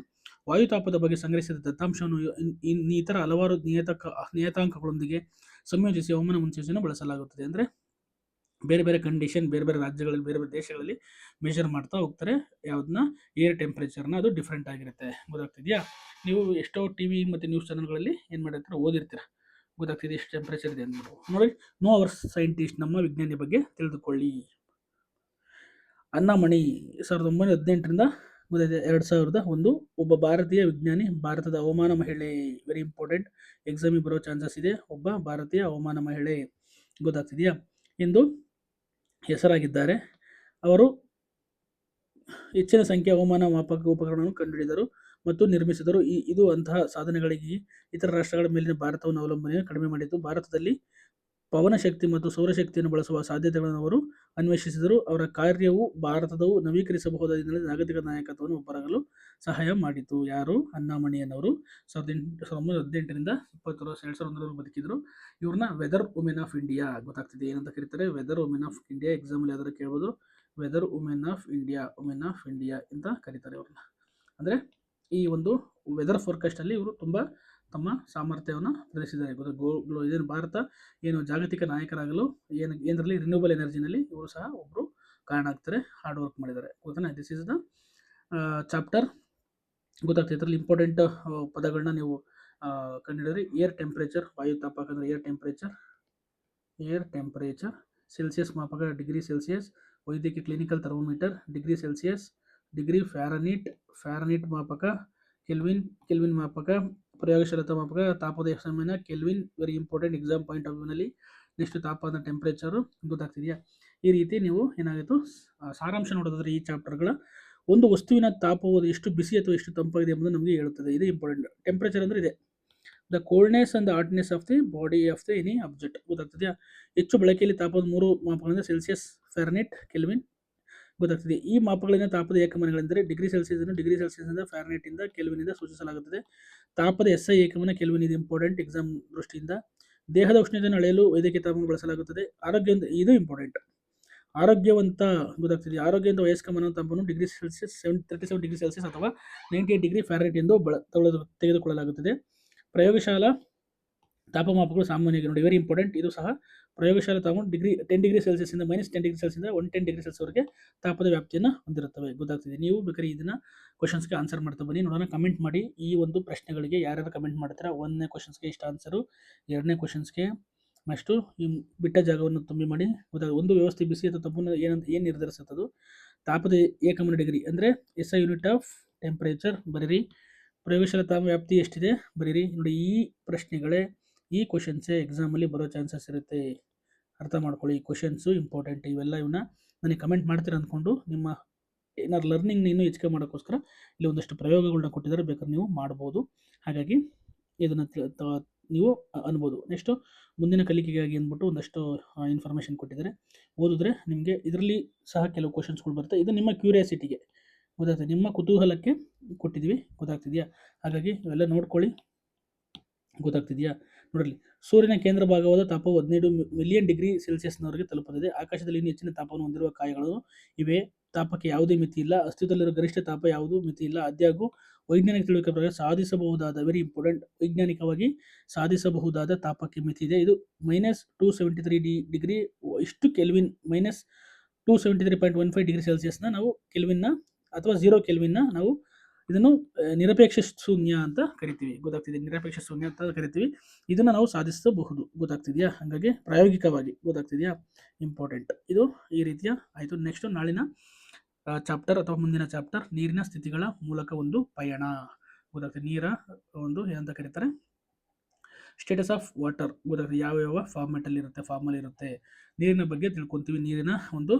ವಾಯುತಾಪದ ಬಗ್ಗೆ ಸಂಗ್ರಹಿಸಿದ ದತ್ತಾಂಶವನ್ನು ಇತರ ಹಲವಾರು ನಿಯತಾಂಕಗಳೊಂದಿಗೆ ಸಂಯೋಜಿಸಿ ಹವಾಮಾನ ಮುನ್ಸೂಚನೆಯನ್ನು ಬಳಸಲಾಗುತ್ತದೆ. ಅಂದರೆ ಬೇರೆ ಬೇರೆ ಕಂಡೀಷನ್, ಬೇರೆ ಬೇರೆ ರಾಜ್ಯಗಳಲ್ಲಿ, ಬೇರೆ ಬೇರೆ ದೇಶಗಳಲ್ಲಿ ಮೆಷರ್ ಮಾಡ್ತಾ ಹೋಗ್ತಾರೆ. ಯಾವುದನ್ನ, ಏರ್ ಟೆಂಪರೇಚರ್ನ. ಅದು ಡಿಫ್ರೆಂಟ್ ಆಗಿರುತ್ತೆ, ಗೊತ್ತಾಗ್ತಿದೆಯಾ. ನೀವು ಎಷ್ಟೋ ಟಿವಿ ಮತ್ತು ನ್ಯೂಸ್ ಚಾನಲ್ಗಳಲ್ಲಿ ಏನು ಮಾಡಿರ್ತೀರ, ಓದಿರ್ತೀರ, ಗೊತ್ತಾಗ್ತಿದೆ ಎಷ್ಟು ಟೆಂಪರೇಚರ್ ಇದೆ ಅಂದ್ಬಿಟ್ಟು. ನೋಡಿ, ನೋ ಅವರ್ ಸೈಂಟಿಸ್ಟ್, ನಮ್ಮ ವಿಜ್ಞಾನಿ ಬಗ್ಗೆ ತಿಳಿದುಕೊಳ್ಳಿ. ಅನ್ನಾಮಣಿ 1918ರಿಂದ 2001 ಒಬ್ಬ ಭಾರತೀಯ ವಿಜ್ಞಾನಿ, ಭಾರತದ ಹವಾಮಾನ ಮಹಿಳೆ. ವೆರಿ ಇಂಪಾರ್ಟೆಂಟ್, ಎಕ್ಸಾಮಿಗೆ ಬರೋ ಚಾನ್ಸಸ್ ಇದೆ. ಒಬ್ಬ ಭಾರತೀಯ ಹವಾಮಾನ ಮಹಿಳೆ, ಗೊತ್ತಾಗ್ತಿದೆಯಾ, ಎಂದು ಹೆಸರಾಗಿದ್ದಾರೆ. ಅವರು ಹೆಚ್ಚಿನ ಸಂಖ್ಯೆಯ ಹವಾಮಾನ ಮಾಪಕ ಉಪಕರಣಗಳನ್ನು ಕಂಡುಹಿಡಿದರು ಮತ್ತು ನಿರ್ಮಿಸಿದರು. ಇದು ಅಂತಹ ಸಾಧನೆಗಳಿಗೆ ಇತರ ರಾಷ್ಟ್ರಗಳ ಮೇಲಿನ ಭಾರತವನ್ನು ಅವಲಂಬನೆಯನ್ನು ಕಡಿಮೆ ಮಾಡಿತು. ಭಾರತದಲ್ಲಿ ಪವನ ಶಕ್ತಿ ಮತ್ತು ಸೌರಶಕ್ತಿಯನ್ನು ಬಳಸುವ ಸಾಧ್ಯತೆಗಳನ್ನು ಅವರು ಅನ್ವೇಷಿಸಿದರು. ಅವರ ಕಾರ್ಯವು ಭಾರತದ ನವೀಕರಿಸಬಹುದಾದ ಇಂಧನದ ಜಾಗತಿಕ ನಾಯಕತ್ವವನ್ನು ಹೊರಬರಲು ಸಹಾಯ ಮಾಡಿತು. ಯಾರು? ಅನ್ನಾಮಣಿಯನ್ನವರು 1918ರಿಂದ 2001 ಬದುಕಿದ್ರು. ಇವ್ರನ್ನ ವೆದರ್ ವುಮೆನ್ ಆಫ್ ಇಂಡಿಯಾ, ಗೊತ್ತಾಗ್ತಿದೆ ಏನಂತ ಕರೀತಾರೆ, weather women of India. Example ಯಾವ್ದಾರು ಕೇಳ್ಬೋದು, weather women of India, women of India ಅಂತ ಕರೀತಾರೆ ಅವ್ರನ್ನ. ಅಂದರೆ ಈ ಒಂದು ವೆದರ್ ಫೋರ್ಕಾಸ್ಟ್ ಅಲ್ಲಿ ಇವರು ತುಂಬ ತಮ್ಮ ಸಾಮರ್ಥ್ಯವನ್ನು ಪ್ರದರ್ಶಿಸಿದ್ದಾರೆ. ಏನು ಭಾರತ ಏನು ಜಾಗತಿಕ ನಾಯಕರಾಗಲು ಏನರಲ್ಲಿ ರಿನ್ಯೂಬಲ್ ಎನರ್ಜಿನಲ್ಲಿ ಇವರು ಸಹ ಒಬ್ಬರು ಕಾರಣ ಆಗ್ತಾರೆ, ಹಾರ್ಡ್ ವರ್ಕ್ ಮಾಡಿದ್ದಾರೆ, ಗೊತ್ತಾ. ದಿಸ್ ಇಸ್ ದ ಚಾಪ್ಟರ್, ಗೊತ್ತಾಗ್ತದೆ. ಇದರಲ್ಲಿ ಇಂಪಾರ್ಟೆಂಟ್ ಪದಗಳನ್ನ ನೀವು ಕಂಡುಹಿಡಿದ್ರಿ. ಏರ್ ಟೆಂಪರೇಚರ್, ವಾಯು ತಾಪಕ ಅಂದರೆ ಏರ್ ಟೆಂಪರೇಚರ್, ಸೆಲ್ಸಿಯಸ್ ಮಾಪಕ ಡಿಗ್ರಿ ಸೆಲ್ಸಿಯಸ್, ವೈದ್ಯಕೀಯ clinical thermometer degree Celsius, degree Fahrenheit ಮಾಪಕ, ಕೆಲ್ವಿನ್ ಮಾಪಕ, ಪ್ರಯೋಗಶಾಲಾ ಮಾಪಕ, ತಾಪದ ಸಮಯ Kelvin. Very important exam point of ವ್ಯೂನಲ್ಲಿ. ನೆಕ್ಸ್ಟ್ ತಾಪದ ಟೆಂಪರೇಚರು, ಗೊತ್ತಾಗ್ತಿದೆಯಾ. ಈ ರೀತಿ ನೀವು ಏನಾಗಿತ್ತು ಸಾರಾಂಶ ನೋಡೋದಾದ್ರೆ ಈ ಚಾಪ್ಟರ್ಗಳ ಒಂದು ವಸ್ತುವಿನ ತಾಪವು ಎಷ್ಟು ಬಿಸಿ ಅಥವಾ ಎಷ್ಟು ತಂಪಾಗಿದೆ ಎಂಬುದು ನಮಗೆ ಹೇಳುತ್ತದೆ. ಇದು ಇಂಪಾರ್ಟೆಂಟ್. ಟೆಂಪರೇಚರ್ ಅಂದರೆ ಇದೆ, the coldness and the hotness of the body of the any object, ಗೊತ್ತಾಗ್ತಿದೆಯಾ. ಹೆಚ್ಚು ಬಳಕೆಯಲ್ಲಿ ತಾಪದ 3 ಮಾಪಕಗಳಿಂದ ಸೆಲ್ಸಿಯಸ್, ಫ್ಯಾರನೀಟ್, ಕೆಲ್ವಿನ್, ಗೊತ್ತಾಗ್ತದೆ. ಈ ಮಾಪಕಗಳಿಂದ ತಾಪದ ಏಕಮಾನಗಳೆಂದರೆ ಡಿಗ್ರಿ ಸೆಲ್ಸಿಯಸ್ ಅನ್ನು ಡಿಗ್ರಿ ಸೆಲ್ಸಿಯಸ್ನಿಂದ, ಫ್ಯಾರನೀಟ್ನಿಂದ, ಕೆಲ್ವಿನಿಂದ ಸೂಚಿಸಲಾಗುತ್ತದೆ. ತಾಪದ SI ಏಕಮಾನ ಕೆಲ್ವಿನ್, ಇದು ಇಂಪಾರ್ಟೆಂಟ್ ಎಕ್ಸಾಮ್ ದೃಷ್ಟಿಯಿಂದ. ದೇಹದ ಉಷ್ಣತೆಯನ್ನು ಅಳೆಯಲು ವೈದ್ಯಕೀಯ ತಾಪಮಾನ ಬಳಸಲಾಗುತ್ತದೆ. ಆರೋಗ್ಯ, ಇದು ಇಂಪಾರ್ಟೆಂಟ್. ಆರೋಗ್ಯವಂತ, ಗೊತ್ತಾಗ್ತಿದೆ, ಆರೋಗ್ಯವಂತ ವಯಸ್ಕ ಮಾನವ ತಾಪವನ್ನು ಡಿಗ್ರಿ ಸೆಲ್ಸಿಯಸ್ 37 ಡಿಗ್ರಿ ಸೆಲ್ಸಿಯಸ್ ಅಥವಾ 98 ಡಿಗ್ರಿ ಫ್ಯಾರನೈಟ್ ಎಂದು ತೆಗೆದುಕೊಳ್ಳಲಾಗುತ್ತದೆ. ಪ್ರಯೋಗಶಾಲಾ ತಾಪಮಾಪಕಗಳು ಸಾಮಾನ್ಯವಾಗಿ ನೋಡಿ, ವೆರಿ ಇಂಪಾರ್ಟೆಂಟ್. ಇದು ಸಹ ಪ್ರಯೋಗಶಾಲಾ ತಾಪಮಾನ 10 ಡಿಗ್ರಿ ಸೆಲ್ಸಿಯಸ್ನಿಂದ -10 ಡಿಗ್ರಿ ಸೆಲ್ಸಿಯಸ್ನಿಂದ 110 ಡಿಗ್ರಿ ಸೆಲ್ಸಿಯಸ್ವರೆಗೆ ತಾಪದ ವ್ಯಾಪ್ತಿಯನ್ನು ಹೊಂದಿರುತ್ತವೆ, ಗೊತ್ತಾಗ್ತಿದೆ. ನೀವು ಬೇಕಾದ್ರೆ ಇದನ್ನ ಕ್ವಶನ್ಸ್ಗೆ ಆನ್ಸರ್ ಮಾಡ್ತಾ ಬನ್ನಿ, ನೋಡೋಣ. ಕಮೆಂಟ್ ಮಾಡಿ ಈ ಒಂದು ಪ್ರಶ್ನೆಗಳಿಗೆ ಯಾರ್ಯಾರು ಕಮೆಂಟ್ ಮಾಡ್ತೀರಾ. 1ನೇ ಕ್ವಶನ್ಸ್ಗೆ ಇಷ್ಟ ಆನ್ಸರು, 2ನೇ ಕ್ವಶನ್ಸ್ಗೆ ನೆಕ್ಸ್ಟು ಈ ಬಿಟ್ಟ ಜಾಗವನ್ನು ತುಂಬಿ ಮಾಡಿ. ಒಂದು ವ್ಯವಸ್ಥೆ ಬಿಸಿ ಅಥವಾ ತಂಪನ್ನು ಏನು ನಿರ್ಧರಿಸುತ್ತದು. ತಾಪದ ಏಕಮಾನ ಡಿಗ್ರಿ ಅಂದರೆ SI ಯೂನಿಟ್ ಆಫ್ ಟೆಂಪರೇಚರ್ ಬರೀರಿ. ಪ್ರಯೋಗಶಾಲಾ ತಾಪ ವ್ಯಾಪ್ತಿ ಎಷ್ಟಿದೆ ಬರೀರಿ. ನೋಡಿ, ಈ ಪ್ರಶ್ನೆಗಳೇ, ಈ ಕ್ವಶನ್ಸೇ ಎಕ್ಸಾಮಲ್ಲಿ ಬರೋ ಚಾನ್ಸಸ್ ಇರುತ್ತೆ. ಅರ್ಥ ಮಾಡ್ಕೊಳ್ಳಿ, ಕ್ವಶನ್ಸು ಇಂಪಾರ್ಟೆಂಟ್. ಇವನ್ನ ನನಗೆ ಕಮೆಂಟ್ ಮಾಡ್ತೀರ ಅಂದ್ಕೊಂಡು ನಿಮ್ಮ ಏನಾದ್ರು ಲರ್ನಿಂಗ್ನ ಇನ್ನೂ ಹೆಚ್ಚಿಗೆ ಮಾಡೋಕ್ಕೋಸ್ಕರ ಇಲ್ಲಿ ಒಂದಷ್ಟು ಪ್ರಯೋಗಗಳನ್ನ ಕೊಟ್ಟಿದ್ದಾರೆ, ಬೇಕಾದ್ರೆ ನೀವು ಮಾಡ್ಬೋದು. ಹಾಗಾಗಿ ಇದನ್ನು ನೀವು ಅನ್ಬೋದು. ನೆಕ್ಸ್ಟು ಮುಂದಿನ ಕಲಿಕೆಗಾಗಿ ಅಂದ್ಬಿಟ್ಟು ಒಂದಷ್ಟು ಇನ್ಫಾರ್ಮೇಷನ್ ಕೊಟ್ಟಿದ್ದಾರೆ. ಓದಿದ್ರೆ ನಿಮಗೆ ಇದರಲ್ಲಿ ಸಹ ಕೆಲವು ಕ್ವಶನ್ಸ್ಗಳು ಬರುತ್ತೆ. ಇದು ನಿಮ್ಮ ಕ್ಯೂರಿಯಾಸಿಟಿಗೆ ಗೊತ್ತಾಗ್ತದೆ, ನಿಮ್ಮ ಕುತೂಹಲಕ್ಕೆ ಕೊಟ್ಟಿದ್ದೀವಿ. ಗೊತ್ತಾಗ್ತಿದೆಯಾ? ಹಾಗಾಗಿ ಇವೆಲ್ಲ ನೋಡ್ಕೊಳ್ಳಿ. ಗೊತ್ತಾಗ್ತಿದೆಯಾ? ನೋಡಲಿ, ಸೂರ್ಯನ ಕೇಂದ್ರ ಭಾಗವಾದ ತಾಪವು 15 ಮಿಲಿಯನ್ ಡಿಗ್ರಿ ಸೆಲ್ಸಿಯಸ್ನವರೆಗೆ ತಲುಪುತ್ತದೆ. ಆಕಾಶದಲ್ಲಿ ಇನ್ನೂ ಹೆಚ್ಚಿನ ತಾಪವನ್ನು ಹೊಂದಿರುವ ಕಾಯಗಳು ಇವೆ. ತಾಪಕ್ಕೆ ಯಾವುದೇ ಮಿತಿ ಇಲ್ಲ. ಅಸ್ತಿತ್ವದಲ್ಲಿರುವ ಗರಿಷ್ಠ ತಾಪ ಯಾವುದೂ ಮಿತಿ ಇಲ್ಲ. ಆದಾಗ್ಯೂ ವೈಜ್ಞಾನಿಕ ತಿಳುವಳಿಕೆ ಪ್ರಕಾರ ಸಾಧಿಸಬಹುದಾದ ವೆರಿ ಇಂಪಾರ್ಟೆಂಟ್, ವೈಜ್ಞಾನಿಕವಾಗಿ ಸಾಧಿಸಬಹುದಾದ ತಾಪಕ್ಕೆ ಮಿತಿ ಇದೆ. ಇದು -273 ಡಿಗ್ರಿ ಇಷ್ಟು ಕೆಲ್ವಿನ್, -273.15 ಡಿಗ್ರಿ ಸೆಲ್ಸಿಯಸ್ನ ನಾವು ಕೆಲ್ವಿನ್ನ ಅಥವಾ 0 ಕೆಲ್ವಿನ್ನ ನಾವು ಇದನ್ನು ನಿರಪೇಕ್ಷ ಶೂನ್ಯ ಅಂತ ಕರಿತೀವಿ. ಗೊತ್ತಾಗ್ತಿದೆ? ನಿರಪೇಕ್ಷ ಶೂನ್ಯ ಅಂತ ಕರಿತೀವಿ. ಇದನ್ನು ನಾವು ಸಾಧಿಸಬಹುದು. ಗೊತ್ತಾಗ್ತಿದೆಯಾ? ಹಾಗಾಗಿ ಪ್ರಾಯೋಗಿಕವಾಗಿ. ಗೊತ್ತಾಗ್ತಿದೆಯಾ? ಇಂಪಾರ್ಟೆಂಟ್ ಇದು ಈ ರೀತಿಯ ಆಯಿತು. ನೆಕ್ಸ್ಟ್ ನಾಳಿನ ಚಾಪ್ಟರ್ ಅಥವಾ ಮುಂದಿನ ಚಾಪ್ಟರ್ ನೀರಿನ ಸ್ಥಿತಿಗಳ ಮೂಲಕ ಒಂದು ಪಯಣ. ಗೊತ್ತಾಗ್ತದೆ? ನೀರ ಒಂದು ಏನಂತ ಕರೀತಾರೆ, ಸ್ಟೇಟಸ್ ಆಫ್ ವಾಟರ್. ಗೊತ್ತಾಗ್ತದೆ? ಯಾವ ಫಾರ್ಮೆಟಲ್ಲಿ ಇರುತ್ತೆ, ಫಾರ್ಮಲ್ಲಿ ಇರುತ್ತೆ. ನೀರಿನ ಬಗ್ಗೆ ತಿಳ್ಕೊತೀವಿ. ನೀರಿನ ಒಂದು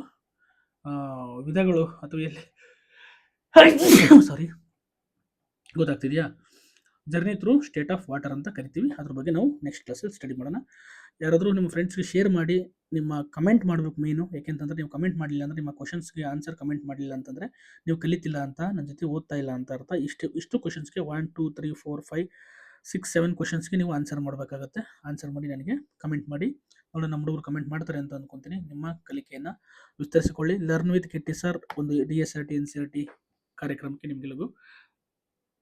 ವಿಧಗಳು ಅಥವಾ ಎಲ್ಲಿ ಸಾರಿ, ಗೊತ್ತಾಗ್ತಿದೆಯಾ? Journey through state of water ಅಂತ ಕರಿತೀವಿ. ಅದ್ರ ಬಗ್ಗೆ ನಾವು ನೆಕ್ಸ್ಟ್ ಕ್ಲಾಸಲ್ಲಿ ಸ್ಟಡಿ ಮಾಡೋಣ. ಯಾರಾದರೂ ನಿಮ್ಮ ಫ್ರೆಂಡ್ಸ್ಗೆ ಶೇರ್ ಮಾಡಿ, ನಿಮ್ಮ ಕಮೆಂಟ್ ಮಾಡಬೇಕು ಮೇನು. ಯಾಕೆಂತಂದರೆ ನೀವು ಕಮೆಂಟ್ ಮಾಡಲಿಲ್ಲ ಅಂದರೆ, ನಿಮ್ಮ ಕ್ವಶನ್ಸ್ಗೆ ಆನ್ಸರ್ ಕಮೆಂಟ್ ಮಾಡಲಿಲ್ಲ ಅಂತಂದರೆ ನೀವು ಕಲಿತಿಲ್ಲ ಅಂತ, ನನ್ನ ಜೊತೆ ಓದ್ತಾ ಇಲ್ಲ ಅಂತ ಅರ್ಥ. ಇಷ್ಟು ಕ್ವಶನ್ಸ್ಗೆ 1 2 3 4 5 6 7 ಕ್ವಶನ್ಸ್ಗೆ ನೀವು ಆನ್ಸರ್ ಮಾಡಬೇಕಾಗತ್ತೆ. ಆನ್ಸರ್ ಮಾಡಿ ನನಗೆ ಕಮೆಂಟ್ ಮಾಡಿ. ನೋಡೋಣ, ನಮ್ಮ ಹುಡುಗರು ಕಮೆಂಟ್ ಮಾಡ್ತಾರೆ ಅಂತ ಅಂದ್ಕೊತೀನಿ. ನಿಮ್ಮ ಕಲಿಕೆಯನ್ನು ವಿಸ್ತರಿಸಿಕೊಳ್ಳಿ. ಲರ್ನ್ ವಿತ್ ಕಿಟ್ಟಿ ಸರ್ ಒಂದು DSRT NCERT ಕಾರ್ಯಕ್ರಮಕ್ಕೆ ನಿಮಗೆಲ್ಲರಿಗೂ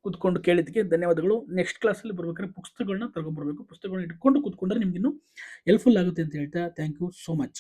ಕೂತ್ಕೊಂಡು ಕೇಳಿದ್ದಕ್ಕೆ ಧನ್ಯವಾದಗಳು. ನೆಕ್ಸ್ಟ್ ಕ್ಲಾಸಲ್ಲಿ ಬರ್ಬೇಕಾದ್ರೆ ಪುಸ್ತಕಗಳನ್ನ ತಗೊಂಡ್ಬರ್ಬೇಕು. ಪುಸ್ತಕಗಳನ್ನ ಇಟ್ಕೊಂಡು ಕೂತ್ಕೊಂಡ್ರೆ ನಿಮ್ಗಿನ್ನೂ ಹೆಲ್ಪ್ಫುಲ್ ಆಗುತ್ತೆ ಅಂತ ಹೇಳ್ತಾ, ಥ್ಯಾಂಕ್ ಯು ಸೋ ಮಚ್.